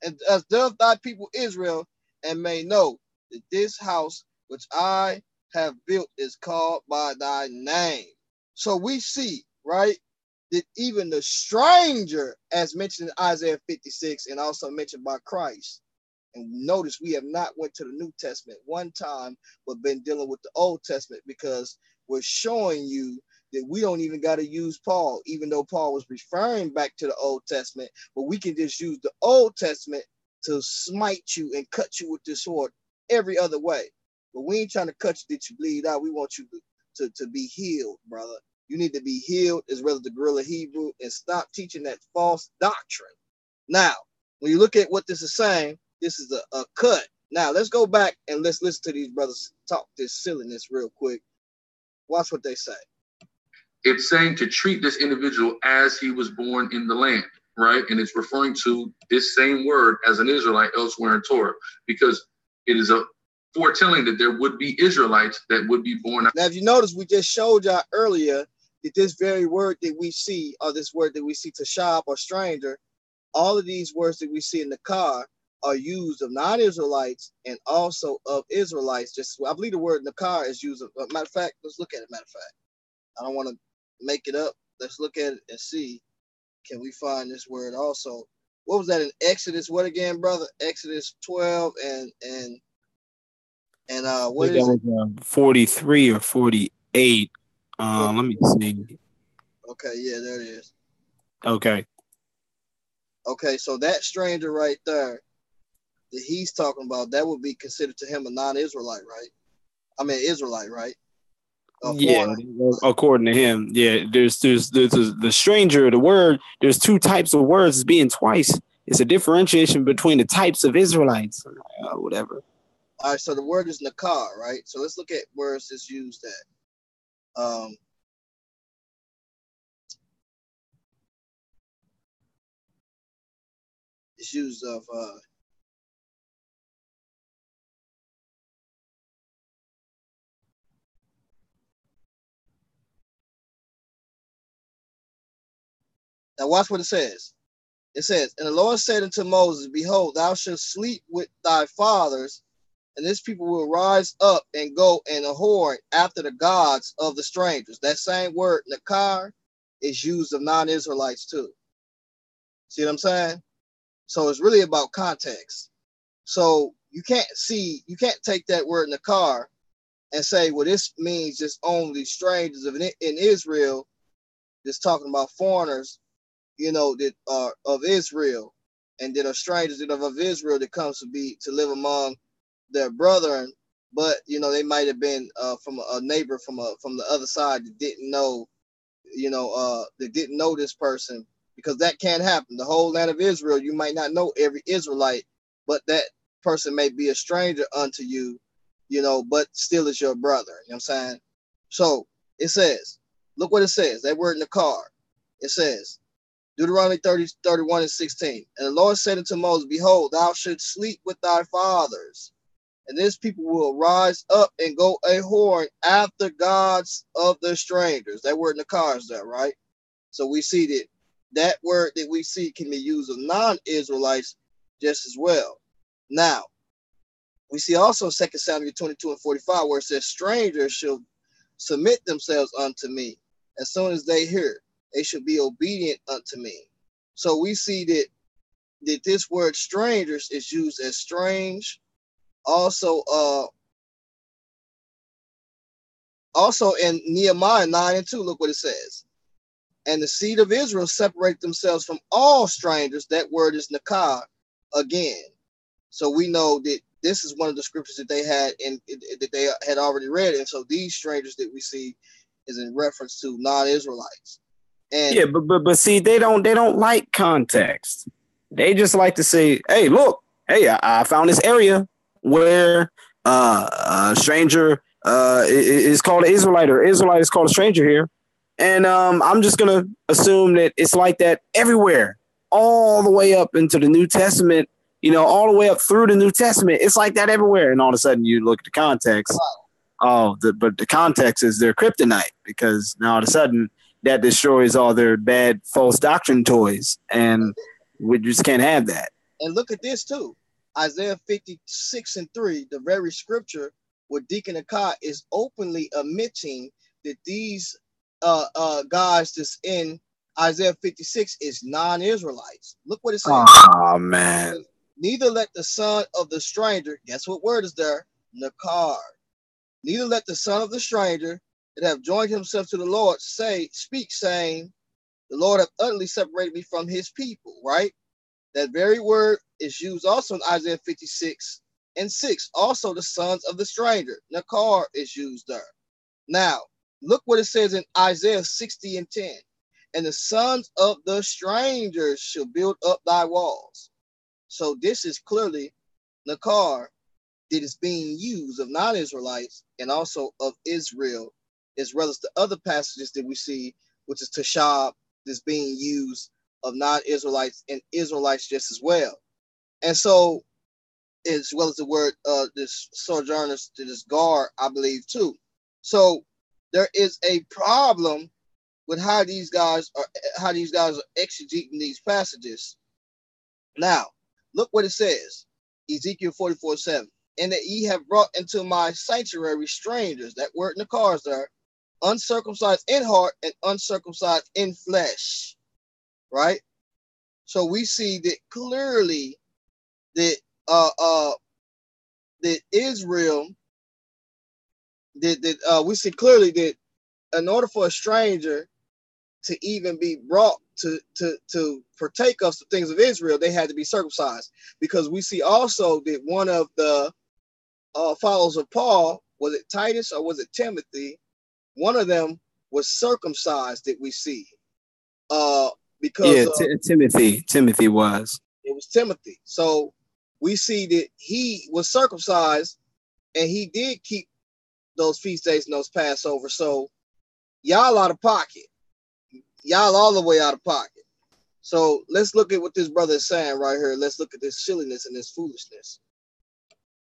and as doth thy people Israel, and may know that this house which I have built is called by thy name. So we see, right, that even the stranger, as mentioned in Isaiah 56 and also mentioned by Christ, and notice we have not went to the New Testament one time, but been dealing with the Old Testament, because we're showing you that we don't even got to use Paul, even though Paul was referring back to the Old Testament, but we can just use the Old Testament to smite you and cut you with this sword every other way. But we ain't trying to cut you that you bleed out. We want you to be healed, brother. You need to be healed as well as the guerrilla Hebrew, and stop teaching that false doctrine. Now, when you look at what this is saying, this is a cut. Now, let's go back and let's listen to these brothers talk this silliness real quick. Watch what they say. It's saying to treat this individual as he was born in the land, right? And it's referring to this same word as an Israelite elsewhere in Torah, because it is a foretelling that there would be Israelites that would be born. Now, if you notice, we just showed y'all earlier that this very word that we see, or this word that we see to shop or stranger, all of these words that we see in the car are used of non-Israelites and also of Israelites. Just, I believe the word Nakar is used of, matter of fact, let's look at it. Matter of fact, I don't want to make it up. Let's look at it and see, can we find this word also? What was that in Exodus? What again, brother? Exodus 12 and what is it? 43 or 48. Let me see. Okay, yeah, there it is. Okay. Okay, so that stranger right there that he's talking about, that would be considered to him a non-Israelite, right? I mean Israelite, right? Yeah, according to him, yeah. There's the stranger. The word. There's two types of words being twice. It's a differentiation between the types of Israelites, whatever. All right, so the word is nakar, right? So let's look at where it's used at. It's used of now watch what it says. It says, and the Lord said unto Moses, behold, thou shalt sleep with thy fathers, and this people will rise up and go and whore after the gods of the strangers. That same word, nakar, is used of non-Israelites too. See what I'm saying? So it's really about context. So you can't take that word nakar and say, well, this means just only strangers in Israel. Just talking about foreigners, that are of Israel, and that are strangers that are of Israel that comes to live among their brethren, but they might have been from a neighbor from the other side that didn't know, that didn't know this person, because that can happen. The whole land of Israel, you might not know every Israelite, but that person may be a stranger unto you, but still is your brother. You know what I'm saying? So it says, look what it says. That word in the car. It says, Deuteronomy 30:31-16. And the Lord said unto Moses, behold, thou shalt sleep with thy fathers, and this people will rise up and go a whoring after gods of the strangers. That word in the car is there, right? So we see that word that we see can be used of non-Israelites just as well. Now, we see also 2 Samuel 22:45, where it says, strangers shall submit themselves unto me. As soon as they hear, they should be obedient unto me. So we see that this word strangers is used as strange. Also in Nehemiah 9:2, look what it says. And the seed of Israel separate themselves from all strangers. That word is nakah again. So we know that this is one of the scriptures that they had that they had already read. And so these strangers that we see is in reference to non-Israelites. And yeah, but see, they don't like context. They just like to say, hey, look, hey, I found this area where a stranger is called an Israelite, or Israelite is called a stranger here. And I'm just going to assume that it's like that everywhere, all the way up into the New Testament, all the way up through the New Testament. It's like that everywhere. And all of a sudden you look at the context. But the context is their kryptonite, because now all of a sudden that destroys all their bad false doctrine toys. And we just can't have that. And look at this too. Isaiah 56:3, the very scripture where Deacon Akai is openly admitting that these guys that's in Isaiah 56 is non-Israelites. Look what it says. Oh man. Neither let the son of the stranger, guess what word is there? Nakar. Neither let the son of the stranger that have joined himself to the Lord speak, saying, the Lord hath utterly separated me from his people, right? That very word is used also in Isaiah 56:6. Also, the sons of the stranger, Nakar, is used there. Now, look what it says in Isaiah 60:10. And the sons of the strangers shall build up thy walls. So this is clearly Nakar that is being used of non-Israelites and also of Israel, as well as the other passages that we see, which is Tashab, that's being used of non-Israelites and Israelites just as well. And so, as well as the word this sojourners, to this guard, I believe too. So there is a problem with how these guys are exegeting these passages. Now, look what it says, Ezekiel 44:7. And that ye have brought into my sanctuary strangers, that word in the cars there, uncircumcised in heart and uncircumcised in flesh, right? So we see that clearly that that Israel, we see clearly that in order for a stranger to even be brought to partake of the things of Israel, they had to be circumcised. Because we see also that one of the followers of Paul, was it Titus or was it Timothy? One of them was circumcised that we see. Because Timothy was. It was Timothy. So we see that he was circumcised and he did keep those feast days and those Passover. So y'all out of pocket. Y'all all the way out of pocket. So let's look at what this brother is saying right here. Let's look at this silliness and this foolishness.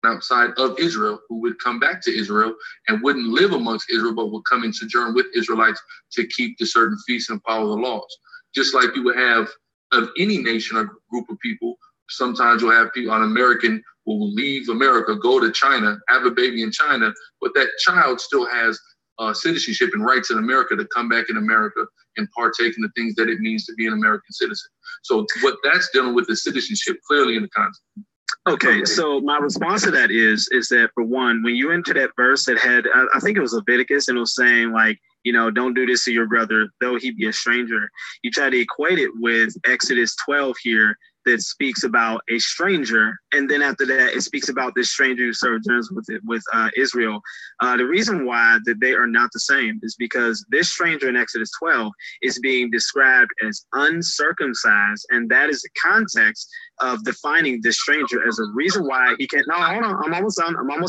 Outside of Israel, who would come back to Israel and wouldn't live amongst Israel, but would come and sojourn with Israelites to keep the certain feasts and follow the laws. Just like you would have of any nation or group of people, sometimes you'll have people, an American will leave America, go to China, have a baby in China, but that child still has citizenship and rights in America to come back in America and partake in the things that it means to be an American citizen. So what that's dealing with is citizenship clearly in the context. Okay, so my response to that is that, for one, when you enter that verse that had, I think it was Leviticus, and it was saying, like, you know, don't do this to your brother, though he be a stranger. You try to equate it with Exodus 12 here that speaks about a stranger. And then after that, it speaks about this stranger who sojourns with Israel. The reason why that they are not the same is because this stranger in Exodus 12 is being described as uncircumcised. And that is the context of defining this stranger as a reason why he can't. No, hold on. I'm almost done. Hold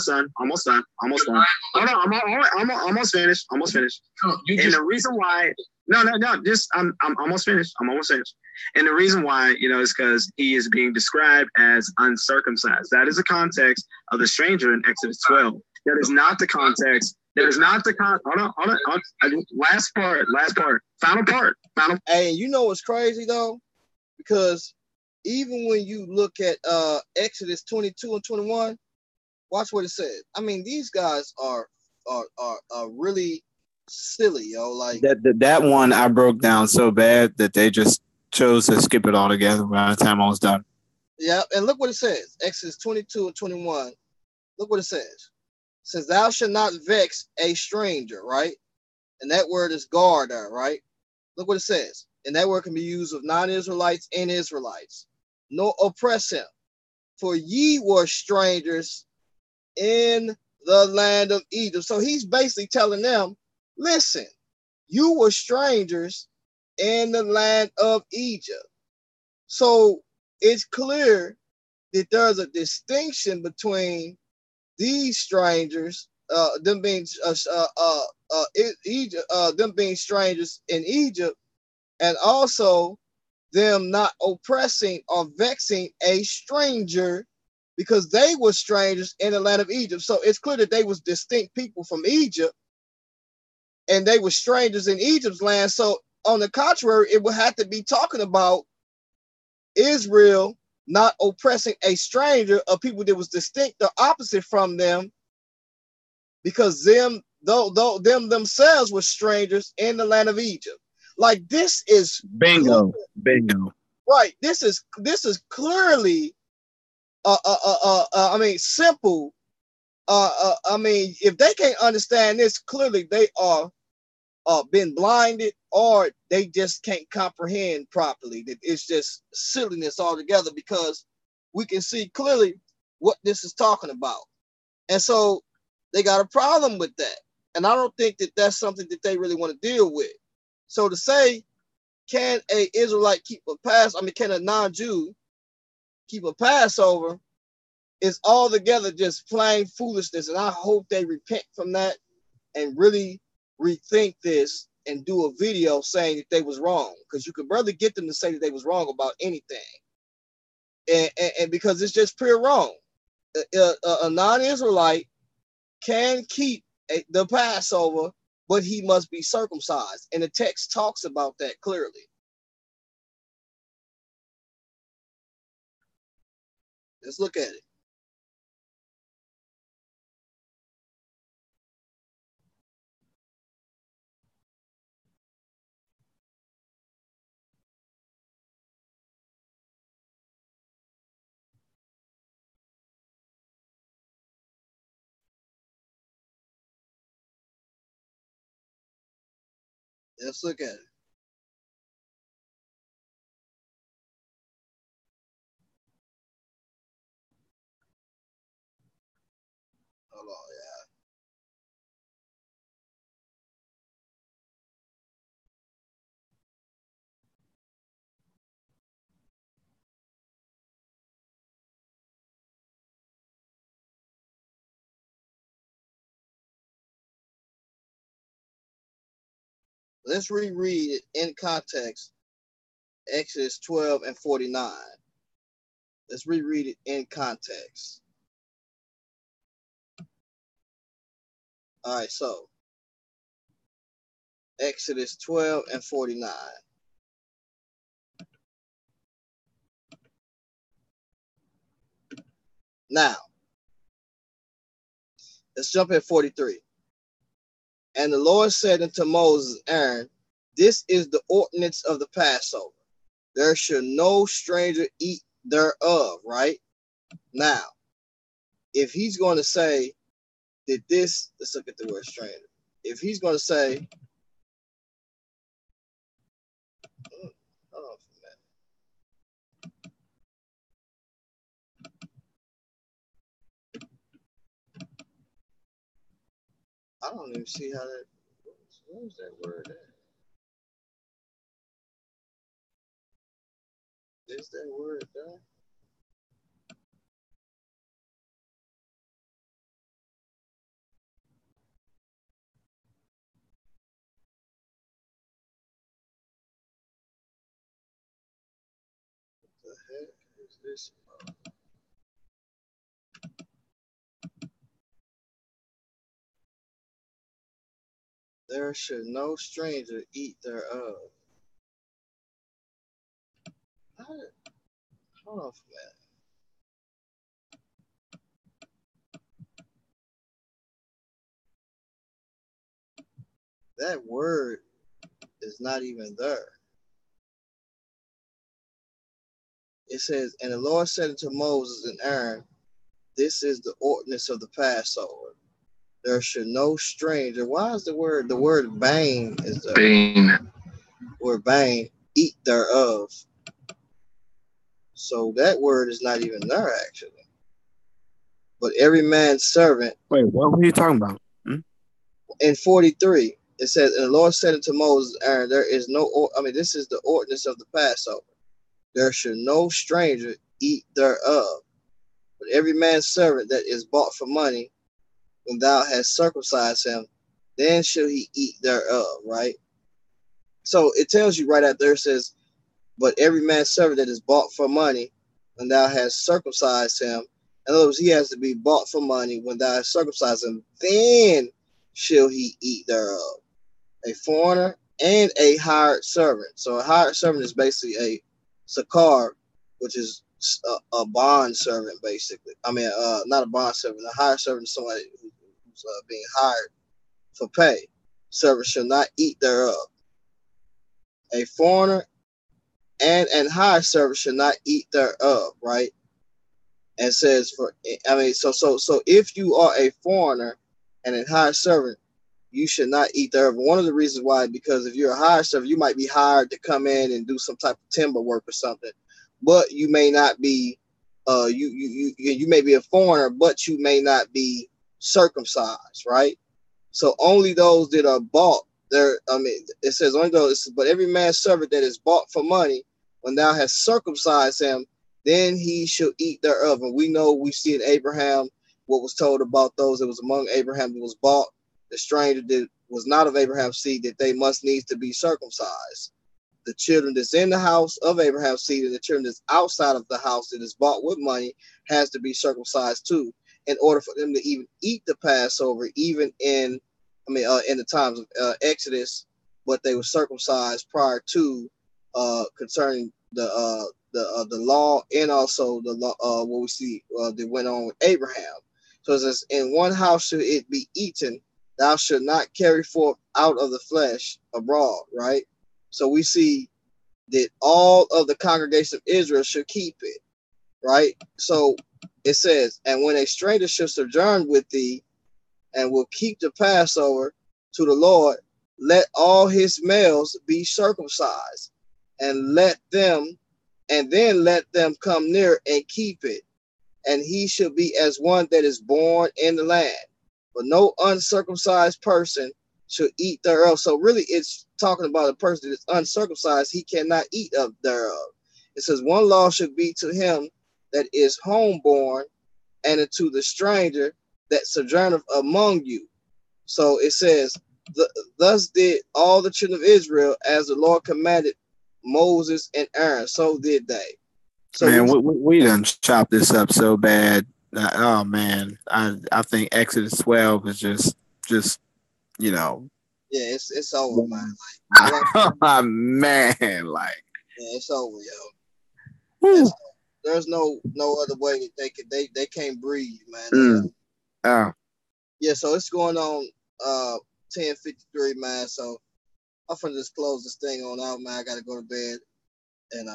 on. I'm almost finished. And the reason why, I'm almost finished. And the reason why, is because he is being described as uncircumcised. That is the context of the stranger in Exodus 12. That is not the context. Hold on. Last part. Final part. Hey, you know what's crazy though? Because even when you look at Exodus 22 and 21, watch what it says. I mean, these guys are really silly, yo. Like that one I broke down so bad that they just chose to skip it altogether by the time I was done. Yeah, and look what it says. Exodus 22 and 21. Look what it says. It says, thou shalt not vex a stranger, right? And that word is guard there, right? Look what it says. And that word can be used of non-Israelites and Israelites. Nor oppress him. For ye were strangers in the land of Egypt. So he's basically telling them, listen, you were strangers in the land of Egypt. So it's clear that there's a distinction between these strangers, them being them being strangers in Egypt, and also them not oppressing or vexing a stranger, because they were strangers in the land of Egypt. So it's clear that they was distinct people from Egypt, and they were strangers in Egypt's land. So on the contrary, it would have to be talking about Israel not oppressing a stranger, of people that was distinct or opposite from them, because them themselves were strangers in the land of Egypt. Like, this is bingo. Right. This is clearly simple. If they can't understand this, clearly they are been blinded, or they just can't comprehend properly. That it's just silliness altogether, because we can see clearly what this is talking about. And so they got a problem with that. And I don't think that that's something that they really want to deal with. So to say, can a Israelite keep a can a non-Jew keep a Passover, is altogether just plain foolishness. And I hope they repent from that and really rethink this and do a video saying that they was wrong, because you could barely get them to say that they was wrong about anything, and because it's just pure wrong. A non-Israelite can keep the Passover, but he must be circumcised, and the text talks about that clearly. Let's look at it. Let's look at it. Hold on, yeah. let's reread it in context. Exodus 12 and 49. Let's reread it in context. All right, so Exodus 12 and 49. Now, let's jump at 43. And the Lord said unto Moses and Aaron, this is the ordinance of the Passover. There shall no stranger eat thereof, right? Now, if he's going to say that this, let's look at the word stranger. If he's going to say, I don't even see how that, where's that word at? Is that word there? What the heck is this? There should no stranger eat thereof. Hold on for a minute. That word is not even there. It says, and the Lord said unto Moses and Aaron, this is the ordinance of the Passover. There should no stranger. Why is the word bane is there? Bane. Word bane, eat thereof. So that word is not even there actually. But every man's servant. Wait, what were you talking about? In 43, it says, and the Lord said unto Moses and Aaron, there is no, this is the ordinance of the Passover. There should no stranger eat thereof. But every man's servant that is bought for money, when thou hast circumcised him, then shall he eat thereof, right? So it tells you right out there, it says, but every man's servant that is bought for money, when thou hast circumcised him, in other words, he has to be bought for money when thou hast circumcised him, then shall he eat thereof. A foreigner and a hired servant. So a hired servant is basically a sakar, which is a bond servant, basically. Not a bond servant. A hired servant is somebody who's being hired for pay. Servant shall not eat thereof. A foreigner and hired servant shall not eat thereof, right? And says so if you are a foreigner and a hired servant, you should not eat thereof. One of the reasons why, because if you're a hired servant, you might be hired to come in and do some type of timber work or something, but you may not be. You may be a foreigner, but you may not be circumcised, right? So only those that are bought there. It says only those. But every man's servant that is bought for money, when thou hast circumcised him, then he shall eat thereof. And we know, we see in Abraham what was told about those that was among Abraham that was bought. The stranger that was not of Abraham's seed, that they must needs to be circumcised. The children that's in the house of Abraham's seed and the children that's outside of the house that is bought with money has to be circumcised too, in order for them to even eat the Passover, even in the times of Exodus, but they were circumcised prior to concerning the law, and also the law, what we see that went on with Abraham. So it says, in one house shall it be eaten, thou shalt not carry forth out of the flesh abroad, right? So we see that all of the congregation of Israel should keep it, right? So it says, and when a stranger shall sojourn with thee and will keep the Passover to the Lord, let all his males be circumcised, and then let them come near and keep it. And he shall be as one that is born in the land. But no uncircumcised person shall eat thereof. So really it's talking about a person that is uncircumcised. He cannot eat of thereof. It says, one law should be to him that is homeborn, and to the stranger that sojourneth among you. So it says, Thus did all the children of Israel as the Lord commanded Moses and Aaron. So did they. So man, we done chopped this up so bad. Oh man, I think Exodus 12 is just you know. Yeah, it's over, man. Like, man, like yeah, it's over, yo. There's no other way that they can't breathe, man. Yeah, so it's going on 10:53, man. So I'm finna just close this thing on out, man. I gotta go to bed. And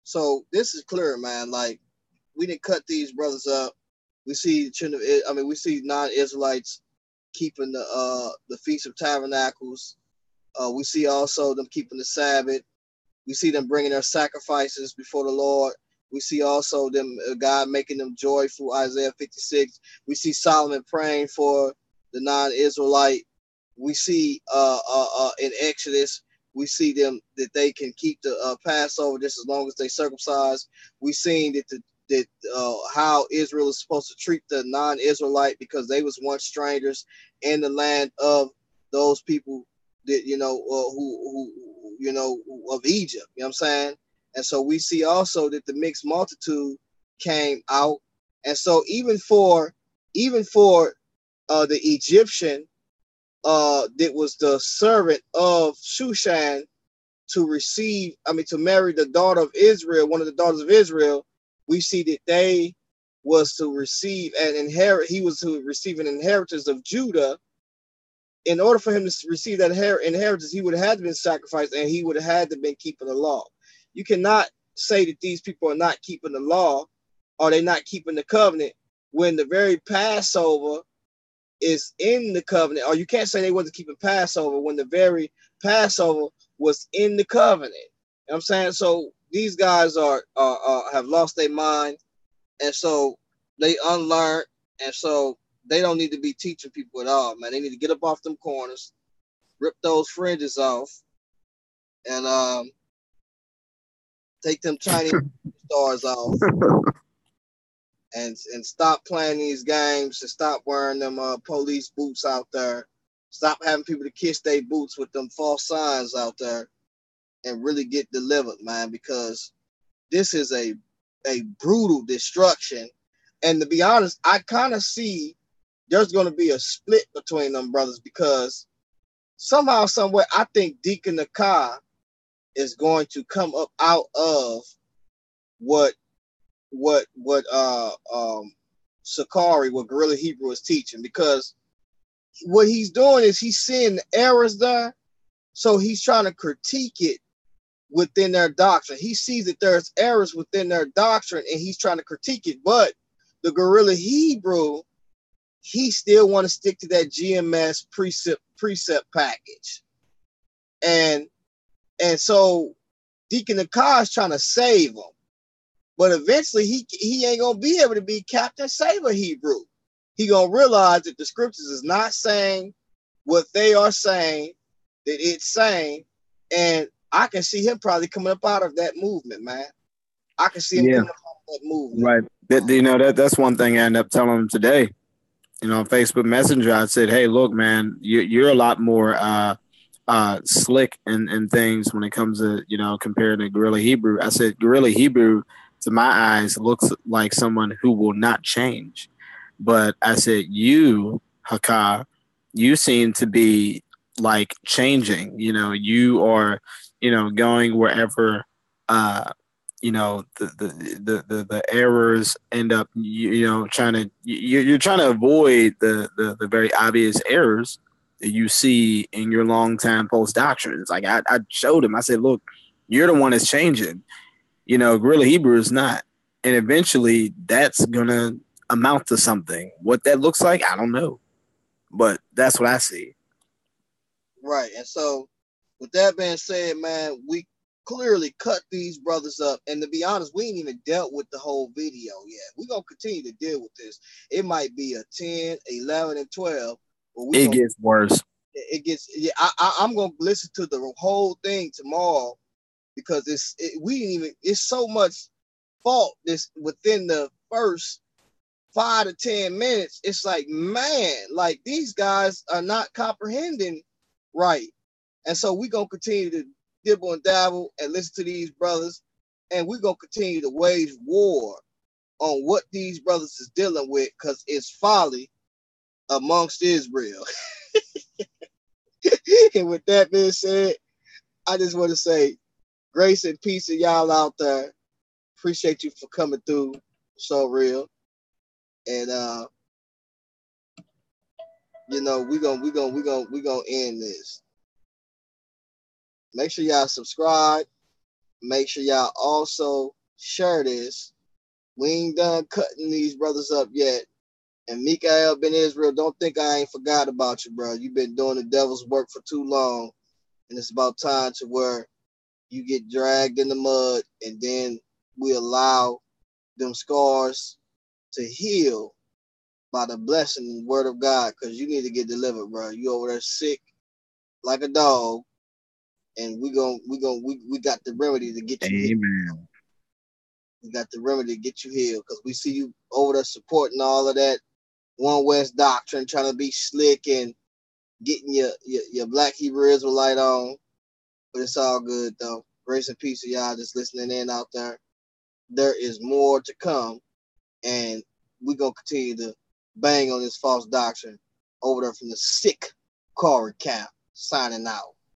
so this is clear, man. Like, we didn't cut these brothers up. We see the children of, we see non-Israelites keeping the Feast of Tabernacles. We see also them keeping the Sabbath. We see them bringing their sacrifices before the Lord. We see also them God making them joyful, Isaiah 56. We see Solomon praying for the non-Israelite. We see in Exodus, we see them that they can keep the Passover just as long as they circumcise. We seen that how Israel is supposed to treat the non-Israelite because they was once strangers in the land of those people that who of Egypt. You know what I'm saying? And so we see also that the mixed multitude came out, and so even for the Egyptian that was the servant of Shushan to marry the daughter of Israel, one of the daughters of Israel, we see that they was to receive an inheritance of Judah. In order for him to receive that inheritance, he would have had to been sacrificed, and he would have had to been keeping the law. You cannot say that these people are not keeping the law or they're not keeping the covenant when the very Passover is in the covenant, or you can't say they wasn't keeping Passover when the very Passover was in the covenant. You know what I'm saying? So these guys are have lost their mind, and so they unlearned, and so they don't need to be teaching people at all, man. They need to get up off them corners, rip those fringes off, and take them Chinese stars off, and stop playing these games, and stop wearing them police boots out there. Stop having people to kiss their boots with them false signs out there, and really get delivered, man, because this is a brutal destruction. And to be honest, I kind of see there's going to be a split between them brothers, because somehow, somewhere, I think Deacon Nakai is going to come up out of what Sakari, what Guerrilla Hebrew is teaching, because what he's doing is he's seeing the errors there, so he's trying to critique it within their doctrine. He sees that there's errors within their doctrine, and he's trying to critique it. But the Guerrilla Hebrew, he still want to stick to that GMS precept package, and so Deacon Nakai is trying to save him. But eventually, he ain't gonna be able to be Captain Saber Hebrew. He gonna realize that the scriptures is not saying what they are saying that it's saying, and I can see him probably coming up out of that movement, man. I can see him coming up out of that movement. Right. That's one thing I ended up telling him today. On Facebook Messenger, I said, "Hey, look, man, you're a lot more slick and things when it comes to compared to Guerrilla Hebrew." I said, "Guerrilla Hebrew, to my eyes, looks like someone who will not change." But I said, "You, Hakah, you seem to be like changing. You are, going wherever." The errors end up you're trying to avoid the very obvious errors that you see in your long time post doctrines. Like I showed him, I said, look, you're the one that's changing. Guerrilla Hebrew is not, and eventually that's gonna amount to something. What that looks like, I don't know, but that's what I see. Right. And so with that being said, man, we clearly cut these brothers up, and to be honest, we ain't even dealt with the whole video yet. We're gonna continue to deal with this. It might be a 10, 11, and 12, but it gets worse. It gets, yeah. I'm gonna listen to the whole thing tomorrow, because it's so much fault this within the first 5 to 10 minutes, it's like, man, like these guys are not comprehending right. And so we're going to continue to dibble and dabble and listen to these brothers. And we're going to continue to wage war on what these brothers is dealing with, because it's folly amongst Israel. And with that being said, I just want to say grace and peace to y'all out there. Appreciate you for coming through. So real. And you know, we gonna end this. Make sure y'all subscribe. Make sure y'all also share this. We ain't done cutting these brothers up yet. And Mikael Ben Israel, don't think I ain't forgot about you, bro. You've been doing the devil's work for too long. And it's about time to where you get dragged in the mud, and then we allow them scars to heal by the blessing and word of God, because you need to get delivered, bro. You over there sick like a dog, and we got the remedy to get you healed. Amen. We got the remedy to get you healed, because we see you over there supporting all of that One West doctrine, trying to be slick and getting your black Hebrew Israelite on. But it's all good though. Grace and peace to y'all just listening in out there. There is more to come, and we're gonna continue to bang on this false doctrine over there from the sick Corey camp. Signing out.